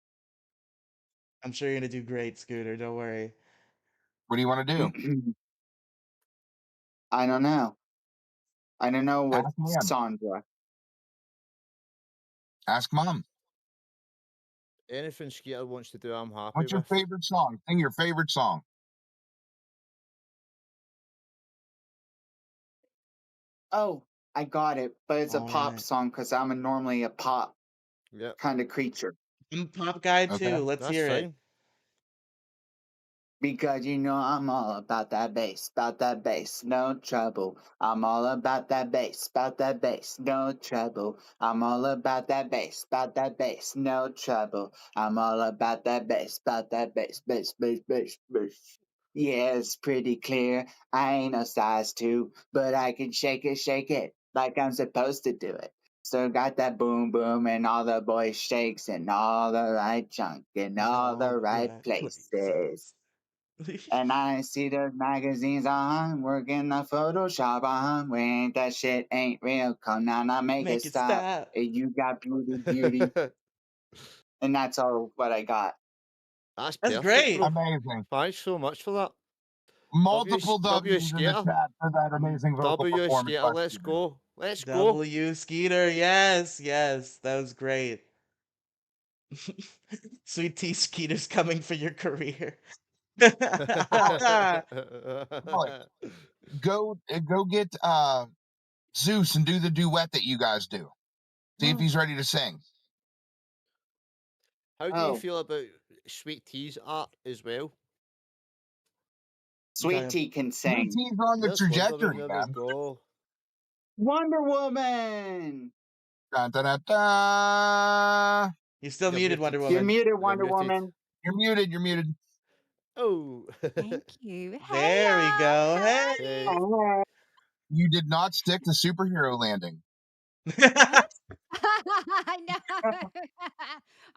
Speaker 1: I'm sure you're gonna do great, Scooter. Don't worry.
Speaker 3: What do you want to do?
Speaker 7: I don't know. I don't know what
Speaker 3: Ask Mom.
Speaker 7: Sandra.
Speaker 3: Ask Mom.
Speaker 4: Anything Skater wants to do, I'm happy
Speaker 3: What's your
Speaker 4: with.
Speaker 3: favorite song? Sing your favorite song.
Speaker 7: Oh, I got it, but it's a pop
Speaker 1: Alright.
Speaker 7: song because I'm normally a pop
Speaker 4: Yeah,
Speaker 7: kind of creature.
Speaker 1: I'm a pop guy too.
Speaker 3: Okay.
Speaker 1: Let's
Speaker 4: that's
Speaker 1: hear it.
Speaker 4: fine.
Speaker 7: Because you know I'm all about that bass, no trouble. I'm all about that bass, no trouble. I'm all about that bass, no trouble. I'm all about that bass, bass. Yeah, it's pretty clear. I ain't no size 2, but I can shake it like I'm supposed to do it. Still got that boom boom and all the boys shakes and all the right junk in all the right places. And I see those magazines on, working the Photoshop on. When that shit ain't real, come on, I make it stop. You got beauty. And that's all what I got.
Speaker 4: That's
Speaker 1: That's
Speaker 4: perfect,
Speaker 1: great.
Speaker 4: bro.
Speaker 3: Amazing.
Speaker 4: Thanks so much for that.
Speaker 3: Multiple
Speaker 4: W
Speaker 3: W's in the
Speaker 4: Skater.
Speaker 3: chat for that amazing vocal
Speaker 4: W
Speaker 3: performance.
Speaker 4: Skater,
Speaker 3: by
Speaker 4: let's
Speaker 3: Skeeter.
Speaker 4: go. Let's go.
Speaker 1: W Skeeter, yes, that was great. Sweet Tea Skeeter's coming for your career.
Speaker 3: Go get Zeus and do the duet that you guys do. See if he's ready to sing.
Speaker 4: How do you
Speaker 7: Oh.
Speaker 4: feel about Sweet Tea's art as well?
Speaker 7: Sweet Tea can sing.
Speaker 3: He's on the
Speaker 4: Yes, Wonder
Speaker 3: trajectory,
Speaker 4: Woman, there we
Speaker 3: man.
Speaker 4: go.
Speaker 7: Wonder Woman.
Speaker 3: Dun, dun, dun, dun.
Speaker 1: You're still
Speaker 4: You're
Speaker 1: muted,
Speaker 4: muted.
Speaker 1: Wonder
Speaker 7: You're
Speaker 1: Woman.
Speaker 7: muted,
Speaker 4: You're
Speaker 7: Wonder
Speaker 4: muted.
Speaker 7: Woman.
Speaker 3: You're muted. You're muted.
Speaker 4: Oh.
Speaker 10: Thank you. Hey,
Speaker 1: There we
Speaker 10: y'all.
Speaker 1: go.
Speaker 10: How
Speaker 1: Hey.
Speaker 10: are
Speaker 4: Hey.
Speaker 10: you?
Speaker 7: Oh,
Speaker 3: You did not stick to superhero landing.
Speaker 10: What? I know.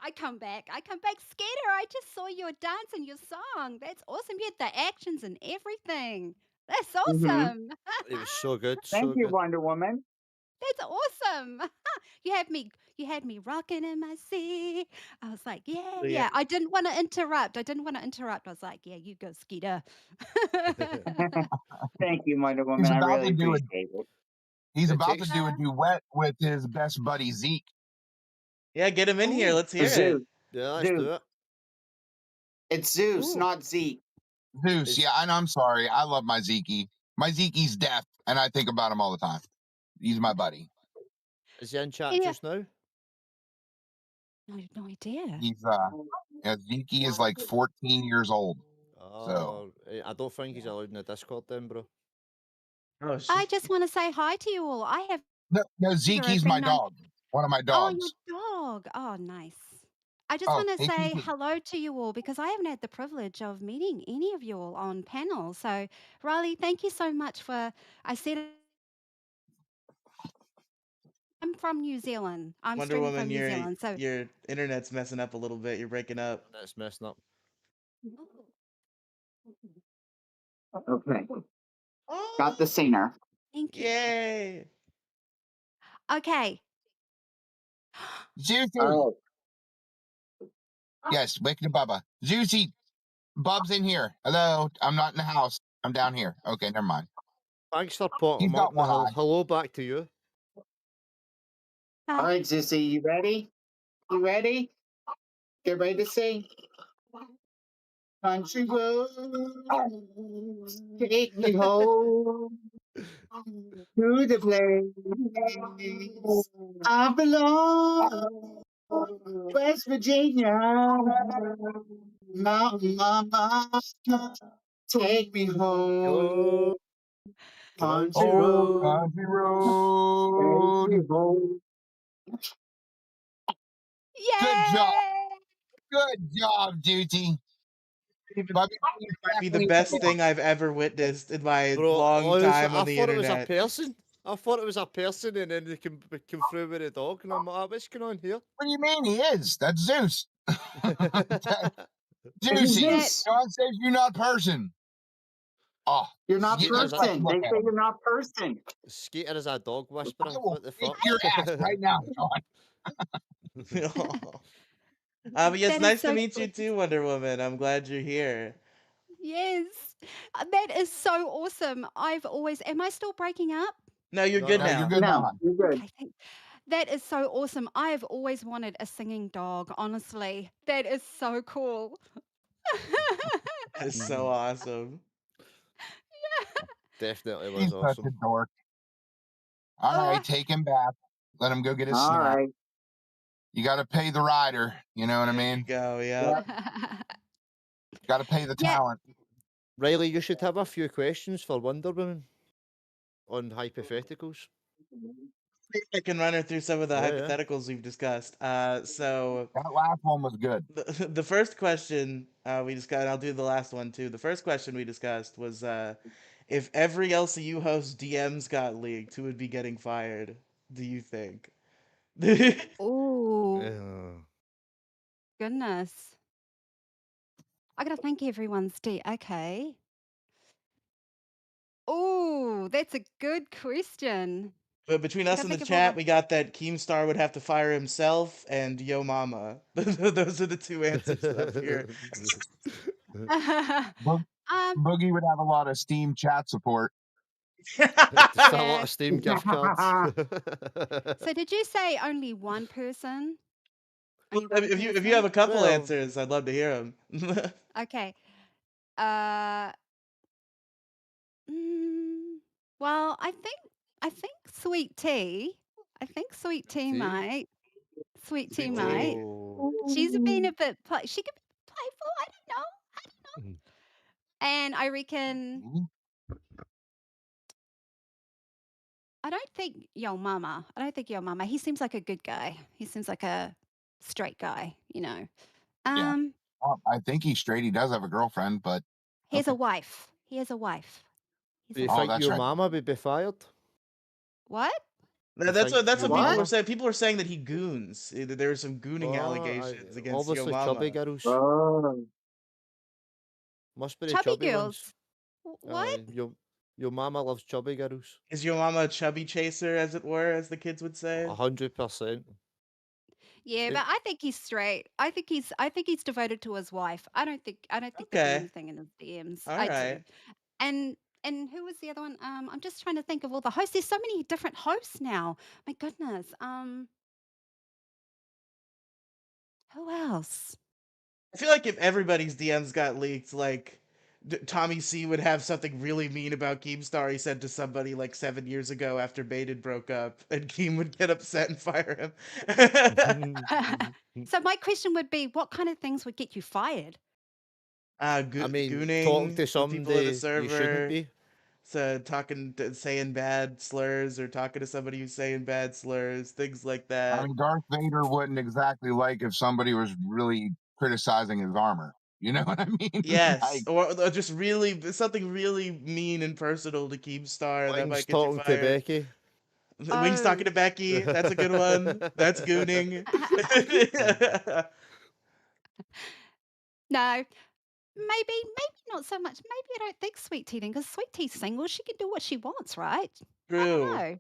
Speaker 10: I come back. Skeeter, I just saw your dance and your song. That's awesome. You had the actions and everything. That's
Speaker 7: Mhm.
Speaker 10: awesome.
Speaker 4: It was so good.
Speaker 7: Thank
Speaker 4: So
Speaker 7: you,
Speaker 4: good.
Speaker 7: Wonder Woman.
Speaker 10: That's awesome. You had me rocking in my seat. I was like, yeah,
Speaker 1: So, yeah.
Speaker 10: yeah. I didn't want to interrupt. I was like, yeah, you go, Skeeter.
Speaker 7: Thank you, Wonder
Speaker 3: He's
Speaker 7: Woman. I
Speaker 3: about
Speaker 7: really
Speaker 3: to do it.
Speaker 7: appreciate it.
Speaker 3: He's
Speaker 4: It
Speaker 3: about to
Speaker 4: takes-
Speaker 3: do a duet with his best buddy Zeke.
Speaker 1: Yeah, get him in here.
Speaker 10: Ooh.
Speaker 1: Let's hear it.
Speaker 7: Zeus.
Speaker 4: Yeah, let's do
Speaker 7: Zeus.
Speaker 4: it.
Speaker 7: It's Zeus,
Speaker 10: Ooh.
Speaker 7: not Zeke.
Speaker 3: Zeus,
Speaker 4: Is-
Speaker 3: yeah, and I'm sorry. I love my Zeke. My Zeke's deaf, and I think about him all the time. He's my buddy.
Speaker 4: Is he in chat
Speaker 10: Yeah.
Speaker 4: just now?
Speaker 10: No idea.
Speaker 3: He's Zeke is like 14 years old.
Speaker 4: Oh, I don't think he's allowed in the Discord then, bro.
Speaker 1: Oh,
Speaker 10: I just want to say hi to you all. I have
Speaker 3: No, Zeke's my
Speaker 10: been on-
Speaker 3: dog. One of my
Speaker 10: Oh,
Speaker 3: dogs.
Speaker 10: your dog. Oh, nice. I just
Speaker 3: Oh,
Speaker 10: want to
Speaker 3: hey,
Speaker 10: say
Speaker 3: Kiki.
Speaker 10: hello to you all because I haven't had the privilege of meeting any of you all on panel. So, Riley, thank you so much for. I said I'm from New Zealand. I'm
Speaker 1: Wonder
Speaker 10: streaming
Speaker 1: Woman,
Speaker 10: from New Zealand. So,
Speaker 1: your internet's messing up a little bit. You're breaking up.
Speaker 4: That's messing up.
Speaker 7: Okay.
Speaker 1: Oh,
Speaker 7: Got the singer.
Speaker 10: thank you.
Speaker 1: yay!
Speaker 10: Okay.
Speaker 3: Zeusy.
Speaker 7: Oh,
Speaker 3: Yes, Wicked Bubba. Zeusy. Bub's in here. Hello. I'm not in the house. I'm down here. Okay, never mind.
Speaker 4: Thanks for pointing
Speaker 3: He's
Speaker 4: him
Speaker 3: got
Speaker 4: up.
Speaker 3: one
Speaker 4: Now,
Speaker 3: eye.
Speaker 4: hello back to you.
Speaker 7: all right, Zeusy, you ready? You ready? Get ready to sing. Country roads, take me home to the place I belong. West Virginia, Mountain Mama, take me home. Country
Speaker 3: Oh,
Speaker 7: road,
Speaker 3: country
Speaker 7: take
Speaker 3: road.
Speaker 7: me home.
Speaker 3: Good job.
Speaker 10: Yay!
Speaker 3: Good job, Zeusy. Bubby,
Speaker 1: Might be the best thing I've ever witnessed in my
Speaker 4: Bro,
Speaker 1: long
Speaker 4: honestly,
Speaker 1: time
Speaker 4: I
Speaker 1: on the
Speaker 4: thought it was a
Speaker 1: internet.
Speaker 4: person. I thought it was a person, and then they come through with a dog, and I'm like, what's going on here?
Speaker 3: What do you mean he is? That's Zeus.
Speaker 7: It's
Speaker 3: Zeusy.
Speaker 7: Zeus.
Speaker 3: God says you're not person. Oh,
Speaker 7: You're not
Speaker 3: you just like
Speaker 7: person.
Speaker 3: look
Speaker 7: They
Speaker 3: at
Speaker 7: say
Speaker 3: him.
Speaker 7: you're not person.
Speaker 4: Skater is a dog whisperer.
Speaker 3: I will
Speaker 4: What the
Speaker 3: kick
Speaker 4: fuck?
Speaker 3: your ass right now, John.
Speaker 1: But yes,
Speaker 10: That is
Speaker 1: nice to
Speaker 10: so
Speaker 1: meet you too, Wonder Woman. I'm glad you're here.
Speaker 10: Yes. That is so awesome. I've always. Am I still breaking up?
Speaker 1: No, you're
Speaker 4: No,
Speaker 1: good
Speaker 4: no,
Speaker 1: now.
Speaker 3: you're good
Speaker 7: No,
Speaker 3: now.
Speaker 7: you're good.
Speaker 10: Okay, that is so awesome. I've always wanted a singing dog, honestly. That is so cool.
Speaker 1: That's so awesome.
Speaker 4: Definitely was
Speaker 3: He's such
Speaker 4: awesome.
Speaker 3: a dork. All right, take him back. Let him go get his
Speaker 7: All
Speaker 3: snack.
Speaker 7: right.
Speaker 3: You got to pay the rider. You know what I
Speaker 1: There you
Speaker 3: mean?
Speaker 1: go. Yeah.
Speaker 3: Got to pay the
Speaker 10: Yeah.
Speaker 3: talent.
Speaker 4: Riley, you should have a few questions for Wonder Woman on hypotheticals.
Speaker 1: I can run her through some of the
Speaker 4: Yeah, yeah.
Speaker 1: hypotheticals we've discussed. So
Speaker 3: That last one was good.
Speaker 1: the first question we discussed, and I'll do the last one too. The first question we discussed was if every LCU host DMs got leaked, who would be getting fired? Do you think?
Speaker 10: Oh,
Speaker 4: Yeah.
Speaker 10: goodness. I gotta think everyone's okay. Oh, that's a good question.
Speaker 1: But between us
Speaker 10: gotta
Speaker 1: and the
Speaker 10: think of all
Speaker 1: chat,
Speaker 10: the-
Speaker 1: we got that Keemstar would have to fire himself and Yo Mama. Those are the two answers up here.
Speaker 3: Boogie would have a lot of Steam chat support.
Speaker 4: Just a lot
Speaker 10: Yeah.
Speaker 4: of Steam gift cards.
Speaker 10: So did you say only one person?
Speaker 1: Well,
Speaker 10: Only one
Speaker 1: if you
Speaker 10: person?
Speaker 1: have a couple
Speaker 4: Well-
Speaker 1: answers, I'd love to hear them.
Speaker 10: Okay. Uh, well, I think Sweet Tea. I think Sweet Tea
Speaker 4: Tea?
Speaker 10: might. Sweet Tea
Speaker 8: Sweet tea.
Speaker 10: might.
Speaker 4: Oh.
Speaker 10: She's been a bit she could be playful, I don't know.
Speaker 4: Mhm.
Speaker 10: And I reckon
Speaker 3: Mhm.
Speaker 10: I don't think Yo Mama. I don't think Yo Mama. He seems like a good guy. He seems like a straight guy, you know.
Speaker 3: Yeah.
Speaker 10: Um,
Speaker 3: I think he's straight. He does have a girlfriend, but
Speaker 10: he has a
Speaker 3: okay.
Speaker 10: wife. He has a wife. He's
Speaker 4: Do
Speaker 10: a
Speaker 4: you
Speaker 3: Oh,
Speaker 10: wife.
Speaker 4: think
Speaker 3: that's
Speaker 4: your
Speaker 3: right.
Speaker 4: mama would be fired?
Speaker 10: What?
Speaker 4: You
Speaker 1: That's
Speaker 4: think
Speaker 1: what
Speaker 4: your
Speaker 1: people were
Speaker 4: mama?
Speaker 1: saying. People were saying that he goons. There were some gooning allegations against Yo
Speaker 4: Obviously chubby
Speaker 1: Mama.
Speaker 4: girls.
Speaker 7: Oh.
Speaker 4: Must be the
Speaker 10: Chubby
Speaker 4: chubby ones.
Speaker 10: girls. What?
Speaker 4: Your mama loves chubby girls.
Speaker 1: Is Yo Mama a chubby chaser, as it were, as the kids would say?
Speaker 4: 100%.
Speaker 10: Yeah, but I think he's straight. I think he's devoted to his wife. I don't think there'd be
Speaker 1: Okay.
Speaker 10: anything in his DMs.
Speaker 1: All
Speaker 10: I do.
Speaker 1: right.
Speaker 10: And who was the other one? I'm just trying to think of all the hosts. There's so many different hosts now. My goodness. Who else?
Speaker 1: I feel like if everybody's DMs got leaked, like Tommy C would have something really mean about Keemstar he said to somebody like 7 years ago after Baited broke up, and Keem would get upset and fire him.
Speaker 10: So my question would be, what kind of things would get you fired?
Speaker 4: I mean, talking
Speaker 1: Gooning
Speaker 4: to
Speaker 1: with people in the
Speaker 4: somebody you shouldn't
Speaker 1: server.
Speaker 4: be.
Speaker 1: So saying bad slurs, or talking to somebody who's saying bad slurs, things like
Speaker 3: I
Speaker 1: that.
Speaker 3: mean, Darth Vader wouldn't exactly like if somebody was really criticizing his armor. You know what I mean?
Speaker 1: Yes,
Speaker 3: Like,
Speaker 1: or just really something really mean and personal to Keemstar that
Speaker 4: Wings
Speaker 1: might get you
Speaker 4: talking to
Speaker 1: fired.
Speaker 4: Becky.
Speaker 1: Wings talking
Speaker 10: Oh.
Speaker 1: to Becky. That's a good one. That's gooning.
Speaker 10: No, maybe not so much. Maybe I don't think Sweet Tea then, because Sweet Tea's single. She can do what she wants, right? I don't
Speaker 1: True.
Speaker 10: know.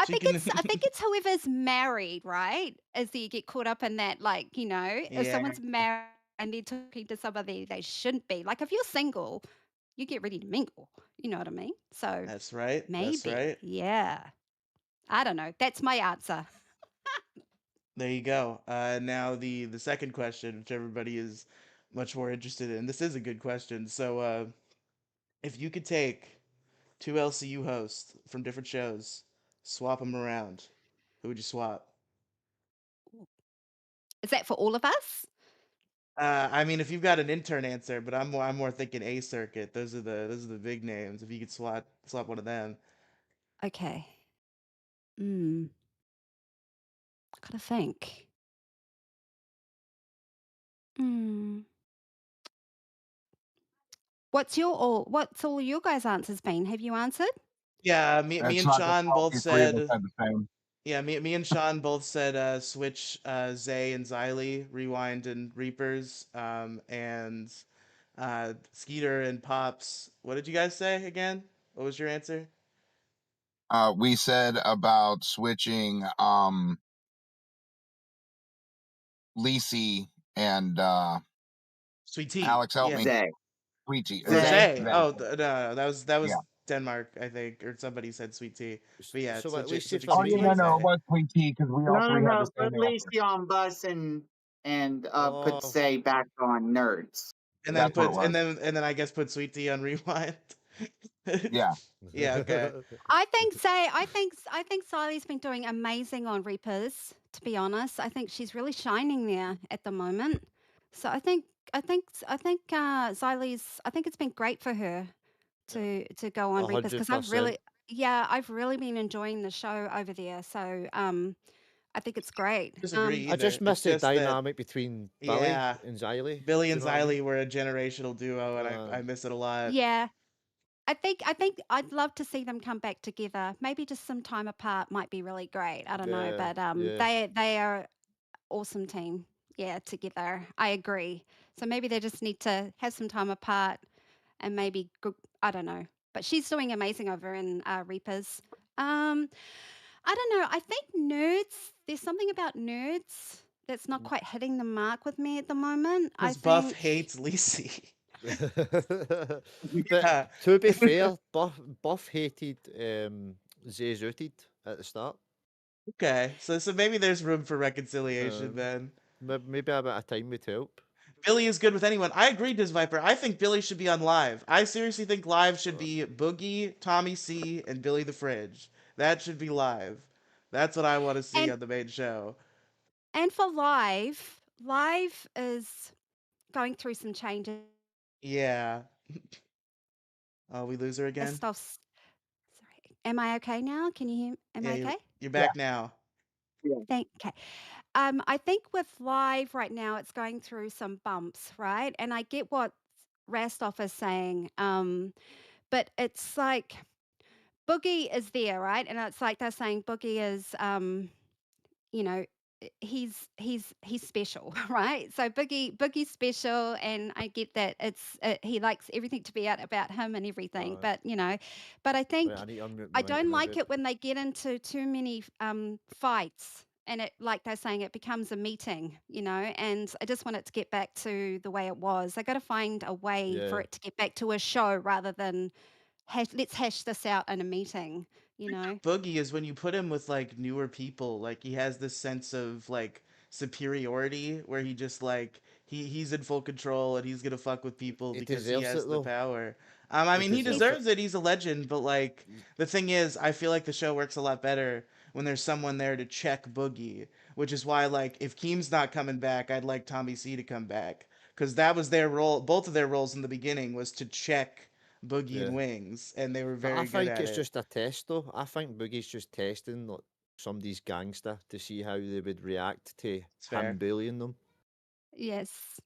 Speaker 1: She can.
Speaker 10: I think it's whoever's married, right? Is that you get caught up in that, like, if
Speaker 1: Yeah.
Speaker 10: someone's married and they're talking to somebody they shouldn't be. Like if you're single, you get ready to mingle. You know what I mean? So
Speaker 1: That's right. That's
Speaker 10: maybe,
Speaker 1: right.
Speaker 10: yeah. I don't know. That's my answer.
Speaker 1: There you go. Now the second question, which everybody is much more interested in. This is a good question. So, if you could take two LCU hosts from different shows, swap them around, who would you swap?
Speaker 10: Is that for all of us?
Speaker 1: I mean, if you've got an intern answer, but I'm more thinking A Circuit. Those are the big names. If you could swap one of them.
Speaker 10: Okay. Hmm. Gotta think. Hmm. What's all your guys' answers been? Have you answered?
Speaker 1: Yeah, me
Speaker 3: it's
Speaker 1: and
Speaker 3: not just
Speaker 1: Sean
Speaker 3: all
Speaker 1: both
Speaker 3: the three of us
Speaker 1: said.
Speaker 3: had the same.
Speaker 1: Yeah, me and Sean both said switch Zay and Xylee, Rewind and Reapers, and Skeeter and Pops. What did you guys say again? What was your answer?
Speaker 3: We said about switching Lisi and
Speaker 1: Sweet Tea.
Speaker 3: Alex, help
Speaker 1: Yeah.
Speaker 3: me.
Speaker 7: Zay.
Speaker 3: Sweet Tea.
Speaker 1: Or
Speaker 7: Zay.
Speaker 1: Zay. Oh, no, that was
Speaker 3: Yeah.
Speaker 1: Denmark, I think, or somebody said Sweet Tea. But yeah,
Speaker 4: So at least
Speaker 1: switching
Speaker 4: for
Speaker 3: Oh
Speaker 1: Sweet
Speaker 3: yeah,
Speaker 1: Tea
Speaker 4: me,
Speaker 3: no,
Speaker 1: and
Speaker 3: no, it
Speaker 1: Zay.
Speaker 3: was Sweet Tea because we all three had the
Speaker 7: Put
Speaker 3: same answer.
Speaker 7: Lacey on bus and put
Speaker 4: oh,
Speaker 7: Say back on nerds.
Speaker 1: And then
Speaker 3: That's what it was.
Speaker 1: and then I guess put Sweet Tea on Rewind.
Speaker 3: Yeah.
Speaker 1: Yeah, okay.
Speaker 10: I think Siley's been doing amazing on Reapers, to be honest. I think she's really shining there at the moment. So I think Xylie's I think it's been great for her to go on Reapers because
Speaker 4: 100%.
Speaker 10: I've really been enjoying the show over there. So I think it's great.
Speaker 1: Disagree
Speaker 4: I
Speaker 1: either.
Speaker 4: just miss
Speaker 1: It's
Speaker 4: the
Speaker 1: just that,
Speaker 4: dynamic between Billy
Speaker 1: yeah,
Speaker 4: and Xylee.
Speaker 1: Billy
Speaker 4: Do you
Speaker 1: and
Speaker 4: know what I mean?
Speaker 1: Xylee were a generational duo, and
Speaker 4: Uh,
Speaker 1: I miss it a lot.
Speaker 10: Yeah. I think I'd love to see them come back together. Maybe just some time apart might be really great. I don't know,
Speaker 4: yeah,
Speaker 10: but
Speaker 4: yeah.
Speaker 10: they are awesome team. Yeah, together. I agree. So maybe they just need to have some time apart and maybe I don't know. But she's doing amazing over in Reapers. Um, I don't know. I think nerds. There's something about nerds that's not quite hitting the mark with me at the moment. I
Speaker 1: Because Buff
Speaker 10: think.
Speaker 1: hates Lisi.
Speaker 4: But
Speaker 1: Yeah.
Speaker 4: to be fair, Buff hated Zay Zooted at the start.
Speaker 1: Okay, so maybe there's room for reconciliation then.
Speaker 4: Maybe a bit of time would help.
Speaker 1: Billy is good with anyone. I agree, Diz Viper. I think Billy should be on Live. I seriously think Live should be Boogie, Tommy C, and Billy the Fridge. That should be Live. That's what I want to see
Speaker 10: And
Speaker 1: on the main show.
Speaker 10: and for live is going through some changes.
Speaker 1: Yeah. Oh, we lose her again?
Speaker 10: Stuff's sorry. Am I okay now? Can you hear? Am
Speaker 1: Yeah,
Speaker 10: I okay?
Speaker 1: you're
Speaker 7: Yeah.
Speaker 1: back now.
Speaker 10: Okay. I think with live right now, it's going through some bumps, right? And I get what Rastoff is saying, but it's like Boogie is there, right? And it's like they're saying Boogie is, you know, he's special, right? So Boogie's special, and I get that it's he likes everything to be out about him and everything,
Speaker 4: Aye.
Speaker 10: but but I think
Speaker 4: Right, I need to unmute
Speaker 10: I
Speaker 4: my mic
Speaker 10: don't
Speaker 4: now,
Speaker 10: like
Speaker 4: babe.
Speaker 10: it when they get into too many fights, and it, like they're saying, it becomes a meeting, and I just want it to get back to the way it was. I got to find a way for
Speaker 4: Yeah.
Speaker 10: it to get back to a show rather than let's hash this out in a meeting, you know.
Speaker 1: Boogie is when you put him with like newer people, like he has this sense of like superiority where he just like he's in full control and he's gonna fuck with people
Speaker 4: He
Speaker 1: because he
Speaker 4: deserves
Speaker 1: has
Speaker 4: it
Speaker 1: the
Speaker 4: though.
Speaker 1: power. I
Speaker 4: He
Speaker 1: mean he
Speaker 4: deserves it.
Speaker 1: deserves it. He's a legend, but like the thing is, I feel like the show works a lot better when there's someone there to check Boogie, which is why like if Keem's not coming back, I'd like Tommy C to come back because that was their role. Both of their roles in the beginning was to check Boogie and
Speaker 4: Yeah.
Speaker 1: Wings, and they were
Speaker 4: But I
Speaker 1: very good
Speaker 4: think
Speaker 1: at
Speaker 4: it's
Speaker 1: it.
Speaker 4: just a test though. I think Boogie's just testing like somebody's gangster to see how they would react to
Speaker 1: It's
Speaker 4: him
Speaker 1: fair.
Speaker 4: bullying them.
Speaker 10: Yes.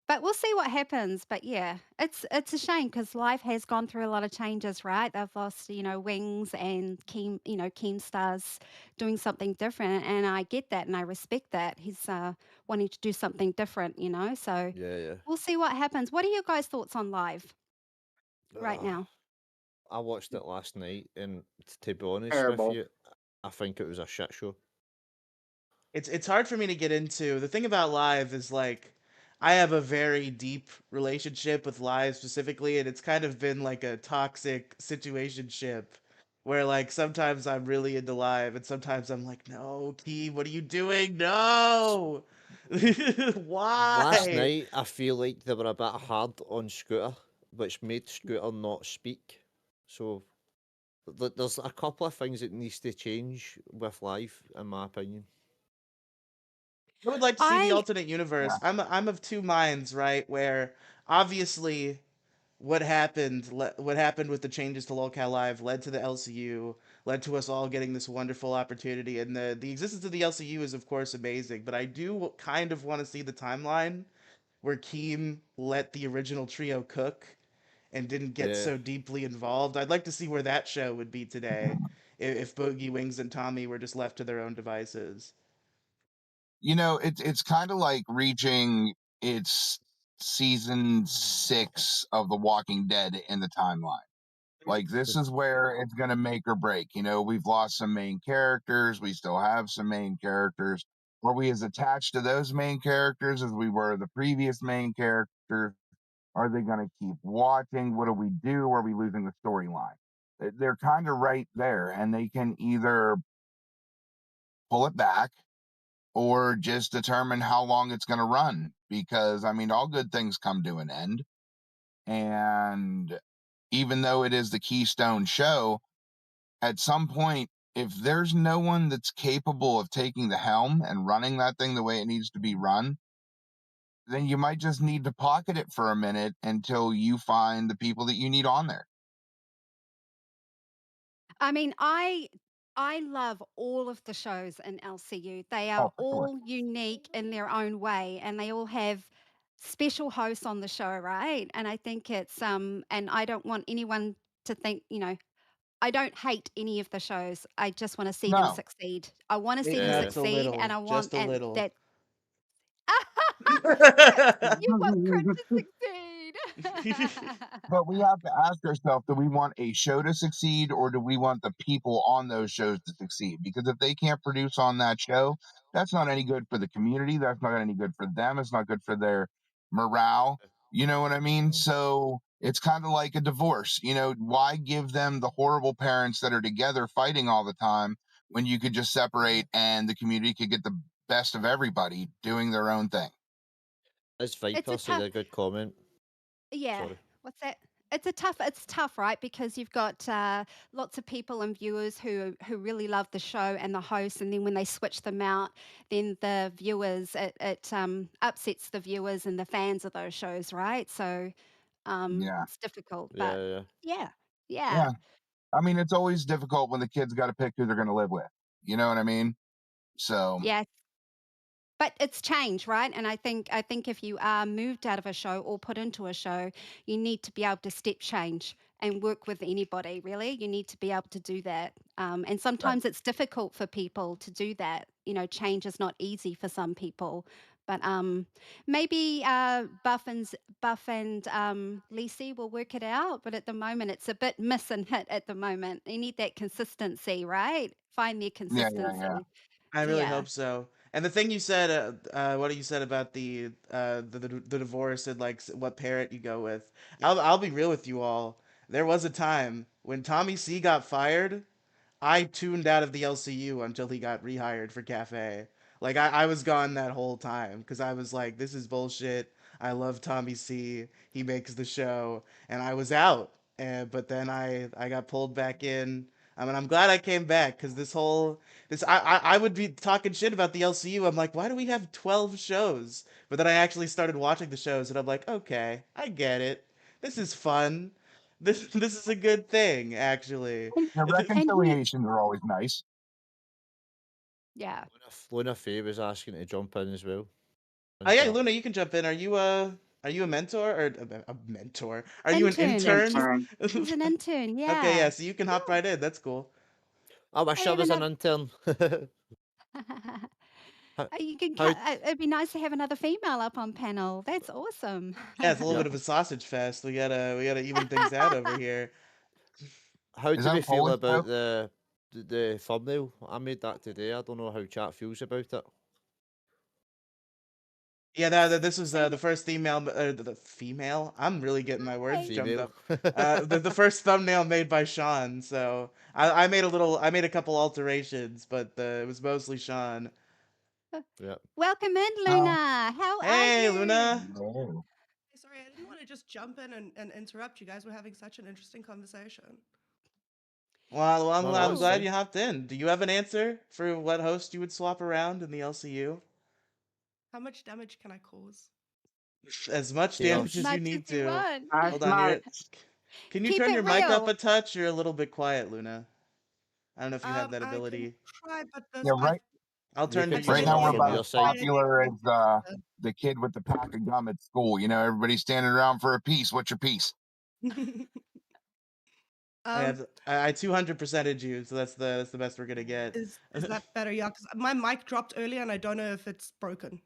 Speaker 10: But we'll see what happens. But yeah, it's a shame because life has gone through a lot of changes, right? They've lost, Wings and Keemstar's doing something different, and I get that and I respect that. He's wanting to do something different, So
Speaker 4: Yeah, yeah.
Speaker 10: we'll see what happens. What are your guys' thoughts on live right
Speaker 4: Ugh.
Speaker 10: now?
Speaker 4: I watched it last night, and to be honest with
Speaker 7: Terrible.
Speaker 4: you, I think it was a shit show.
Speaker 1: It's hard for me to get into. The thing about live is like I have a very deep relationship with live specifically, and it's kind of been like a toxic situationship where like sometimes I'm really into live and sometimes I'm like, no, Key, what are you doing? No.
Speaker 4: Last
Speaker 1: Why?
Speaker 4: night, I feel like they were a bit hard on Scooter, which made Scooter not speak. So there's a couple of things that needs to change with live, in my opinion.
Speaker 1: I would like to see the
Speaker 10: I
Speaker 1: alternate universe. I'm of two minds, right? Where obviously what happened with the changes to Lolcal Live led to the LCU, led to us all getting this wonderful opportunity, and the existence of the LCU is of course amazing. But I do kind of want to see the timeline where Keem let the original trio cook and didn't get
Speaker 4: Yeah.
Speaker 1: so deeply involved. I'd like to see where that show would be today if Boogie Wings and Tommy were just left to their own devices.
Speaker 3: It's kind of like reaching its season 6 of The Walking Dead in the timeline. Like this is where it's going to make or break. We've lost some main characters, we still have some main characters. Are we as attached to those main characters as we were the previous main characters? Are they going to keep watching? What do we do? Are we losing the storyline? They're kind of right there, and they can either pull it back or just determine how long it's going to run. Because, I mean, all good things come to an end. And even though it is the Keystone show, at some point, if there's no one that's capable of taking the helm and running that thing the way it needs to be run, then you might just need to pocket it for a minute until you find the people that you need on there.
Speaker 10: I mean, I love all of the shows in LCU. They are
Speaker 3: Oh, for sure.
Speaker 10: all unique in their own way, and they all have special hosts on the show, right? And I think it's and I don't want anyone to think, I don't hate any of the shows. I just want to see them
Speaker 3: No.
Speaker 10: succeed. I want to see
Speaker 1: Maybe
Speaker 10: them
Speaker 4: Yeah.
Speaker 1: nuts a
Speaker 10: succeed, and I
Speaker 1: little,
Speaker 10: want
Speaker 1: just a
Speaker 10: and
Speaker 1: little.
Speaker 10: that you want Crit to succeed.
Speaker 3: But we have to ask ourselves, do we want a show to succeed or do we want the people on those shows to succeed? Because if they can't produce on that show, that's not any good for the community. That's not any good for them. It's not good for their morale. You know what I mean? So it's kind of like a divorce. Why give them the horrible parents that are together fighting all the time when you could just separate and the community could get the best of everybody doing their own thing?
Speaker 4: As
Speaker 10: It's a
Speaker 4: Viper said,
Speaker 10: tough
Speaker 4: a good comment.
Speaker 10: Yeah.
Speaker 4: Sorry.
Speaker 10: What's that? It's tough, right? Because you've got lots of people and viewers who really love the show and the host, and then when they switch them out, then the viewers it upsets the viewers and the fans of those shows, right? So
Speaker 3: Yeah.
Speaker 10: it's difficult,
Speaker 4: Yeah,
Speaker 10: but
Speaker 4: yeah.
Speaker 10: yeah, yeah,
Speaker 3: Yeah. I mean, it's always difficult when the kids got to pick who they're going to live with. You know what I mean? So,
Speaker 10: yeah. But it's change, right? And I think if you are moved out of a show or put into a show, you need to be able to step change and work with anybody. Really, you need to be able to do that. And
Speaker 3: right.
Speaker 10: sometimes it's difficult for people to do that. Change is not easy for some people. But maybe Buff and Lacey will work it out. But at the moment, it's a bit miss and hit. At the moment, you need that consistency, right? Find their
Speaker 3: Yeah, yeah, yeah.
Speaker 10: consistency.
Speaker 1: I really
Speaker 10: Yeah.
Speaker 1: hope so. And the thing you said, what you said about the divorce and like what parent you go with, I'll be real with you all. There was a time when Tommy C got fired. I tuned out of the LCU until he got rehired for Cafe. Like I was gone that whole time because I was like, this is bullshit. I love Tommy C. He makes the show, and I was out. And but then I got pulled back in. I mean, I'm glad I came back because I would be talking shit about the LCU. I'm like, why do we have 12 shows? But then I actually started watching the shows, and I'm like, okay, I get it. This is fun. This is a good thing, actually.
Speaker 10: And,
Speaker 3: The
Speaker 10: and you,
Speaker 3: reconciliations are always nice.
Speaker 10: yeah.
Speaker 4: Luna Faye was asking to jump in as well.
Speaker 1: Oh yeah,
Speaker 4: Chat.
Speaker 1: Luna, you can jump in. Are you a mentor or a mentor? Are you an
Speaker 10: Intern.
Speaker 1: intern?
Speaker 10: He's an intern.
Speaker 1: Okay, yeah,
Speaker 10: Yeah.
Speaker 1: so you can hop right in. That's cool.
Speaker 4: I wish
Speaker 10: I
Speaker 4: I
Speaker 10: have
Speaker 4: was an
Speaker 10: another.
Speaker 4: intern. How,
Speaker 10: You can.
Speaker 4: how,
Speaker 10: It'd be nice to have another female up on panel. That's awesome.
Speaker 1: Yeah, it's a little
Speaker 4: yeah.
Speaker 1: bit of a sausage fest. We gotta even things out over here.
Speaker 4: How
Speaker 3: Is
Speaker 4: do
Speaker 3: that
Speaker 4: we
Speaker 3: a
Speaker 4: feel
Speaker 3: Polish
Speaker 4: about
Speaker 3: joke?
Speaker 4: the thumbnail? I made that today. I don't know how chat feels about it.
Speaker 1: Yeah, this was the first female, the female. I'm really getting my words
Speaker 10: Hey.
Speaker 1: jumbled
Speaker 4: Female.
Speaker 1: up. The first thumbnail made by Sean. So I made a couple alterations, but it was mostly Sean.
Speaker 4: Yeah.
Speaker 10: Welcome in,
Speaker 3: Oh,
Speaker 10: Luna. How are
Speaker 1: Hey,
Speaker 10: you?
Speaker 1: Luna.
Speaker 3: no.
Speaker 11: Sorry, I didn't want to just jump in and interrupt you guys. We're having such an interesting conversation.
Speaker 1: Well, I'm,
Speaker 4: No,
Speaker 1: glad- I'm
Speaker 4: it's
Speaker 1: glad
Speaker 4: fine.
Speaker 1: you hopped in. Do you have an answer for what host you would swap around in the LCU?
Speaker 11: How much damage can I cause?
Speaker 1: As much
Speaker 4: Chaos.
Speaker 1: damage as you
Speaker 10: Much as
Speaker 1: need
Speaker 10: you
Speaker 1: to.
Speaker 10: want.
Speaker 7: As
Speaker 1: Hold on,
Speaker 7: much.
Speaker 1: can you
Speaker 10: Keep
Speaker 1: turn
Speaker 10: it
Speaker 1: your mic up
Speaker 10: real.
Speaker 1: a touch? You're a little bit quiet, Luna. I don't know if you have that
Speaker 11: I can
Speaker 1: ability.
Speaker 11: try, but this
Speaker 3: Yeah,
Speaker 11: I
Speaker 3: right.
Speaker 1: I'll
Speaker 4: You
Speaker 1: turn
Speaker 4: can
Speaker 1: to
Speaker 4: turn
Speaker 3: Right
Speaker 4: it
Speaker 3: now
Speaker 4: up
Speaker 3: we're
Speaker 4: from
Speaker 3: about
Speaker 4: your
Speaker 3: as
Speaker 4: side.
Speaker 3: popular as the kid with the pack of gum at school. You know, everybody's standing around for a piece. What's your piece?
Speaker 1: I 200%ed you, so that's the best we're gonna get.
Speaker 11: is that better? Yeah, because my mic dropped earlier, and I don't know if it's broken.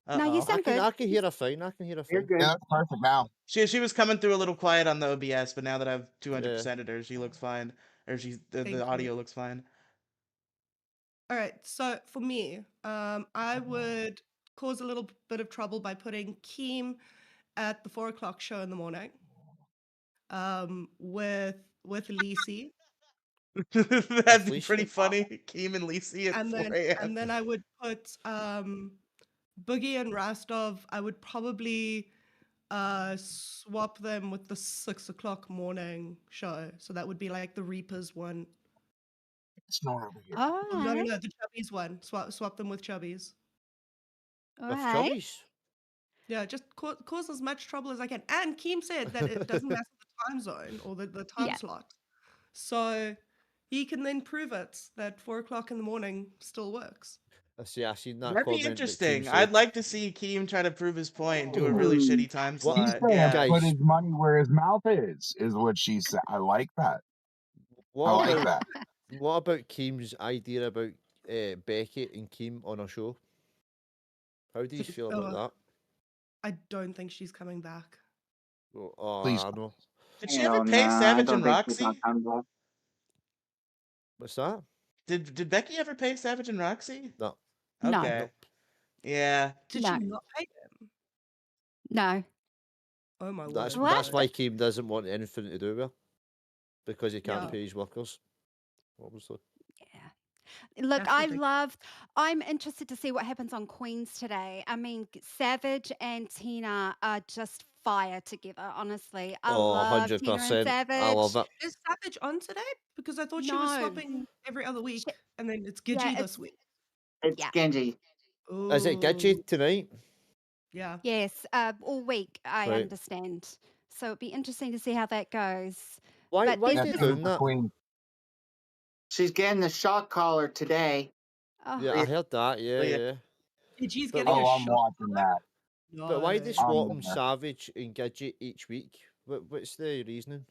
Speaker 10: No, you
Speaker 1: Uh-oh.
Speaker 10: sound good.
Speaker 4: I can hear a fine. I can hear a
Speaker 7: You're
Speaker 4: fine.
Speaker 7: good.
Speaker 3: Yeah, that's perfect now.
Speaker 1: She was coming through a little quiet on the OBS, but now that I've
Speaker 4: Yeah.
Speaker 1: 200%ed her, she looks fine. Or
Speaker 11: Thank
Speaker 1: the
Speaker 11: you.
Speaker 1: audio looks fine.
Speaker 11: All right, so for me, I would cause a little bit of trouble by putting Keem at the 4 o'clock show in the morning, with Lisi,
Speaker 1: That'd be
Speaker 4: With
Speaker 1: pretty
Speaker 4: Lacey.
Speaker 1: funny. Keem and Lacey at
Speaker 11: and
Speaker 1: 4
Speaker 11: then
Speaker 1: a.m.
Speaker 11: I would put Boogie and Rastov. I would probably swap them with the 6 o'clock morning show. So that would be like the Reapers one.
Speaker 3: It's not over here.
Speaker 10: All
Speaker 11: Oh, no,
Speaker 10: right.
Speaker 11: the Chubbies one. Swap them with Chubbies.
Speaker 10: All
Speaker 4: With
Speaker 10: right.
Speaker 4: chubbies.
Speaker 11: Yeah, just cause as much trouble as I can. And Keem said that it doesn't matter the time zone or the time
Speaker 10: Yeah.
Speaker 11: slot. So he can then prove it that 4 o'clock in the morning still works.
Speaker 4: I seen that
Speaker 1: That'd
Speaker 4: comment
Speaker 1: be
Speaker 4: that
Speaker 1: interesting.
Speaker 4: Keem
Speaker 1: I'd
Speaker 4: said.
Speaker 1: like to see Keem try to prove his point and do a really
Speaker 7: Ooh.
Speaker 1: shitty time
Speaker 4: What,
Speaker 3: He's
Speaker 1: slot.
Speaker 3: saying
Speaker 1: Yeah.
Speaker 3: put
Speaker 4: guys?
Speaker 3: his money where his mouth is what she said. I like that. I
Speaker 4: What
Speaker 3: like
Speaker 4: about
Speaker 3: that.
Speaker 4: what about Keem's idea about Becky and Keem on a show? How do you feel about that?
Speaker 11: I don't think she's coming back.
Speaker 4: Oh,
Speaker 3: Please.
Speaker 4: I know.
Speaker 1: Did she
Speaker 7: Hell
Speaker 1: ever pay
Speaker 7: no, I
Speaker 1: Savage
Speaker 7: don't
Speaker 1: and
Speaker 7: think she's gonna
Speaker 1: Roxy?
Speaker 7: come back.
Speaker 4: What's that?
Speaker 1: Did Becky ever pay Savage and Roxy?
Speaker 4: No.
Speaker 10: No.
Speaker 1: Okay.
Speaker 4: Nope.
Speaker 1: Yeah.
Speaker 11: Did
Speaker 10: No.
Speaker 11: she not pay him?
Speaker 10: No.
Speaker 11: Oh my
Speaker 4: That's
Speaker 11: word.
Speaker 4: that's
Speaker 10: What?
Speaker 4: why Keem doesn't want anything to do with her. Because he can't
Speaker 11: Yeah.
Speaker 4: pay his workers. Obviously.
Speaker 10: Yeah. Look,
Speaker 11: That's ridiculous.
Speaker 10: I'm interested to see what happens on Queens today. I mean, Savage and Tina are just fire together, honestly. I
Speaker 4: Oh,
Speaker 10: love Tina and
Speaker 4: 100%. I love
Speaker 10: Savage.
Speaker 4: it.
Speaker 11: Is Savage on today? Because I thought she was
Speaker 10: No.
Speaker 11: swapping every other
Speaker 10: Sh
Speaker 11: week, and then it's
Speaker 10: Yeah,
Speaker 11: Gidgey this week.
Speaker 7: It's
Speaker 10: yeah.
Speaker 7: Genji.
Speaker 4: Is it Gidgey
Speaker 11: Ooh,
Speaker 4: tonight?
Speaker 11: yeah.
Speaker 10: Yes, all week, I
Speaker 4: Right.
Speaker 10: understand. So it'd be interesting to see how that goes.
Speaker 4: Why
Speaker 10: But
Speaker 4: why
Speaker 10: there's
Speaker 4: are
Speaker 3: Yeah,
Speaker 4: they
Speaker 10: just
Speaker 3: same
Speaker 4: doing
Speaker 3: for
Speaker 4: that?
Speaker 3: Queen.
Speaker 7: She's getting the shock collar today.
Speaker 10: oh,
Speaker 4: Yeah, I heard that. Yeah,
Speaker 1: yeah.
Speaker 4: yeah.
Speaker 11: Gidgey's
Speaker 4: But
Speaker 11: getting
Speaker 4: why
Speaker 11: a
Speaker 3: Oh, I'm
Speaker 11: shot.
Speaker 3: watching that.
Speaker 4: but why they
Speaker 11: No.
Speaker 4: swap
Speaker 3: I'm
Speaker 4: them
Speaker 3: there.
Speaker 4: Savage and Gidgey each week? What's the reasoning?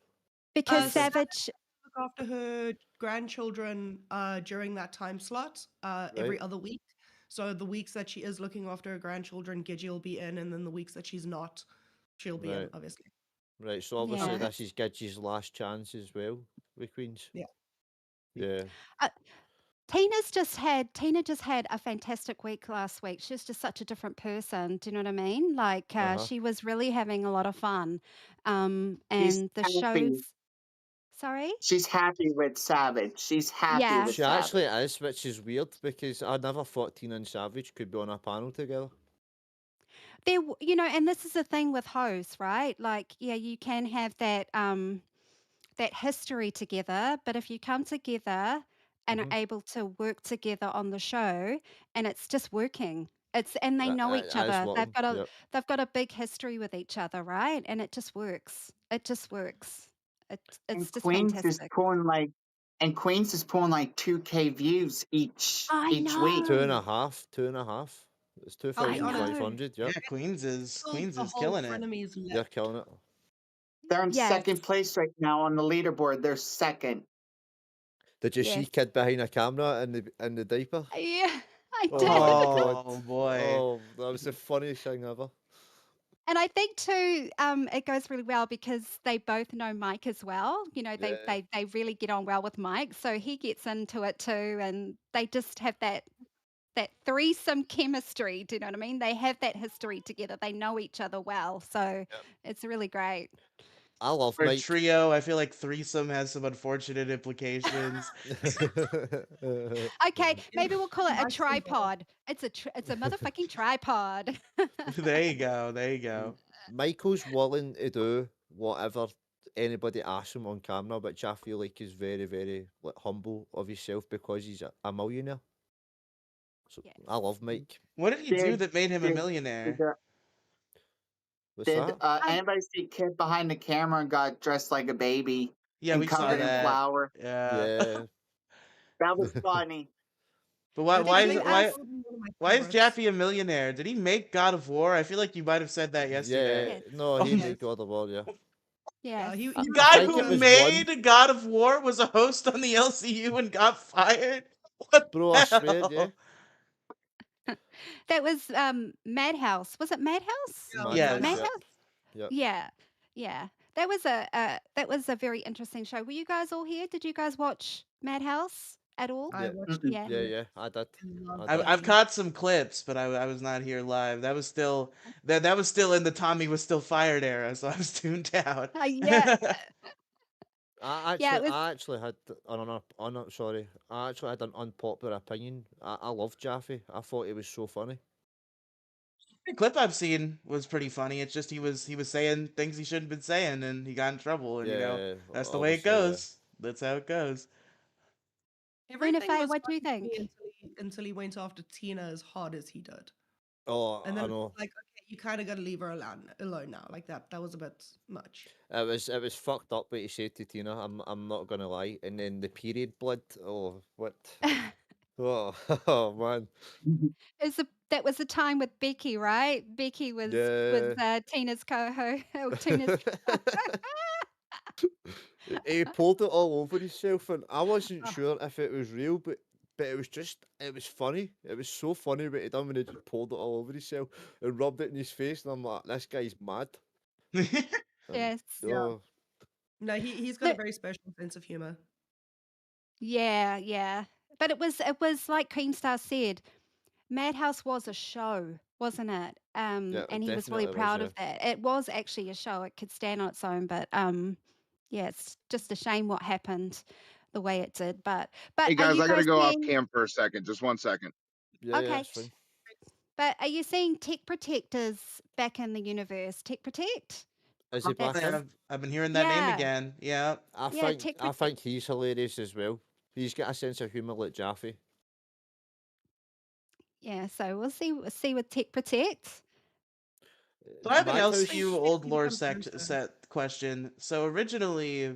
Speaker 10: because
Speaker 11: Savage
Speaker 10: Savage
Speaker 11: look after her grandchildren during that time slot
Speaker 4: Right.
Speaker 11: every other week. So the weeks that she is looking after her grandchildren, Gidgey will be in, and then the weeks that she's not, she'll be in,
Speaker 4: Right.
Speaker 11: obviously.
Speaker 4: Right. So obviously
Speaker 10: yeah.
Speaker 4: this is Gidgey's last chance as well with Queens.
Speaker 11: Yeah.
Speaker 4: Yeah.
Speaker 10: Uh, Tina just had a fantastic week last week. She's just such a different person. Do you know what I mean? Like
Speaker 4: Uh-huh.
Speaker 10: she was really having a lot of fun.
Speaker 7: She's
Speaker 10: And the shows.
Speaker 7: happy.
Speaker 10: Sorry.
Speaker 7: She's happy with Savage. She's happy
Speaker 10: Yeah.
Speaker 7: with
Speaker 4: She actually
Speaker 7: Savage.
Speaker 4: is, which is weird because I never thought Tina and Savage could be on a panel together.
Speaker 10: And this is the thing with hosts, right? Like, yeah, you can have that history together, but if you come together and are
Speaker 4: Mhm.
Speaker 10: able to work together on the show and it's just working. And they know each
Speaker 4: That is
Speaker 10: other.
Speaker 4: working. Yep.
Speaker 10: They've got a big history with each other, right? And it just works. It just works. It's
Speaker 7: And
Speaker 10: just
Speaker 7: Queens is
Speaker 10: fantastic.
Speaker 7: pulling like 2K views each
Speaker 10: I
Speaker 7: week.
Speaker 4: Two and
Speaker 10: know.
Speaker 4: a half. 2.5. It's
Speaker 11: I'll be honest.
Speaker 4: 2,500. Yep.
Speaker 1: Yeah, Queens is
Speaker 11: Till
Speaker 1: Queens
Speaker 11: the
Speaker 1: is
Speaker 11: whole
Speaker 1: killing it.
Speaker 11: frenemies
Speaker 4: They're
Speaker 11: left.
Speaker 4: killing it.
Speaker 7: They're in
Speaker 10: Yes.
Speaker 7: second place right now on the leaderboard. They're second.
Speaker 4: Did you
Speaker 10: Yes.
Speaker 4: see kid behind a camera in the diaper?
Speaker 10: Yeah, I
Speaker 4: Oh
Speaker 10: did.
Speaker 4: my god.
Speaker 1: Oh boy.
Speaker 4: Oh, that was the funniest thing ever.
Speaker 10: And I think too, it goes really well because they both know Mike as well. You know,
Speaker 4: Yeah.
Speaker 10: they really get on well with Mike, so he gets into it too, and they just have that threesome chemistry. Do you know what I mean? They have that history together. They know each other well, so
Speaker 4: Yep.
Speaker 10: it's really great.
Speaker 4: I love
Speaker 1: For a
Speaker 4: Mike.
Speaker 1: trio, I feel like threesome has some unfortunate implications.
Speaker 10: Okay, maybe we'll call it a
Speaker 11: Mike's involved.
Speaker 10: tripod. It's a motherfucking tripod.
Speaker 1: There you go. There you go.
Speaker 4: Michael's willing to do whatever anybody asks him on camera, which I feel like is very, very like, humble of himself because he's a millionaire. So I love Mike.
Speaker 1: What did he do
Speaker 7: Did
Speaker 1: that made him a
Speaker 7: did
Speaker 1: millionaire?
Speaker 4: What's that?
Speaker 7: anybody see Kid behind the camera and got dressed like a baby
Speaker 1: Yeah,
Speaker 7: and
Speaker 1: we saw
Speaker 7: covered in
Speaker 1: that.
Speaker 7: flour?
Speaker 1: Yeah.
Speaker 4: Yeah.
Speaker 7: That was funny.
Speaker 1: But why
Speaker 11: That's
Speaker 1: why is
Speaker 11: actually
Speaker 1: why
Speaker 11: absolutely one of my
Speaker 1: why is
Speaker 11: favorites.
Speaker 1: Jaffe a millionaire? Did he make God of War? I feel like you might have said that yesterday.
Speaker 4: Yeah.
Speaker 10: Yes.
Speaker 4: No, he
Speaker 1: Oh,
Speaker 4: made God of War, yeah.
Speaker 10: Yes.
Speaker 11: He
Speaker 1: The
Speaker 11: was
Speaker 1: guy
Speaker 4: think
Speaker 1: who
Speaker 4: it was
Speaker 1: made God of War was a host on the LCU and got fired. What
Speaker 4: Bro,
Speaker 1: the
Speaker 4: I swear,
Speaker 1: hell?
Speaker 4: yeah.
Speaker 10: That was Madhouse. Was it Madhouse?
Speaker 1: Yes.
Speaker 10: Madhouse?
Speaker 4: Yep.
Speaker 10: Yeah. Yeah. That was a very interesting show. Were you guys all here? Did you guys watch Madhouse at all?
Speaker 11: I
Speaker 4: Yeah.
Speaker 11: watched
Speaker 7: Mm-mm.
Speaker 11: it.
Speaker 4: Yeah, yeah, I did.
Speaker 11: Loved
Speaker 4: I
Speaker 1: I've
Speaker 4: did.
Speaker 1: I've caught some clips, but I was not here live. That was still that was still in the Tommy was still fired era, so I was tuned out.
Speaker 10: Yeah. Yeah, it was
Speaker 4: I actually had sorry. I actually had an unpopular opinion. I love Jaffe. I thought he was so funny.
Speaker 1: The clip I've seen was pretty funny. It's just he was saying things he shouldn't have been saying, and he got in trouble. And
Speaker 4: Yeah,
Speaker 1: that's the way it
Speaker 4: obviously, yeah.
Speaker 1: goes. That's how it goes.
Speaker 11: Everything
Speaker 10: Faye,
Speaker 11: was
Speaker 10: what do you
Speaker 11: funny to me
Speaker 10: think?
Speaker 11: until he went after Tina as hard as he did.
Speaker 4: Oh,
Speaker 11: And
Speaker 4: I
Speaker 11: then
Speaker 4: know.
Speaker 11: it's like, okay, you kind of got to leave her alone now. Like that was a bit much.
Speaker 4: It was fucked up what he said to Tina. I'm not gonna lie. And then the period blood. Oh, what? Oh, oh man.
Speaker 10: That was the time with Becky, right? Becky was
Speaker 4: Yeah.
Speaker 10: Tina's co-host. Tina's
Speaker 4: He pulled it all over himself, and I wasn't sure if it was real, but it was funny. It was so funny what he done when he just pulled it all over himself and rubbed it in his face, and I'm like, this guy's mad.
Speaker 10: Yes.
Speaker 4: Oh,
Speaker 11: No, he's got a
Speaker 10: Look,
Speaker 11: very special sense of humor.
Speaker 10: yeah, yeah. But it was like Keemstar said, Madhouse was a show, wasn't it?
Speaker 4: yeah,
Speaker 10: And he was really
Speaker 4: definitely was,
Speaker 10: proud
Speaker 4: yeah.
Speaker 10: of that. It was actually a show. It could stand on its own, but yeah, it's just a shame what happened. the way it did. But
Speaker 3: Hey
Speaker 10: are
Speaker 3: guys,
Speaker 10: you
Speaker 3: I gotta
Speaker 10: guys
Speaker 3: go off
Speaker 10: seeing?
Speaker 3: cam for a second. Just 1 second.
Speaker 4: Yeah,
Speaker 10: Okay,
Speaker 4: that's fine.
Speaker 10: but are you seeing Tech Protectors back in the universe? Tech Protect?
Speaker 4: Is he back
Speaker 10: That's
Speaker 4: in?
Speaker 1: I've been hearing that name
Speaker 10: yeah,
Speaker 1: again. Yeah.
Speaker 10: yeah. Tech
Speaker 4: I
Speaker 10: Protect.
Speaker 4: think he's hilarious as well. He's got a sense of humour like Jaffe.
Speaker 10: Yeah, so we'll see with Tech Protect.
Speaker 1: So I have an
Speaker 4: Madhouse.
Speaker 1: LCU old lore
Speaker 11: Become closer.
Speaker 1: set question. So originally,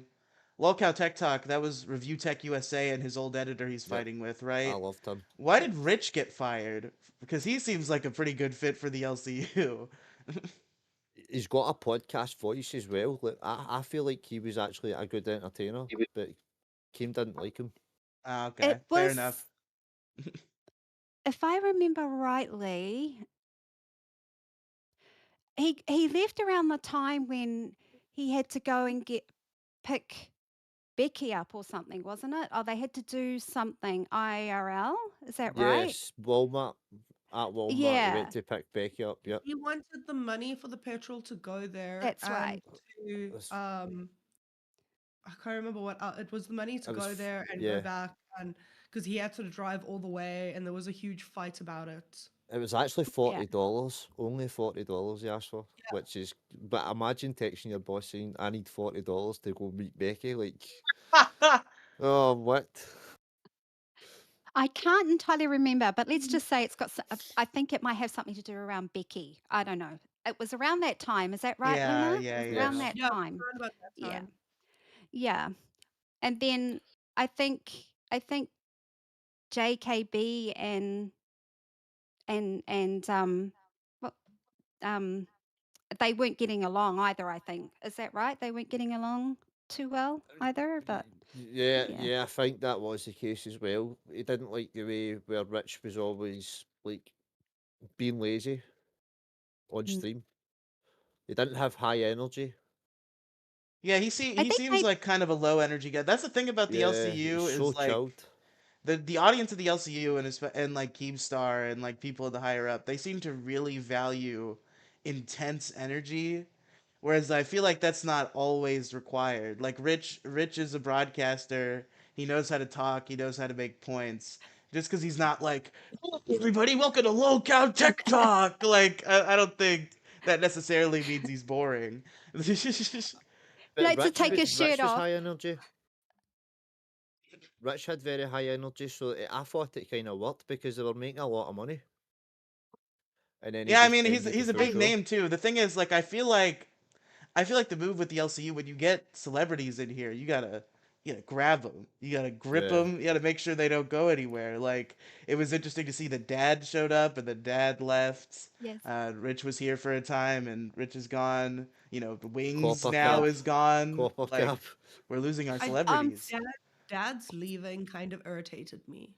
Speaker 1: Lolcow Tech Talk, that was Review Tech USA and his old editor he's
Speaker 4: Yep,
Speaker 1: fighting with,
Speaker 4: I
Speaker 1: right?
Speaker 4: loved him.
Speaker 1: Why did Rich get fired? Because he seems like a pretty good fit for the LCU.
Speaker 4: He's got a podcast voice as well. Like, I feel like he was actually a good entertainer, but Kim didn't like him.
Speaker 1: Ah, okay,
Speaker 10: It
Speaker 1: fair
Speaker 10: was,
Speaker 1: enough.
Speaker 10: if I remember rightly, he left around the time when he had to go and pick Becky up or something, wasn't it? Oh, they had to do something IRL. Is that right?
Speaker 4: Yes, Walmart. At Walmart, he
Speaker 10: Yeah,
Speaker 4: went to pick Becky up. Yep.
Speaker 11: He wanted the money for the petrol to go there
Speaker 10: that's
Speaker 11: and
Speaker 10: right.
Speaker 11: to
Speaker 4: That's-
Speaker 11: I can't remember what it was, the money to
Speaker 4: It was
Speaker 11: go
Speaker 4: f-
Speaker 11: there and
Speaker 4: yeah.
Speaker 11: go back, and because he had to drive all the way and there was a huge fight about it.
Speaker 4: It was actually
Speaker 10: Yeah.
Speaker 4: $40. Only $40 he asked for,
Speaker 11: Yeah.
Speaker 4: which is. But imagine texting your boss saying, "I need $40 to go meet Becky." Like, oh, what?
Speaker 10: I can't entirely remember, but let's just say it's got. I think it might have something to do around Becky. I don't know. It was around that time. Is that right,
Speaker 1: Yeah,
Speaker 10: Luna?
Speaker 1: yeah,
Speaker 10: It was
Speaker 1: yeah.
Speaker 10: around
Speaker 4: Yes.
Speaker 10: that
Speaker 11: Yeah,
Speaker 10: time.
Speaker 11: around about that
Speaker 10: Yeah,
Speaker 11: time.
Speaker 10: yeah. And then I think JKB and what they weren't getting along either. I think is that right? They weren't getting along too well either. But
Speaker 4: Yeah,
Speaker 10: yeah,
Speaker 4: yeah, I think that was the case as well. He didn't like the way where Rich was always like being lazy on
Speaker 10: Mm.
Speaker 4: stream. He didn't have high energy.
Speaker 1: Yeah,
Speaker 10: I
Speaker 1: he
Speaker 10: think
Speaker 1: seems like kind of a low energy guy. That's the thing about the
Speaker 4: Yeah, he's
Speaker 1: LCU
Speaker 4: so
Speaker 1: is like
Speaker 4: chilled.
Speaker 1: the audience of the LCU and like Keemstar and like people at the higher up, they seem to really value intense energy, whereas I feel like that's not always required. Like Rich is a broadcaster. He knows how to talk. He knows how to make points. Just because he's not like, "Hello, everybody, welcome to Low Cow Tech Talk." Like I don't think that necessarily means he's boring.
Speaker 4: But
Speaker 10: like to take his
Speaker 4: Rich
Speaker 10: shirt
Speaker 4: was
Speaker 10: off.
Speaker 4: high energy. Rich had very high energy, so I thought it kind of worked because they were making a lot of money. And then he
Speaker 1: Yeah, I
Speaker 4: just
Speaker 1: mean
Speaker 4: ended the
Speaker 1: he's a
Speaker 4: full
Speaker 1: big
Speaker 4: show.
Speaker 1: name too. The thing is, like, I feel like the move with the LCU when you get celebrities in here, you gotta grab them, you gotta grip
Speaker 4: Yeah.
Speaker 1: them, you gotta make sure they don't go anywhere. Like it was interesting to see the dad showed up and the dad left.
Speaker 10: Yes.
Speaker 1: Rich was here for a time and Rich is gone. You know, the Wings
Speaker 4: Copper
Speaker 1: now
Speaker 4: Cap.
Speaker 1: is gone.
Speaker 4: Copper
Speaker 1: Like
Speaker 4: Cap.
Speaker 1: we're losing our
Speaker 11: I
Speaker 1: celebrities.
Speaker 11: Dad's leaving kind of irritated me.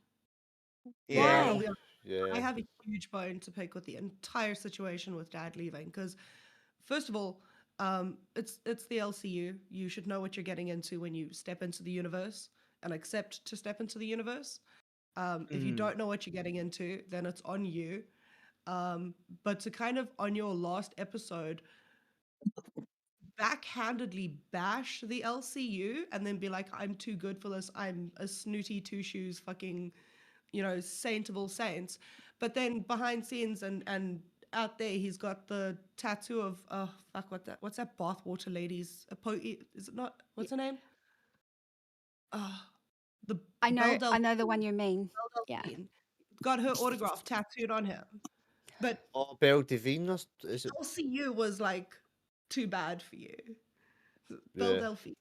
Speaker 1: Yeah.
Speaker 10: Why?
Speaker 11: I'll be honest,
Speaker 4: Yeah.
Speaker 11: I have a huge bone to pick with the entire situation with Dad leaving because, first of all, it's the LCU. You should know what you're getting into when you step into the universe and accept to step into the universe. If you
Speaker 1: Mhm.
Speaker 11: don't know what you're getting into, then it's on you. But to kind of on your last episode, backhandedly bash the LCU and then be like, I'm too good for this. I'm a snooty two shoes fucking, saint of all saints. But then behind scenes and out there, he's got the tattoo of what's that bathwater lady's is it not? What's her name? The
Speaker 10: I know
Speaker 11: Belle
Speaker 10: the one you mean. Yeah.
Speaker 11: Delphine. Got her autograph tattooed on him. But
Speaker 4: Oh, Belle Divine, is it?
Speaker 11: LCU was like too bad for you. Belle
Speaker 4: Yeah.
Speaker 11: Delphine.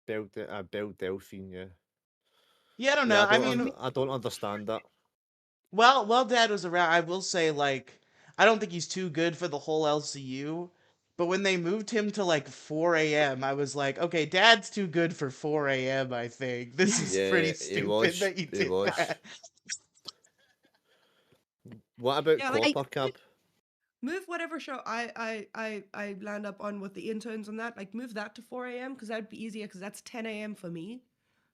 Speaker 4: Belle Delphine, yeah.
Speaker 1: Yeah, I don't
Speaker 4: Yeah,
Speaker 1: know. I mean,
Speaker 4: I don't understand that.
Speaker 1: well, Dad was around. I will say, like, I don't think he's too good for the whole LCU. But when they moved him to like 4 a.m., I was like, okay, Dad's too good for 4 a.m., I think. This is pretty
Speaker 4: Yeah, he
Speaker 1: stupid
Speaker 4: was.
Speaker 1: that you
Speaker 4: He
Speaker 1: did
Speaker 4: was.
Speaker 1: that.
Speaker 4: What about
Speaker 11: Yeah, like,
Speaker 4: Copper Cap?
Speaker 11: move whatever show I land up on with the interns and that, like move that to 4 a.m. because that'd be easier because that's 10 a.m. for me.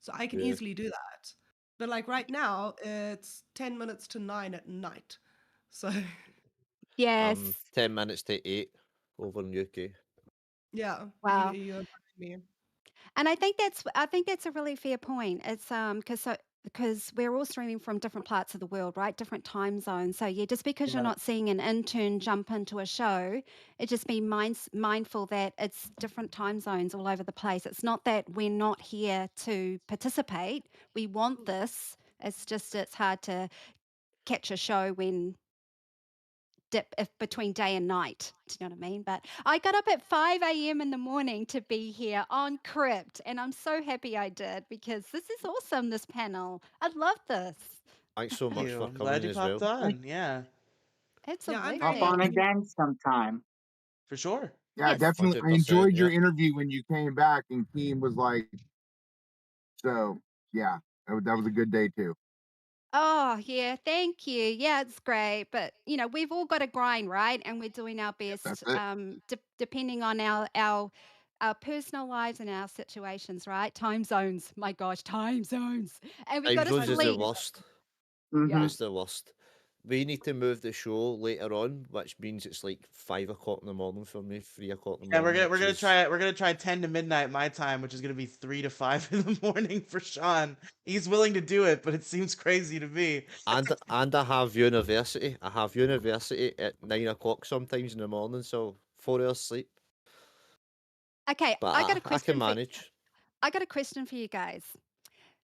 Speaker 11: So I can
Speaker 4: Yeah.
Speaker 11: easily do that. But like right now, it's 10 minutes to 9 at night. So
Speaker 10: Yes.
Speaker 4: 10 minutes to 8 over in UK.
Speaker 11: yeah.
Speaker 10: Wow.
Speaker 11: You're behind me.
Speaker 10: And I think that's a really fair point. It's because we're all streaming from different parts of the world, right? Different time zones. So yeah, just because you're
Speaker 1: Yeah.
Speaker 10: not seeing an intern jump into a show, it just be mindful that it's different time zones all over the place. It's not that we're not here to participate. We want this. It's just it's hard to catch a show when dip if between day and night. Do you know what I mean? But I got up at 5 a.m. in the morning to be here on Crypt, and I'm so happy I did because this is awesome, this panel. I love this.
Speaker 4: Thanks so
Speaker 1: Thank
Speaker 4: much
Speaker 1: you.
Speaker 4: for
Speaker 1: I'm glad
Speaker 4: coming
Speaker 1: you
Speaker 4: as
Speaker 1: popped
Speaker 4: well.
Speaker 1: on. Yeah,
Speaker 11: Yeah, I'm
Speaker 10: Absolutely.
Speaker 11: very
Speaker 7: Hop on
Speaker 11: happy.
Speaker 7: again sometime.
Speaker 1: for sure.
Speaker 3: Yeah,
Speaker 10: Yes.
Speaker 3: definitely. I
Speaker 4: 100%,
Speaker 3: enjoyed your
Speaker 4: yeah.
Speaker 3: interview when you came back, and Keem was like, so yeah, that was a good day too.
Speaker 10: Oh, yeah. Thank you. Yeah, it's great. But, you know, we've all got to grind, right? And we're doing our
Speaker 3: That's
Speaker 10: best,
Speaker 3: it.
Speaker 10: depending on our personal lives and our situations, right? Time zones. My gosh, time zones. And we
Speaker 4: Time
Speaker 10: got to
Speaker 4: zones is the
Speaker 10: sleep.
Speaker 4: worst.
Speaker 7: Hmm.
Speaker 4: It's the worst. We need to move the show later on, which means it's like 5 o'clock in the morning for me, 3 o'clock in the
Speaker 1: Yeah,
Speaker 4: morning. which is-
Speaker 1: we're gonna try 10 to midnight my time, which is gonna be 3 to 5 in the morning for Sean. He's willing to do it, but it seems crazy to me.
Speaker 4: And I have university. I have university at 9 o'clock sometimes in the morning, so 4 hours sleep.
Speaker 10: Okay,
Speaker 4: But
Speaker 10: I got a
Speaker 4: I can
Speaker 10: question for
Speaker 4: manage.
Speaker 10: I got a question for you guys.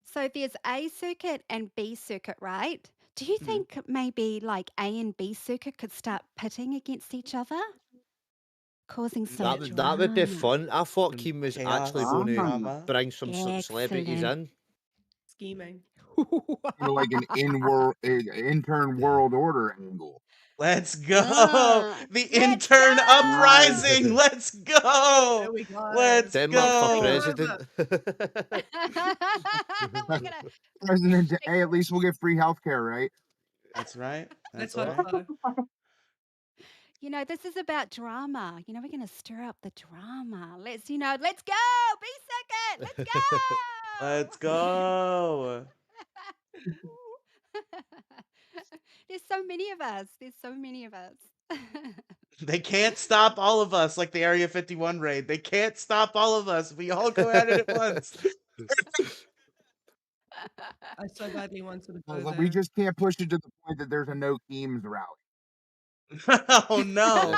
Speaker 10: So there's A circuit and B circuit, right? Do you
Speaker 1: Mhm.
Speaker 10: think maybe like A and B circuit could start pitting against each other, causing some
Speaker 4: That would be
Speaker 10: drama?
Speaker 4: fun. I thought
Speaker 1: Some
Speaker 4: Keem was actually
Speaker 1: chaos,
Speaker 4: going to
Speaker 1: drama.
Speaker 4: bring some celebrities
Speaker 10: Excellent.
Speaker 4: in.
Speaker 11: Scheming.
Speaker 3: Like an intern world order angle.
Speaker 1: Let's go!
Speaker 10: Ah,
Speaker 1: The
Speaker 10: let's
Speaker 1: intern
Speaker 10: go!
Speaker 1: uprising! Let's
Speaker 11: There
Speaker 1: go!
Speaker 11: we go.
Speaker 1: Let's
Speaker 4: Denmark for
Speaker 1: go!
Speaker 4: president.
Speaker 10: We're gonna
Speaker 3: President, hey, at least we'll get free healthcare, right?
Speaker 1: That's right.
Speaker 11: Let's
Speaker 1: That's
Speaker 11: hope
Speaker 1: right.
Speaker 11: so.
Speaker 10: You know, this is about drama. You know, we're going to stir up the drama. Let's, you know, let's go. Be second. Let's go.
Speaker 1: Let's go!
Speaker 10: There's so many of us. There's so many of us.
Speaker 1: They can't stop all of us like the Area 51 raid. They can't stop all of us. We all go at it at once.
Speaker 11: I so badly wanted to go
Speaker 3: We
Speaker 11: there.
Speaker 3: just can't push it to the point that there's a no Keems rally.
Speaker 1: Oh no!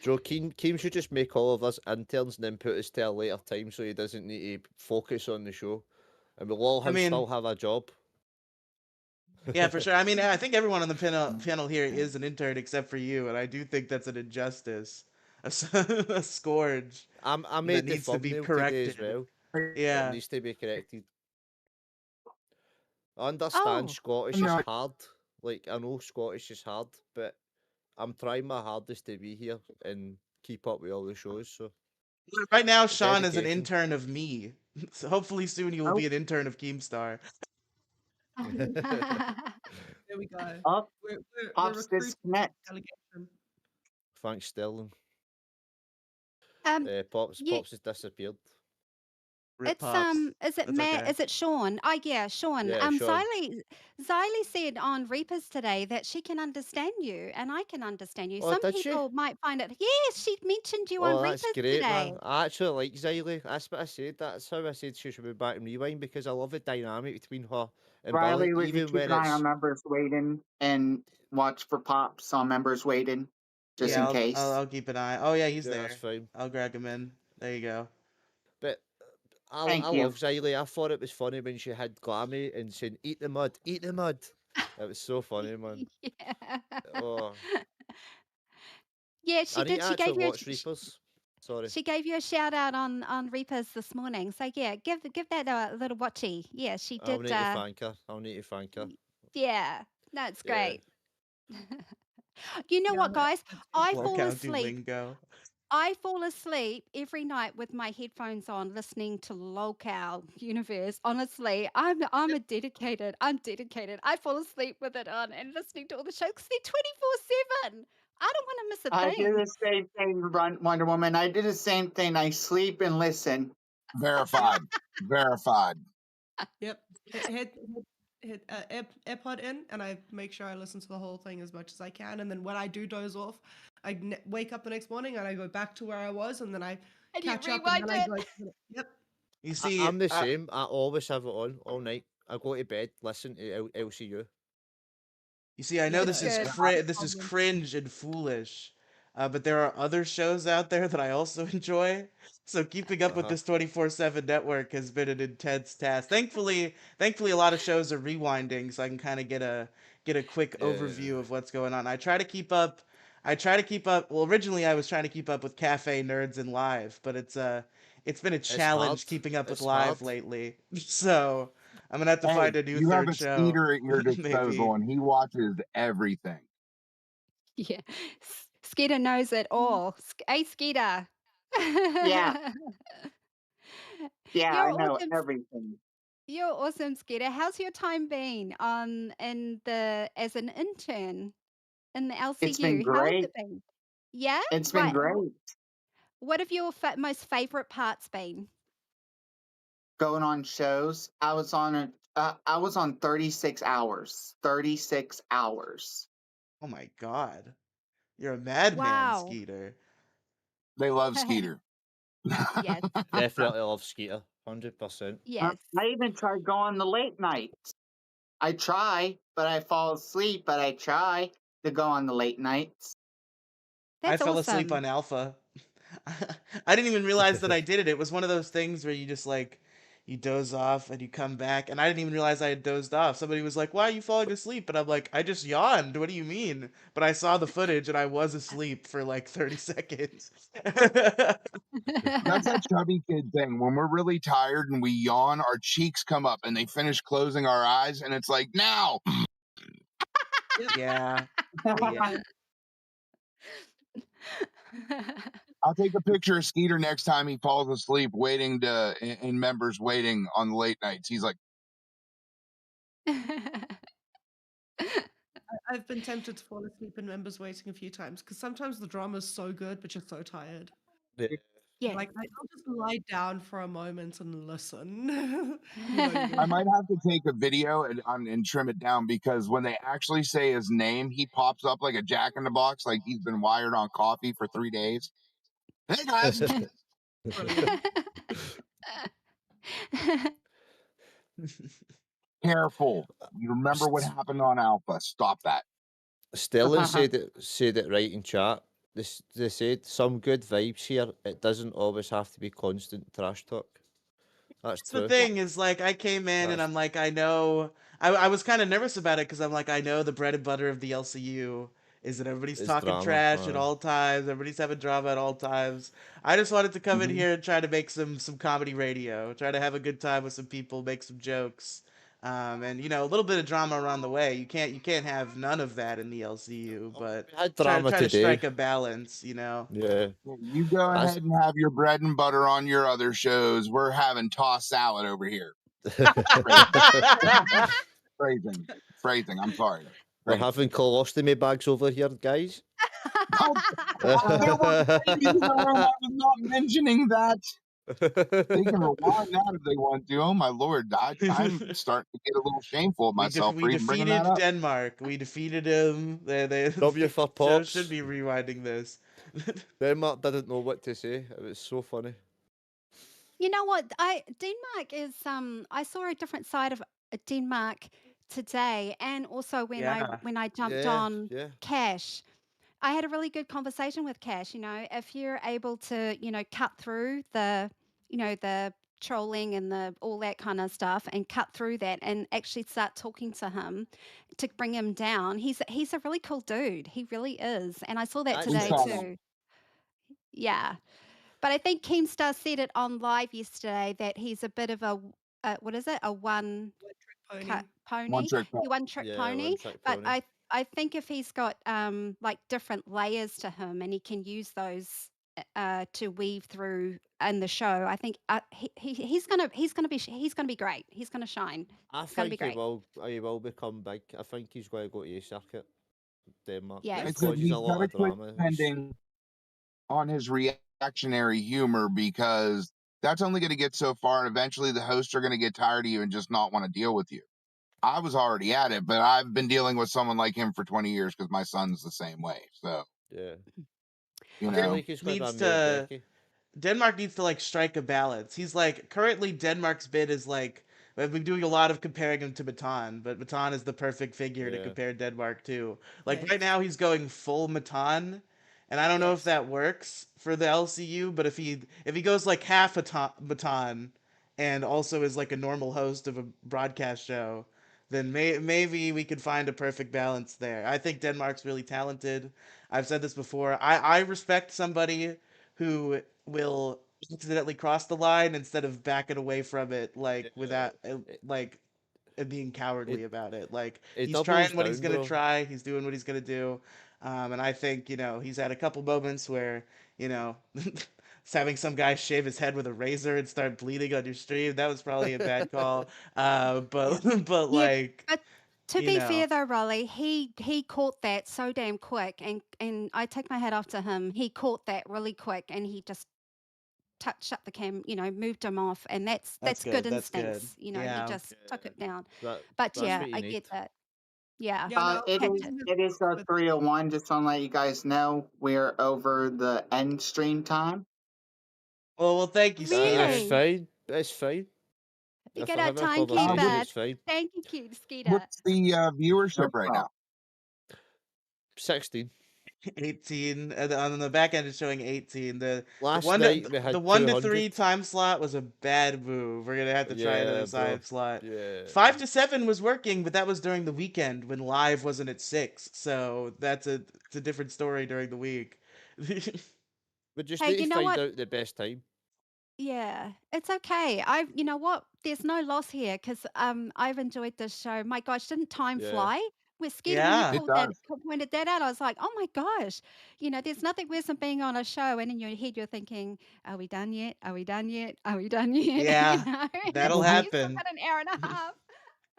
Speaker 4: Joe, Keem should just make all of us interns and then put us to a later time so he doesn't need to focus on the show. And we'll all
Speaker 1: I mean-
Speaker 4: still have a job.
Speaker 1: Yeah, for sure. I mean, I think everyone on the panel here is an intern except for you, and I do think that's an injustice, a scourge.
Speaker 4: I made the
Speaker 1: needs to be
Speaker 4: thumbnail today
Speaker 1: corrected.
Speaker 4: as well.
Speaker 1: Yeah.
Speaker 4: It needs to be corrected. I understand
Speaker 10: Oh.
Speaker 4: Scottish
Speaker 3: No.
Speaker 4: is hard. Like, I know Scottish is hard, but I'm trying my hardest to be here and keep up with all the shows. So
Speaker 1: Right now, Sean is an
Speaker 4: dedication.
Speaker 1: intern of me. So hopefully soon you will
Speaker 7: Oh.
Speaker 1: be an intern of Keemstar.
Speaker 11: There we go.
Speaker 7: Oh,
Speaker 11: We're
Speaker 7: Pops
Speaker 11: recruiting
Speaker 7: disconnect.
Speaker 11: delegation.
Speaker 4: Thanks, Sterling.
Speaker 10: Um,
Speaker 4: Pops
Speaker 10: you-
Speaker 4: has disappeared.
Speaker 1: Rip
Speaker 10: It's
Speaker 1: Pops.
Speaker 10: is it
Speaker 1: That's
Speaker 10: Matt?
Speaker 1: okay.
Speaker 10: Is it Sean? Oh yeah, Sean.
Speaker 4: Yeah, Sean.
Speaker 10: Xylee said on Reapers today that she can understand you, and I can understand you.
Speaker 4: Oh,
Speaker 10: Some
Speaker 4: did she?
Speaker 10: people might find it. Yes, she mentioned you on
Speaker 4: Oh,
Speaker 10: Reapers
Speaker 4: that's great,
Speaker 10: today.
Speaker 4: man. I actually like Xylee. That's what I said. That's how I said she should be back in Rewind because I love the dynamic between her and
Speaker 7: Riley,
Speaker 4: Billy.
Speaker 7: would you
Speaker 4: Even
Speaker 7: keep
Speaker 4: when
Speaker 7: an eye
Speaker 4: it's
Speaker 7: on members waiting and watch for Pops on members waiting, just
Speaker 1: Yeah,
Speaker 7: in case?
Speaker 1: I'll keep an eye. Oh yeah, he's
Speaker 4: yeah,
Speaker 1: there.
Speaker 4: that's fine.
Speaker 1: I'll drag him in. There you go.
Speaker 4: But I
Speaker 7: Thank you.
Speaker 4: love Xylee. I thought it was funny when she had Glammy and saying "Eat the mud, eat the mud." It was so funny, man.
Speaker 10: Yeah.
Speaker 4: Oh,
Speaker 10: Yeah, she
Speaker 4: I need
Speaker 10: did.
Speaker 4: to
Speaker 10: She
Speaker 4: actually
Speaker 10: gave you.
Speaker 4: watch Reapers. Sorry.
Speaker 10: She gave you a shout out on Reapers this morning. So yeah, give that a little watchy. Yeah, she
Speaker 4: I'll
Speaker 10: did.
Speaker 4: need to thank her. I'll need to thank her.
Speaker 10: Yeah, that's
Speaker 4: Yeah.
Speaker 10: great. You know
Speaker 11: Yeah,
Speaker 10: what, guys? I
Speaker 1: Well,
Speaker 10: fall
Speaker 1: County
Speaker 10: asleep.
Speaker 1: lingo.
Speaker 10: I fall asleep every night with my headphones on, listening to Lolcow Universe. Honestly, I'm dedicated. I'm dedicated. I fall asleep with it on and listening to all the shows 'cause they're 24/7. I don't want to miss a
Speaker 7: I do
Speaker 10: thing.
Speaker 7: the same thing, Wonder Woman. I do the same thing. I sleep and listen.
Speaker 3: Verified. Verified.
Speaker 11: Yep. AirPod in, and I make sure I listen to the whole thing as much as I can. And then when I do doze off, I wake up the next morning and I go back to where I was, and then I
Speaker 10: And you
Speaker 11: catch up, and
Speaker 10: rewind
Speaker 11: then I
Speaker 10: it.
Speaker 11: go. Yep.
Speaker 1: You see,
Speaker 4: I'm the same. I always have it on all night. I go to bed, listen to LCU.
Speaker 1: You see, I know
Speaker 11: It's
Speaker 1: this is
Speaker 11: good.
Speaker 1: this is cringe and foolish, but there are other shows out there that I also enjoy. So keeping up with this 24/7 network has been an intense task. Thankfully, a lot of shows are rewinding, so I can kind of get a quick overview of what's going on. I try to keep up. Well, originally I was trying to keep up with Cafe Nerds and Live, but it's been a challenge
Speaker 4: hard.
Speaker 1: keeping up with
Speaker 4: It's
Speaker 1: Live
Speaker 4: hard.
Speaker 1: lately. So I'm gonna have to
Speaker 3: Hey,
Speaker 1: find a new
Speaker 3: you have
Speaker 1: third
Speaker 3: a
Speaker 1: show.
Speaker 3: Skeeter at your
Speaker 1: Maybe.
Speaker 3: disposal, and he watches everything.
Speaker 10: Yeah. Skeeter knows it all. Hey, Skeeter.
Speaker 7: Yeah, yeah,
Speaker 10: You're
Speaker 7: I know
Speaker 10: awesome.
Speaker 7: everything.
Speaker 10: You're awesome, Skeeter. How's your time been in the as an intern in the
Speaker 7: It's been
Speaker 10: LCU? How has
Speaker 7: great.
Speaker 10: it been? Yeah?
Speaker 7: It's been
Speaker 10: Right.
Speaker 7: great.
Speaker 10: What have your most favorite parts been?
Speaker 7: Going on shows. I was on 36 hours. 36 hours.
Speaker 1: Oh my god. You're a madman,
Speaker 10: Wow.
Speaker 1: Skeeter.
Speaker 3: They love Skeeter.
Speaker 10: Yes.
Speaker 4: Definitely love Skeeter. 100%.
Speaker 10: Yes.
Speaker 7: I even tried going the late nights. I try, but I fall asleep, but I try to go on the late nights.
Speaker 1: I
Speaker 10: That's
Speaker 1: fell asleep
Speaker 10: awesome.
Speaker 1: on Alpha. I didn't even realize that I did it. It was one of those things where you just like you doze off and you come back, and I didn't even realize I had dozed off. Somebody was like, "Why are you falling asleep?" And I'm like, "I just yawned. What do you mean?" But I saw the footage and I was asleep for like 30 seconds.
Speaker 3: That's that chubby kid thing. When we're really tired and we yawn, our cheeks come up and they finish closing our eyes, and it's like, now.
Speaker 1: Yeah.
Speaker 11: Yeah.
Speaker 3: I'll take a picture of Skeeter next time he falls asleep, waiting in members waiting on the late nights. He's like,
Speaker 11: I've been tempted to fall asleep in members waiting a few times because sometimes the drama's so good, but you're so tired.
Speaker 4: Yeah.
Speaker 10: Yeah.
Speaker 11: Like I'll just lie down for a moment and listen. You know, you're
Speaker 3: I might have to take a video and trim it down, because when they actually say his name, he pops up like a Jack in the Box, like he's been wired on coffee for 3 days. Hey guys.
Speaker 11: brilliant.
Speaker 3: Careful. You remember what happened on Alpha. Stop that.
Speaker 4: Stellan said it right in chat. They said some good vibes here. It doesn't always have to be constant trash talk. That's
Speaker 1: That's the
Speaker 4: true.
Speaker 1: thing is like I came in and
Speaker 4: That's
Speaker 1: I'm like I know I was kind of nervous about it because I'm like I know the bread and butter of the LCU is that everybody's
Speaker 4: it's
Speaker 1: talking
Speaker 4: drama.
Speaker 1: trash at all times, everybody's having drama at all times. I just wanted to come in
Speaker 3: Mhm.
Speaker 1: here and try to make some comedy radio, try to have a good time with some people, make some jokes. And you know, a little bit of drama around the way. You can't have none of that in the LCU, but
Speaker 4: We had
Speaker 1: try
Speaker 4: drama
Speaker 1: to
Speaker 4: today.
Speaker 1: strike a balance, you know.
Speaker 4: Yeah.
Speaker 3: You go
Speaker 4: That's-
Speaker 3: ahead and have your bread and butter on your other shows. We're having tossed salad over here. Phrasing. I'm sorry.
Speaker 4: We're having colostomy bags over here, guys.
Speaker 3: There were babies around. I was not mentioning that. They can rewind that if they want to. Oh my lord, I'm starting to get a little shameful of myself for
Speaker 1: We
Speaker 3: even bringing
Speaker 1: defeated
Speaker 3: that up.
Speaker 1: Denmark. We defeated them.
Speaker 4: W for
Speaker 1: should
Speaker 4: Pops.
Speaker 1: be rewinding this.
Speaker 4: Denmark didn't know what to say. It was so funny.
Speaker 10: You know what? Denmark is I saw a different side of Denmark today, and also when
Speaker 1: Yeah.
Speaker 10: I jumped
Speaker 4: Yeah,
Speaker 10: on
Speaker 4: yeah.
Speaker 10: Cash. I had a really good conversation with Cash. You know, if you're able to, you know, cut through the, you know, the trolling and the all that kind of stuff, and cut through that, and actually start talking to him to bring him down. He's a really cool dude. He really is, and I saw that
Speaker 4: That's
Speaker 10: today
Speaker 3: right.
Speaker 10: too. Yeah, but I think Keemstar said it on live yesterday that he's a bit of a what is it? A one
Speaker 11: Pony.
Speaker 10: pony,
Speaker 3: One trick pony.
Speaker 10: one trick
Speaker 4: Yeah,
Speaker 10: pony.
Speaker 4: one-trick
Speaker 10: But
Speaker 4: pony.
Speaker 10: I think if he's got like different layers to him and he can use those to weave through in the show, I think he's gonna be great. He's gonna shine.
Speaker 4: I
Speaker 10: It's gonna be
Speaker 4: think
Speaker 10: great.
Speaker 4: he will become big. I think he's going to go to A circuit, Denmark.
Speaker 10: Yeah.
Speaker 3: I
Speaker 4: Just
Speaker 3: said
Speaker 4: because he's
Speaker 3: he's
Speaker 4: a lot
Speaker 3: got to
Speaker 4: of
Speaker 3: quit
Speaker 4: drama.
Speaker 3: depending on his reactionary humor, because that's only going to get so far, and eventually the hosts are going to get tired of you and just not want to deal with you. I was already at it, but I've been dealing with someone like him for 20 years because my son's the same way. So,
Speaker 4: Yeah.
Speaker 3: you
Speaker 4: I feel
Speaker 3: know,
Speaker 4: like he's got
Speaker 1: Needs
Speaker 4: that male
Speaker 1: to
Speaker 4: Becky.
Speaker 1: Denmark needs to like strike a balance. He's like currently Denmark's bid is like we've been doing a lot of comparing him to Matan, but Matan is the perfect figure to
Speaker 4: Yeah.
Speaker 1: compare Denmark to. Like right
Speaker 11: Yes.
Speaker 1: now he's going full Matan, and I don't know if
Speaker 11: Yes.
Speaker 1: that works for the LCU, but if he goes like half Matan and also is like a normal host of a broadcast show, then maybe we could find a perfect balance there. I think Denmark's really talented. I've said this before. I respect somebody who will accidentally cross the line instead of backing away from it like without
Speaker 4: It,
Speaker 1: like being cowardly
Speaker 4: it,
Speaker 1: about it. Like
Speaker 4: it
Speaker 1: he's
Speaker 4: doubles
Speaker 1: trying what he's
Speaker 4: down,
Speaker 1: gonna
Speaker 4: bro.
Speaker 1: try. He's doing what he's gonna do. And I think he's had a couple moments where you know having some guy shave his head with a razor and start bleeding on your stream, that was probably a bad call. But
Speaker 11: Yeah.
Speaker 1: but
Speaker 10: Yeah,
Speaker 1: like
Speaker 10: but to
Speaker 1: you
Speaker 10: be
Speaker 1: know
Speaker 10: fair though, Raleigh, he caught that so damn quick, and I take my hat off to him. He caught that really quick, and he just shut the cam, moved him off, and that's good
Speaker 1: that's good.
Speaker 10: instincts. He
Speaker 1: Yeah.
Speaker 10: just took it down.
Speaker 4: That
Speaker 10: But
Speaker 4: that's
Speaker 10: yeah,
Speaker 4: what you
Speaker 10: I
Speaker 4: need.
Speaker 10: get that. Yeah,
Speaker 11: Yeah, no,
Speaker 7: It
Speaker 11: I'm
Speaker 7: is
Speaker 11: in
Speaker 7: it is
Speaker 11: with
Speaker 7: 3:01. Just want to let you guys know we're over the end stream time.
Speaker 1: Well, thank you,
Speaker 4: That's
Speaker 1: Skeeter.
Speaker 10: really.
Speaker 4: fine. That's fine.
Speaker 10: You
Speaker 4: If
Speaker 10: got
Speaker 4: we're
Speaker 10: our
Speaker 4: having a
Speaker 10: timekeeper.
Speaker 4: conversation, it's fine.
Speaker 10: Thank you, cute Skeeter.
Speaker 3: what's the viewership
Speaker 7: No
Speaker 3: right
Speaker 7: problem.
Speaker 3: now?
Speaker 4: 16.
Speaker 1: 18 on the back end is showing 18. The
Speaker 4: Last
Speaker 1: one
Speaker 4: night
Speaker 1: to,
Speaker 4: we had
Speaker 1: the 1 to
Speaker 4: 200.
Speaker 1: 3 time slot was a bad move. We're gonna have to try another
Speaker 4: Yeah, bro.
Speaker 1: time slot.
Speaker 4: Yeah.
Speaker 1: 5 to 7 was working, but that was during the weekend when live wasn't at 6. So it's a different story during the week.
Speaker 4: We just
Speaker 10: Hey,
Speaker 4: need to
Speaker 10: you know
Speaker 4: find
Speaker 10: what?
Speaker 4: out the best time.
Speaker 10: Yeah, it's okay. You know what? There's no loss here because I've enjoyed this show. My gosh, didn't time
Speaker 4: Yeah.
Speaker 10: fly? We're scared when you
Speaker 1: Yeah.
Speaker 3: It does.
Speaker 10: pointed that out. I was like, oh my gosh, there's nothing worse than being on a show and in your head you're thinking, are we done yet? Are we done yet? Are we done yet?
Speaker 1: Yeah.
Speaker 10: And
Speaker 1: That'll
Speaker 10: it's like you still
Speaker 1: happen.
Speaker 10: got an hour and a half.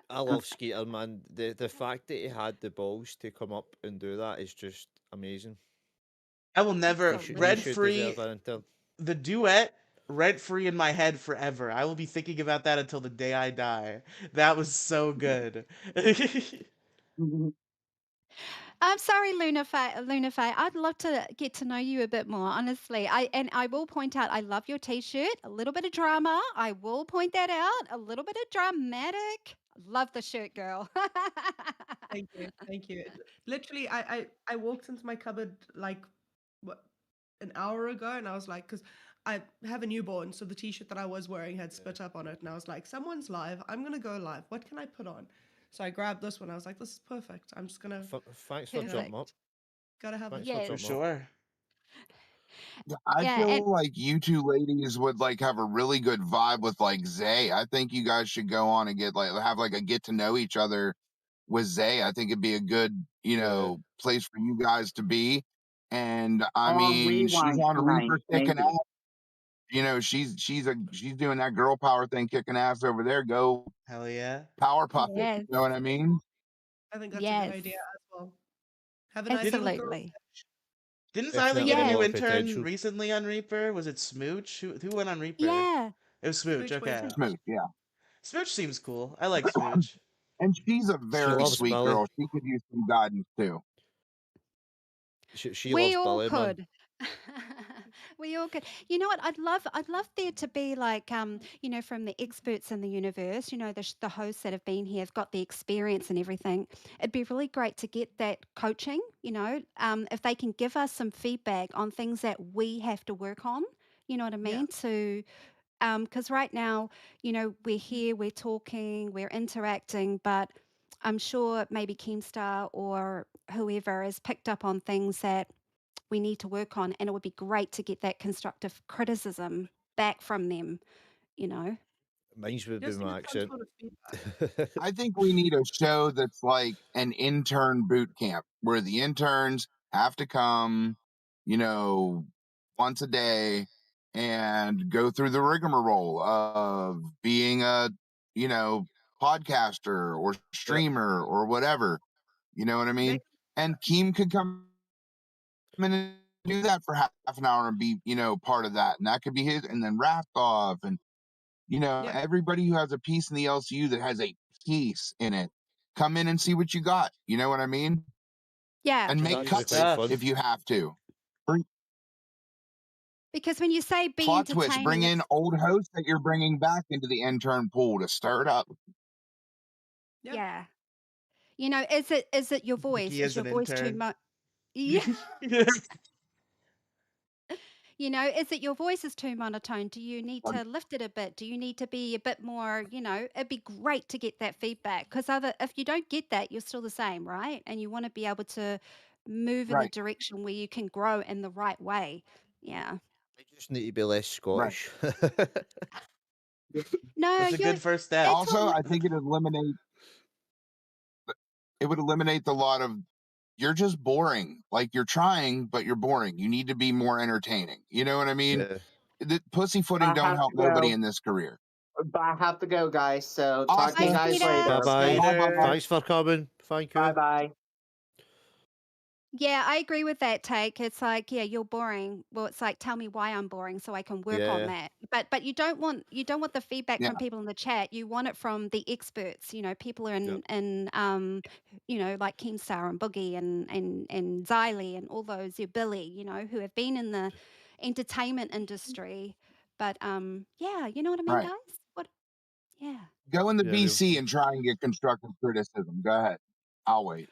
Speaker 4: I love Skeeter, man. The fact that he had the balls to come up and do that is just amazing.
Speaker 1: I will never
Speaker 4: He
Speaker 1: rent
Speaker 4: should
Speaker 1: free
Speaker 4: deserve an intern.
Speaker 1: the duet rent free in my head forever. I will be thinking about that until the day I die. That was so good.
Speaker 10: I'm sorry, Lunafay. I'd love to get to know you a bit more, honestly. I will point out I love your t-shirt. A little bit of drama. I will point that out. A little bit of dramatic. Love the shirt, girl.
Speaker 11: Thank you, thank you. Literally, I walked into my cupboard like what an hour ago, and I was like, because I have a newborn, so the t-shirt that I was wearing had spit up on it, and I was like, someone's live. I'm gonna go live. What can I put on? So I grabbed this one. I was like, this is perfect. I'm just gonna
Speaker 4: Thanks for jumping up.
Speaker 11: gotta have
Speaker 4: Thanks
Speaker 11: it.
Speaker 4: for
Speaker 10: Yes.
Speaker 1: For
Speaker 4: jumping up.
Speaker 1: sure.
Speaker 3: I
Speaker 10: Yeah,
Speaker 3: feel
Speaker 10: and
Speaker 3: like you two ladies would like have a really good vibe with like Zay. I think you guys should go on and have like a get to know each other with Zay. I think it'd be a good,
Speaker 4: Yeah.
Speaker 3: place for you guys to be. And I
Speaker 7: On
Speaker 3: mean, she's
Speaker 7: rewind
Speaker 3: on
Speaker 7: tonight,
Speaker 3: Reaper kicking
Speaker 7: maybe.
Speaker 3: ass. She's doing that girl power thing, kicking ass over there. Go
Speaker 1: Hell yeah.
Speaker 3: power puff it.
Speaker 10: yes,
Speaker 3: You know what I mean?
Speaker 11: I think that's a good
Speaker 10: yes,
Speaker 11: idea as well. Have a nice little girl.
Speaker 10: absolutely.
Speaker 1: Didn't Xylee
Speaker 4: Definitely
Speaker 1: get a
Speaker 4: a
Speaker 10: Yes,
Speaker 1: new
Speaker 4: lot of
Speaker 1: intern
Speaker 4: potential.
Speaker 1: recently on Reaper? Was it Smooch? Who went on Reaper?
Speaker 10: yeah.
Speaker 1: It was Smooch,
Speaker 11: Smooch went
Speaker 1: okay.
Speaker 11: on.
Speaker 3: Smooth, yeah.
Speaker 1: Smooch seems cool. I like Smooch.
Speaker 3: And she's a
Speaker 4: She
Speaker 3: very
Speaker 4: loves
Speaker 3: sweet
Speaker 4: Billy.
Speaker 3: girl. She could use some guidance too.
Speaker 4: She
Speaker 10: We
Speaker 4: loves
Speaker 10: all
Speaker 4: Billy, man.
Speaker 10: could. We all could. You know what? I'd love there to be like, from the experts in the universe, the hosts that have been here have got the experience and everything. It'd be really great to get that coaching, if they can give us some feedback on things that we have to work on, you know what I
Speaker 11: Yeah.
Speaker 10: mean? Because right now, we're here, we're talking, we're interacting, but I'm sure maybe Keemstar or whoever has picked up on things that we need to work on, and it would be great to get that constructive criticism back from them, you know.
Speaker 4: Mine's would be
Speaker 11: Just
Speaker 4: my
Speaker 11: need some
Speaker 4: accent.
Speaker 11: sort of feedback.
Speaker 3: I think we need a show that's like an intern boot camp where the interns have to come, once a day and go through the rigmarole of being a, podcaster or
Speaker 4: Yep.
Speaker 3: streamer or whatever. You know what I mean?
Speaker 11: Make
Speaker 3: And Keem could come in and do that for half an hour and be, part of that. And that could be his, and then Rastoff and
Speaker 11: yeah.
Speaker 3: everybody who has a piece in the LCU that has a piece in it, come in and see what you got. You know what I mean?
Speaker 10: Yeah.
Speaker 3: And
Speaker 4: It's
Speaker 3: make
Speaker 4: actually
Speaker 3: cuts
Speaker 4: quite
Speaker 1: stuff.
Speaker 4: fun.
Speaker 3: if you have to.
Speaker 10: Because when you say be
Speaker 3: Plot twist, bring
Speaker 10: entertaining,
Speaker 3: in old hosts that you're bringing back into the intern pool to stir it up.
Speaker 11: Yeah.
Speaker 10: yeah. You know, is it your voice?
Speaker 1: He
Speaker 10: Is
Speaker 1: is
Speaker 10: your
Speaker 1: an
Speaker 10: voice too
Speaker 1: intern.
Speaker 10: much? Yeah. You know, is it your voice is too monotone? Do you need to lift it a bit? Do you need to be a bit more, you know, it'd be great to get that feedback because if you don't get that, you're still the same, right? And you want to be able to move in the
Speaker 3: Right,
Speaker 10: direction where you can grow in the right way. Yeah.
Speaker 4: I just need to be less
Speaker 3: right.
Speaker 4: Scottish.
Speaker 10: No,
Speaker 1: That's a
Speaker 10: you're
Speaker 1: good first step.
Speaker 10: that's what
Speaker 3: Also,
Speaker 10: we
Speaker 3: I think it would eliminate a lot of you're just boring. Like you're trying, but you're boring. You need to be more entertaining. You know what I mean?
Speaker 4: Yeah.
Speaker 3: The pussyfooting
Speaker 7: I
Speaker 3: don't
Speaker 7: have
Speaker 3: help
Speaker 7: to
Speaker 3: nobody
Speaker 7: go.
Speaker 3: in this career.
Speaker 7: But I have to go, guys. So talk to you
Speaker 10: Bye,
Speaker 3: Austin,
Speaker 7: guys
Speaker 10: Skeeter.
Speaker 7: later.
Speaker 4: Bye bye.
Speaker 7: Okay.
Speaker 3: bye bye.
Speaker 4: Thanks for coming. Thank
Speaker 7: Bye
Speaker 4: you.
Speaker 7: bye.
Speaker 10: Yeah, I agree with that take. It's like, yeah, you're boring. Well, it's like tell me why I'm boring so I can work on
Speaker 4: Yeah.
Speaker 10: that. But you don't want the feedback
Speaker 3: Yeah,
Speaker 10: from people in the chat. You want it from the experts, you know, people
Speaker 4: Yep.
Speaker 10: in you know, like Keemstar and Boogie and Xylee and all those, Billy, you know, who have been in the entertainment industry. But yeah, you know what I mean,
Speaker 3: right.
Speaker 10: guys? What yeah.
Speaker 3: Go in the
Speaker 4: Yeah. We'll...
Speaker 3: VC and try and get constructive criticism. Go ahead. I'll wait.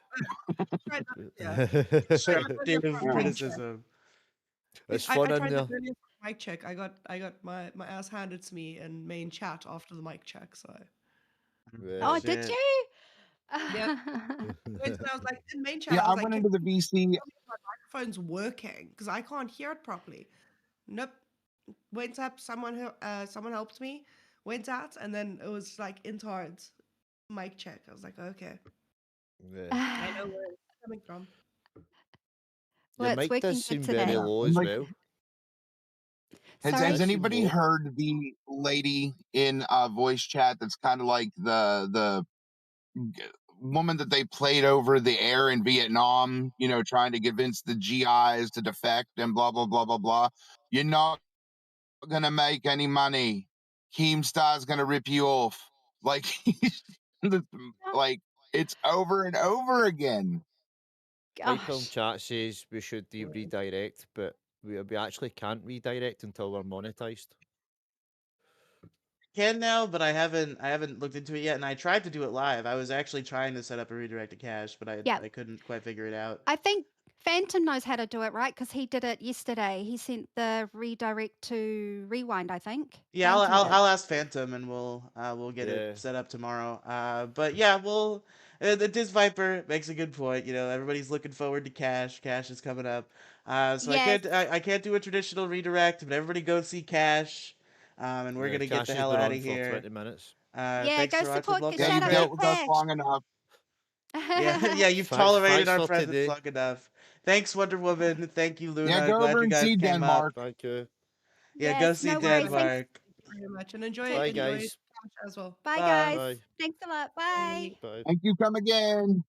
Speaker 11: Tried that, yeah. I tried that earlier
Speaker 1: Constructive
Speaker 11: for a mic check.
Speaker 1: criticism.
Speaker 4: It's
Speaker 11: I
Speaker 4: fun in
Speaker 11: tried
Speaker 4: there.
Speaker 11: that earlier for a mic check. I got my ass handed to me in main chat after the mic check. So
Speaker 4: Yeah.
Speaker 10: Oh, did
Speaker 1: Shit.
Speaker 10: you?
Speaker 11: yeah, went and I was like in main chat.
Speaker 3: Yeah,
Speaker 11: I
Speaker 3: I
Speaker 11: was like,
Speaker 3: went
Speaker 11: "Can
Speaker 3: into the
Speaker 11: you
Speaker 3: VC.
Speaker 11: tell me if my microphone's working? Because I can't hear it properly." Nope. Went up. Someone helped me. Went out, and then it was like interred mic check. I was like, okay,
Speaker 4: Yeah.
Speaker 11: I know where it's coming from.
Speaker 10: Well,
Speaker 4: Your
Speaker 10: it's
Speaker 4: mic does
Speaker 10: working good
Speaker 4: seem very
Speaker 10: today.
Speaker 4: low
Speaker 3: And
Speaker 4: as
Speaker 3: like,
Speaker 4: well.
Speaker 3: has
Speaker 10: Sorry?
Speaker 4: Does seem
Speaker 3: anybody
Speaker 4: low.
Speaker 3: heard the lady in voice chat that's kind of like the woman that they played over the air in Vietnam, you know, trying to convince the GIs to defect and blah blah blah blah blah. You're not gonna make any money. Keemstar's gonna rip you off. Like like it's over and over again.
Speaker 4: Hyper
Speaker 10: Gosh.
Speaker 4: chat says we should redirect, but we actually can't redirect until we're monetized.
Speaker 1: Can now, but I haven't looked into it yet, and I tried to do it live. I was actually trying to set up a redirected cache, but
Speaker 10: Yeah.
Speaker 1: I couldn't quite figure it out.
Speaker 10: I think Phantom knows how to do it, right? Because he did it yesterday. He sent the redirect to rewind, I think.
Speaker 1: Yeah,
Speaker 10: Phantom did.
Speaker 1: I'll ask Phantom, and we'll get
Speaker 4: Yeah.
Speaker 1: it set up tomorrow. But yeah, the Diz Viper makes a good point. You know, everybody's looking forward to Cash. Cash is coming up. So
Speaker 10: Yes.
Speaker 1: I can't do a traditional redirect, but everybody go see Cash. And we're gonna get
Speaker 4: Cash
Speaker 1: the
Speaker 4: has
Speaker 1: hell
Speaker 4: been
Speaker 1: out
Speaker 4: on
Speaker 1: of
Speaker 4: for
Speaker 1: here.
Speaker 4: 20 minutes.
Speaker 10: Yeah,
Speaker 1: Thanks
Speaker 10: go
Speaker 1: for watching
Speaker 10: support
Speaker 1: Block
Speaker 3: Yeah,
Speaker 10: Shout
Speaker 3: you've
Speaker 10: out
Speaker 3: dealt
Speaker 10: to
Speaker 3: with us
Speaker 10: Cash.
Speaker 3: long enough.
Speaker 1: Yeah, you've tolerated
Speaker 4: Thanks
Speaker 1: our
Speaker 4: for
Speaker 1: presence
Speaker 4: today.
Speaker 1: long enough. Thanks, Wonder Woman. Thank you, Luna.
Speaker 3: Yeah, go
Speaker 1: Glad
Speaker 3: over
Speaker 1: you
Speaker 3: and
Speaker 1: guys
Speaker 3: see
Speaker 1: came
Speaker 3: Denmark.
Speaker 1: up.
Speaker 4: Thank you.
Speaker 1: Yeah, go
Speaker 10: Yes,
Speaker 1: see
Speaker 10: no worries. Thanks.
Speaker 1: Denmark.
Speaker 11: Thank you very much, and
Speaker 10: Take-
Speaker 4: Bye,
Speaker 11: enjoy
Speaker 4: guys.
Speaker 11: Cash as well.
Speaker 10: Bye,
Speaker 1: Bye.
Speaker 10: guys.
Speaker 4: Bye.
Speaker 10: Thanks a lot. Bye.
Speaker 11: Bye.
Speaker 4: Bye.
Speaker 3: Thank you. Come again.